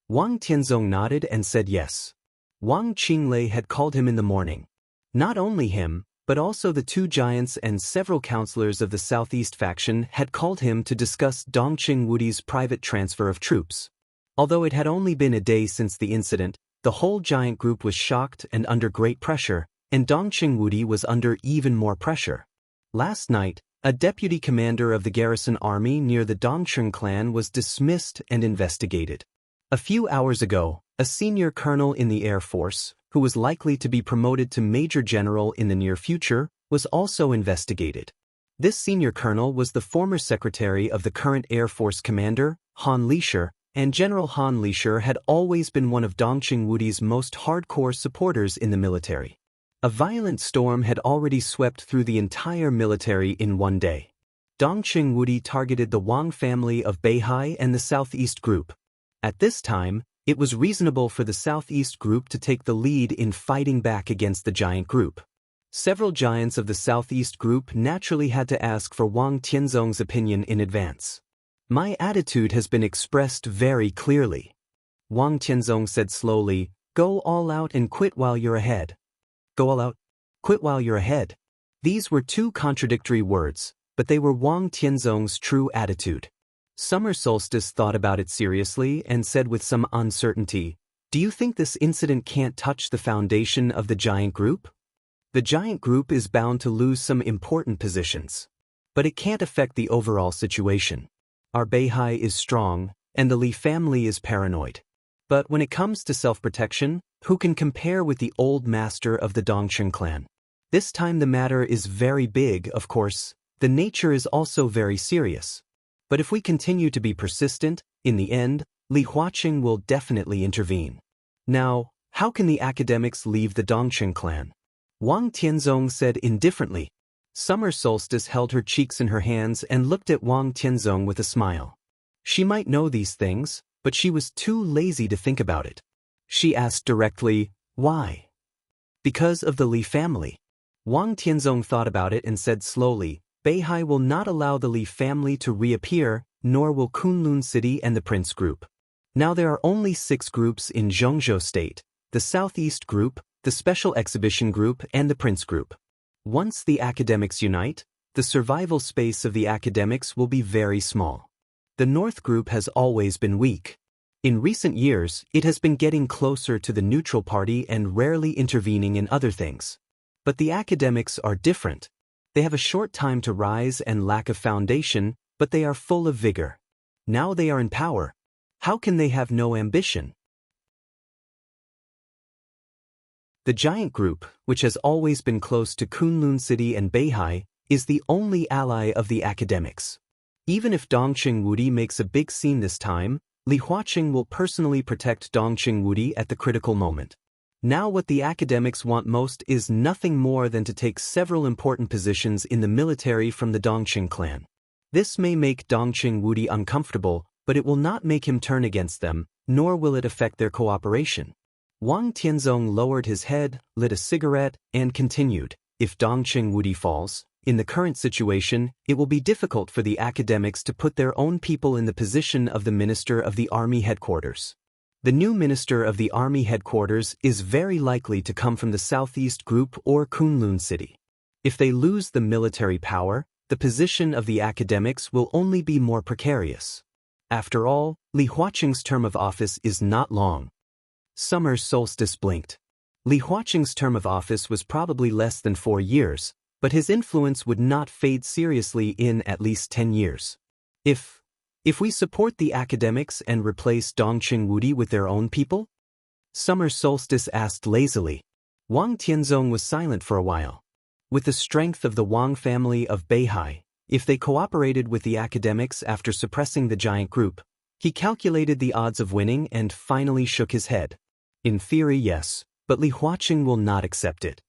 Wang Tianzong nodded and said yes. Wang Qinglei had called him in the morning. Not only him, but also the 2 giants and several counselors of the Southeast faction had called him to discuss Dongqing Wudi's private transfer of troops. Although it had only been a day since the incident, the whole giant group was shocked and under great pressure, and Dongqing Wudi was under even more pressure. Last night, a deputy commander of the garrison army near the Dongqing clan was dismissed and investigated. A few hours ago, a senior colonel in the Air Force, who was likely to be promoted to Major General in the near future, was also investigated. This senior colonel was the former secretary of the current Air Force commander, Han Lisher, and General Han Lisher had always been one of Dongqing Wudi's most hardcore supporters in the military. A violent storm had already swept through the entire military in one day. Dongqing Wudi targeted the Wang family of Beihai and the Southeast Group. At this time, it was reasonable for the Southeast Group to take the lead in fighting back against the giant group. Several giants of the Southeast Group naturally had to ask for Wang Tianzong's opinion in advance. "My attitude has been expressed very clearly," Wang Tianzong said slowly. "Go all out and quit while you're ahead." Go all out, quit while you're ahead. These were 2 contradictory words, but they were Wang Tianzong's true attitude. Summer Solstice thought about it seriously and said with some uncertainty, "Do you think this incident can't touch the foundation of the giant group?" "The giant group is bound to lose some important positions. But it can't affect the overall situation. Our Beihai is strong, and the Li family is paranoid. But when it comes to self-protection, who can compare with the old master of the Dongqing clan? This time the matter is very big, of course. The nature is also very serious. But if we continue to be persistent, in the end, Li Huaqing will definitely intervene. Now, how can the academics leave the Dongqing clan?" Wang Tianzong said indifferently. Summer Solstice held her cheeks in her hands and looked at Wang Tianzong with a smile. She might know these things, but she was too lazy to think about it. She asked directly, "Why?" "Because of the Li family." Wang Tianzong thought about it and said slowly, "Beihai will not allow the Li family to reappear, nor will Kunlun City and the Prince Group. Now there are only 6 groups in Zhongzhou State, the Southeast Group, the Special Exhibition Group, and the Prince Group. Once the academics unite, the survival space of the academics will be very small. The North Group has always been weak. In recent years, it has been getting closer to the neutral party and rarely intervening in other things. But the academics are different. They have a short time to rise and lack of foundation, but they are full of vigor. Now they are in power. How can they have no ambition? The giant group, which has always been close to Kunlun City and Beihai, is the only ally of the academics. Even if Dongqing Wudi makes a big scene this time, Li Huaqing will personally protect Dongqing Wudi at the critical moment. Now what the academics want most is nothing more than to take several important positions in the military from the Dongqing clan. This may make Dongqing Wudi uncomfortable, but it will not make him turn against them, nor will it affect their cooperation. Wang Tianzong lowered his head, lit a cigarette, and continued, if Dongqing Wudi falls, in the current situation, it will be difficult for the academics to put their own people in the position of the minister of the army headquarters. The new minister of the army headquarters is very likely to come from the Southeast Group or Kunlun City. If they lose the military power, the position of the academics will only be more precarious. After all, Li Huaqing's term of office is not long. Summer solstice blinked. Li Huaqing's term of office was probably less than 4 years, but his influence would not fade seriously in at least 10 years. If we support the academics and replace Dongqing Wudi with their own people? Summer solstice asked lazily. Wang Tianzong was silent for a while. With the strength of the Wang family of Beihai, if they cooperated with the academics after suppressing the giant group, he calculated the odds of winning and finally shook his head. In theory, yes, but Li Huaqing will not accept it.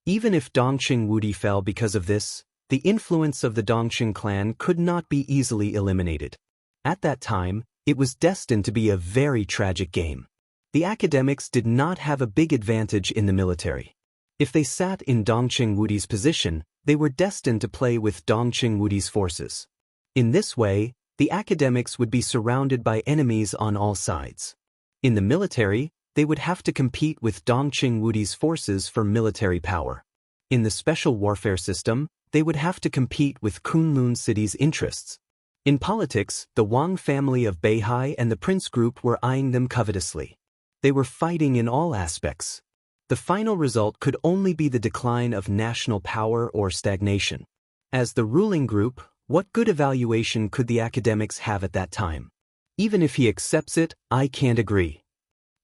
Even if Dongqing Wudi fell because of this, the influence of the Dongqing clan could not be easily eliminated. At that time, it was destined to be a very tragic game. The academics did not have a big advantage in the military. If they sat in Dongqing Wudi's position, they were destined to play with Dongqing Wudi's forces. In this way, the academics would be surrounded by enemies on all sides. In the military, they would have to compete with Dongqing Wudi's forces for military power. In the special warfare system, they would have to compete with Kunlun City's interests. In politics, the Wang family of Beihai and the Prince Group were eyeing them covetously. They were fighting in all aspects. The final result could only be the decline of national power or stagnation. As the ruling group, what good evaluation could the academics have at that time? Even if he accepts it, I can't agree.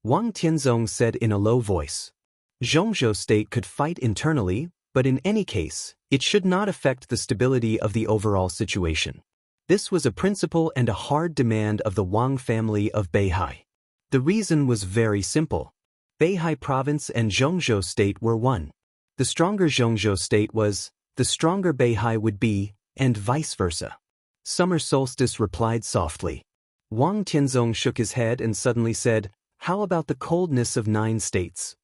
Wang Tianzong said in a low voice. Zhongzhou state could fight internally, but in any case, it should not affect the stability of the overall situation. This was a principle and a hard demand of the Wang family of Beihai. The reason was very simple. Beihai province and Zhongzhou state were one. The stronger Zhongzhou state was, the stronger Beihai would be, and vice versa. Summer solstice replied softly. Wang Tianzong shook his head and suddenly said, how about the coldness of 9 states?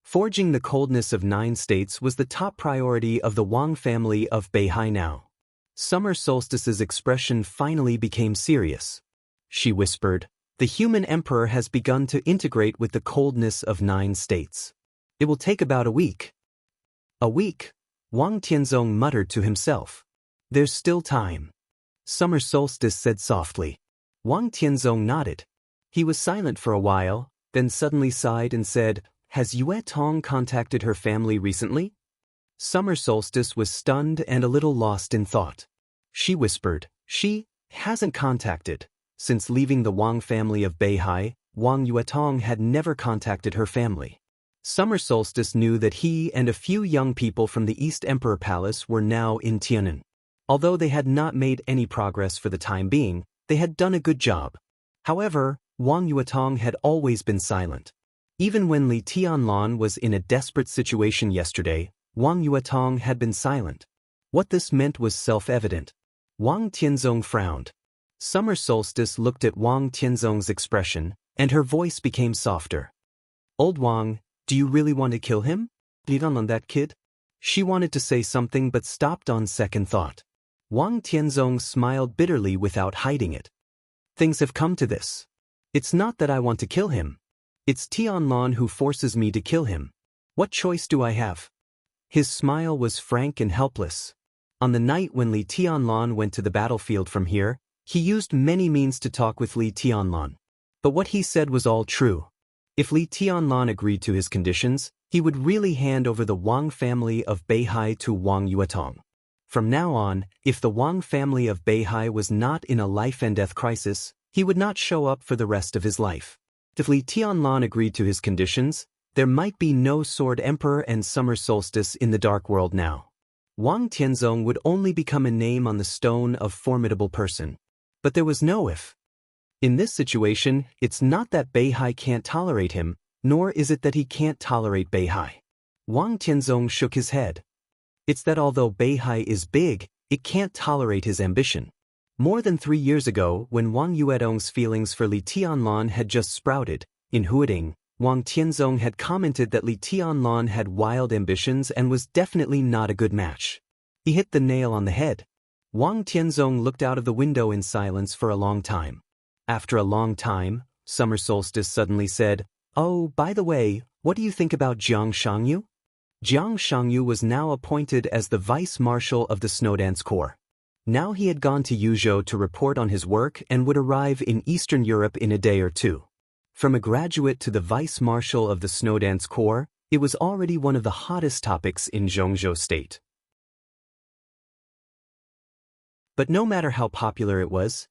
Forging the coldness of 9 states was the top priority of the Wang family of Beihai now. Summer solstice's expression finally became serious. She whispered, the human emperor has begun to integrate with the coldness of 9 states. It will take about a week. A week? Wang Tianzong muttered to himself. There's still time. Summer solstice said softly. Wang Tianzong nodded. He was silent for a while, then suddenly sighed and said, has Yue Tong contacted her family recently? Summer solstice was stunned and a little lost in thought. She whispered, she hasn't contacted. Since leaving the Wang family of Beihai, Wang Yuetong had never contacted her family. Summer solstice knew that he and a few young people from the East Emperor Palace were now in Tiannan. Although they had not made any progress for the time being, they had done a good job. However, Wang Yuetong had always been silent. Even when Li Tianlan was in a desperate situation yesterday, Wang Yuetong had been silent. What this meant was self-evident. Wang Tianzong frowned. Summer solstice looked at Wang Tianzong's expression, and her voice became softer. Old Wang, do you really want to kill him? Even on that kid? She wanted to say something but stopped on second thought. Wang Tianzong smiled bitterly without hiding it. Things have come to this. It's not that I want to kill him. It's Tianlan who forces me to kill him. What choice do I have? His smile was frank and helpless. On the night when Li Tianlan went to the battlefield from here, He used many means to talk with Li Tianlan. But what he said was all true. If Li Tianlan agreed to his conditions, he would really hand over the Wang family of Beihai to Wang Yuetong. From now on, if the Wang family of Beihai was not in a life-and-death crisis, he would not show up for the rest of his life. If Li Tianlan agreed to his conditions, there might be no Sword Emperor and Summer Solstice in the Dark World now. Wang Tianzong would only become a name on the stone of formidable person. But there was no if. In this situation, it's not that Beihai can't tolerate him, nor is it that he can't tolerate Beihai. Wang Tianzong shook his head. It's that although Beihai is big, it can't tolerate his ambition. More than 3 years ago, when Wang Yuetong's feelings for Li Tianlan had just sprouted, in Huading, Wang Tianzong had commented that Li Tianlan had wild ambitions and was definitely not a good match. He hit the nail on the head. Wang Tianzong looked out of the window in silence for a long time. After a long time, Summer Solstice suddenly said, "Oh, by the way, what do you think about Jiang Shangyu?" Jiang Shangyu was now appointed as the Vice Marshal of the Snowdance Corps. Now he had gone to Yuzhou to report on his work and would arrive in Eastern Europe in a day or two. From a graduate to the Vice Marshal of the Snowdance Corps, it was already one of the hottest topics in Zhongzhou State. But no matter how popular it was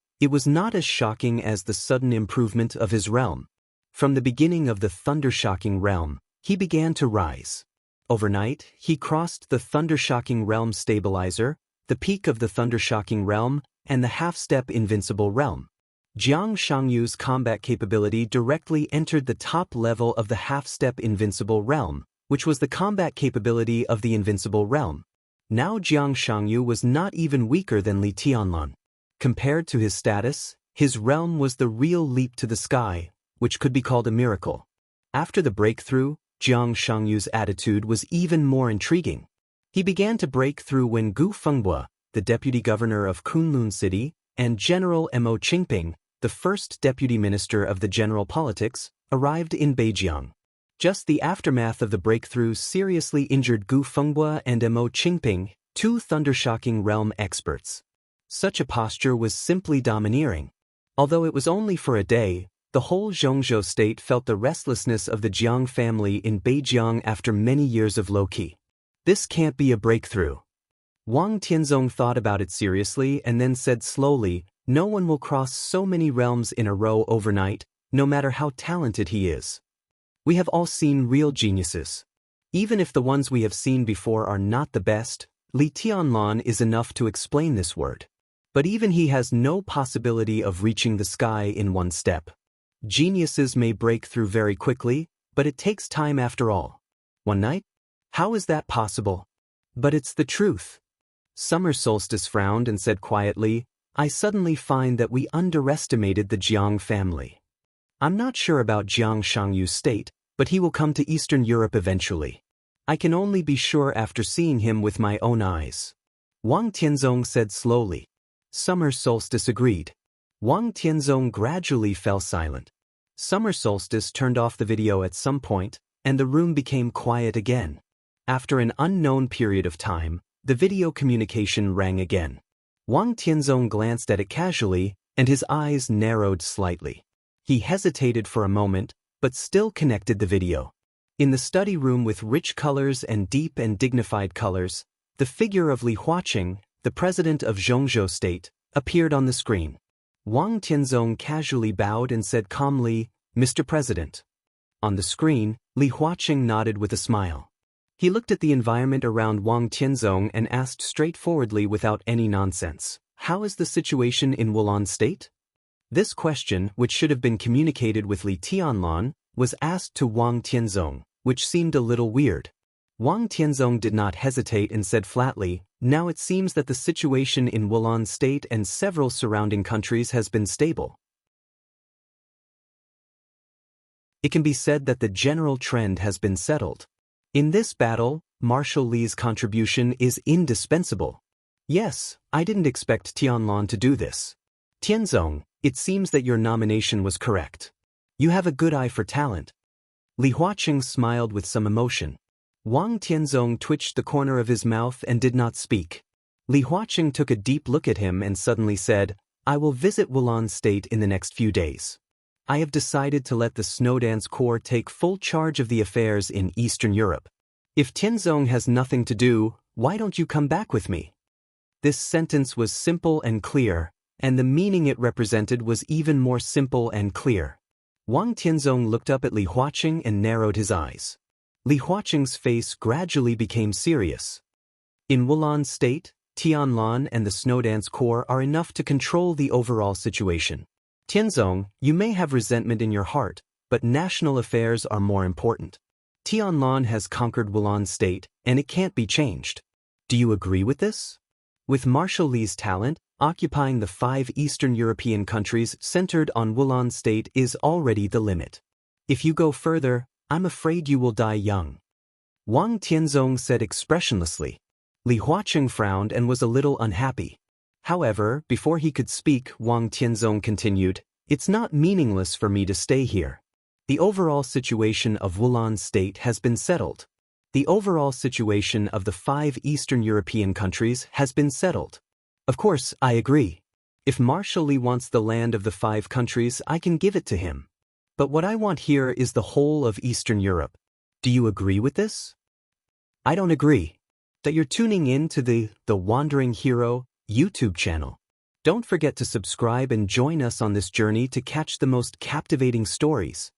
not as shocking as the sudden improvement of his realm. From the beginning of the thunder-shocking realm, he began to rise. Overnight, he crossed the thunder-shocking realm stabilizer, the peak of the thunder-shocking realm, and the half-step invincible realm. Jiang Shangyu's combat capability directly entered the top level of the half-step invincible realm, which was the combat capability of the invincible realm. Now Jiang Shangyu was not even weaker than Li Tianlan. Compared to his status, his realm was the real leap to the sky, which could be called a miracle. After the breakthrough, Jiang Shangyu's attitude was even more intriguing. He began to break through when Gu Fengbua, the deputy governor of Kunlun City, and General Mo Qingping, the first deputy minister of the general politics, arrived in Beijiang. Just the aftermath of the breakthrough seriously injured Gu Fengbua and Mo Qingping, two thunder-shocking realm experts. Such a posture was simply domineering. Although it was only for a day, the whole Zhongzhou state felt the restlessness of the Jiang family in Beijiang after many years of low-key. This can't be a breakthrough. Wang Tianzong thought about it seriously and then said slowly, "No one will cross so many realms in a row overnight, no matter how talented he is. We have all seen real geniuses. Even if the ones we have seen before are not the best, Li Tianlan is enough to explain this word. But even he has no possibility of reaching the sky in one step. Geniuses may break through very quickly, but it takes time after all. One night? How is that possible? But it's the truth." Summer Solstice frowned and said quietly, "I suddenly find that we underestimated the Jiang family. I'm not sure about Jiang Shangyu's state, but he will come to Eastern Europe eventually. I can only be sure after seeing him with my own eyes." Wang Tianzong said slowly. Summer Solstice agreed. Wang Tianzong gradually fell silent. Summer Solstice turned off the video at some point, and the room became quiet again. After an unknown period of time, the video communication rang again. Wang Tianzong glanced at it casually, and his eyes narrowed slightly. He hesitated for a moment, but still connected the video. In the study room with rich colors and deep and dignified colors, the figure of Li Huaqing, the president of Zhongzhou State, appeared on the screen. Wang Tianzong casually bowed and said calmly, "Mr. President." On the screen, Li Huaqing nodded with a smile. He looked at the environment around Wang Tianzong and asked straightforwardly without any nonsense, "How is the situation in Wulan State?" This question, which should have been communicated with Li Tianlan, was asked to Wang Tianzong, which seemed a little weird. Wang Tianzong did not hesitate and said flatly, "Now it seems that the situation in Wulan State and several surrounding countries has been stable. It can be said that the general trend has been settled. In this battle, Marshal Li's contribution is indispensable. Yes, I didn't expect Tianlan to do this. Tianzong, it seems that your nomination was correct. You have a good eye for talent." Li Huaqing smiled with some emotion. Wang Tianzong twitched the corner of his mouth and did not speak. Li Huaqing took a deep look at him and suddenly said, I will visit Wulan State in the next few days. I have decided to let the Snowdance Corps take full charge of the affairs in Eastern Europe. If Tianzong has nothing to do, why don't you come back with me? This sentence was simple and clear, and the meaning it represented was even more simple and clear. Wang Tianzong looked up at Li Huaqing and narrowed his eyes. Li Huaqing's face gradually became serious. In Wulan State, Tianlan and the Snowdance Corps are enough to control the overall situation. Tianzong, you may have resentment in your heart, but national affairs are more important. Tianlan has conquered Wulan State, and it can't be changed. Do you agree with this? With Marshal Li's talent, occupying the 5 Eastern European countries centered on Wulan State is already the limit. If you go further, I'm afraid you will die young. Wang Tianzong said expressionlessly. Li Huaqing frowned and was a little unhappy. However, before he could speak, Wang Tianzong continued, "It's not meaningless for me to stay here. The overall situation of Wulan State has been settled. The overall situation of the 5 Eastern European countries has been settled. Of course, I agree. If Marshal Li wants the land of the 5 countries, I can give it to him. But what I want here is the whole of Eastern Europe. Do you agree with this?" "I don't agree." That you're tuning in to the Wandering Hero YouTube channel. Don't forget to subscribe and join us on this journey to catch the most captivating stories.